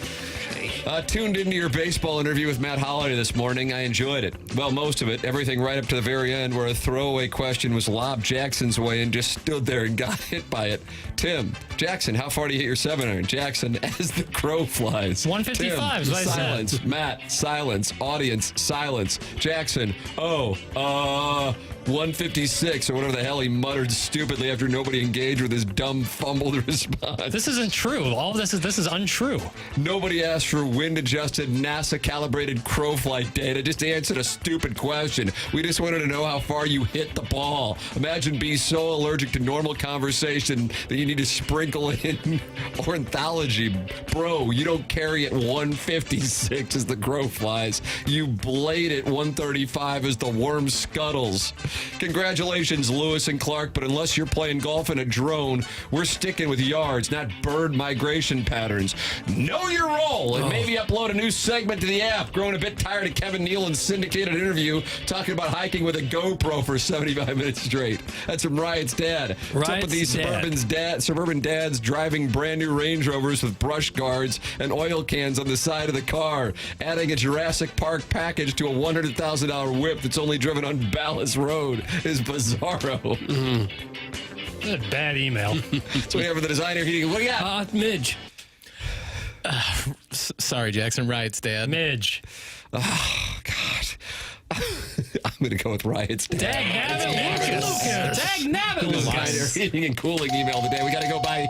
Tuned into your baseball interview with Matt Holliday this morning. I enjoyed it. Well, most of it. Everything right up to the very end where a throwaway question was lobbed Jackson's way and just stood there and got hit by it. Tim, Jackson, how far do you hit your 7-iron? Jackson, as the crow flies. 155 is what I said. Silence. Matt, silence. Audience, silence. Jackson, 156 or whatever the hell he muttered stupidly after nobody engaged with his dumb fumbled response. This isn't true. All of this is untrue. Nobody asked for wind-adjusted, NASA-calibrated crow flight data. Just answered a stupid question. We just wanted to know how far you hit the ball. Imagine being so allergic to normal conversation that you need to sprinkle in ornithology. Bro, you don't carry at 156 as the crow flies. You blade at 135 as the worm scuttles. Congratulations, Lewis and Clark, but unless you're playing golf in a drone, we're sticking with yards, not bird migration patterns. Know your role and maybe upload a new segment to the app. Growing a bit tired of Kevin Nealon's syndicated interview talking about hiking with a GoPro for 75 minutes straight. That's from Riot's dad. What's up with these suburban dads driving brand new Range Rovers with brush guards and oil cans on the side of the car, adding a Jurassic Park package to a $100,000 whip that's only driven on Ballas Road is bizarro. Bad email. So we have the designer heating. What do you got? Midge. Sorry, Jackson. Riot's dad. Midge. Oh, God. I'm going to go with Riot's dad. Dag nabbit, Lucas. Dag nabbit, Lucas. Designer heating and cooling email today. We got to go. Bye.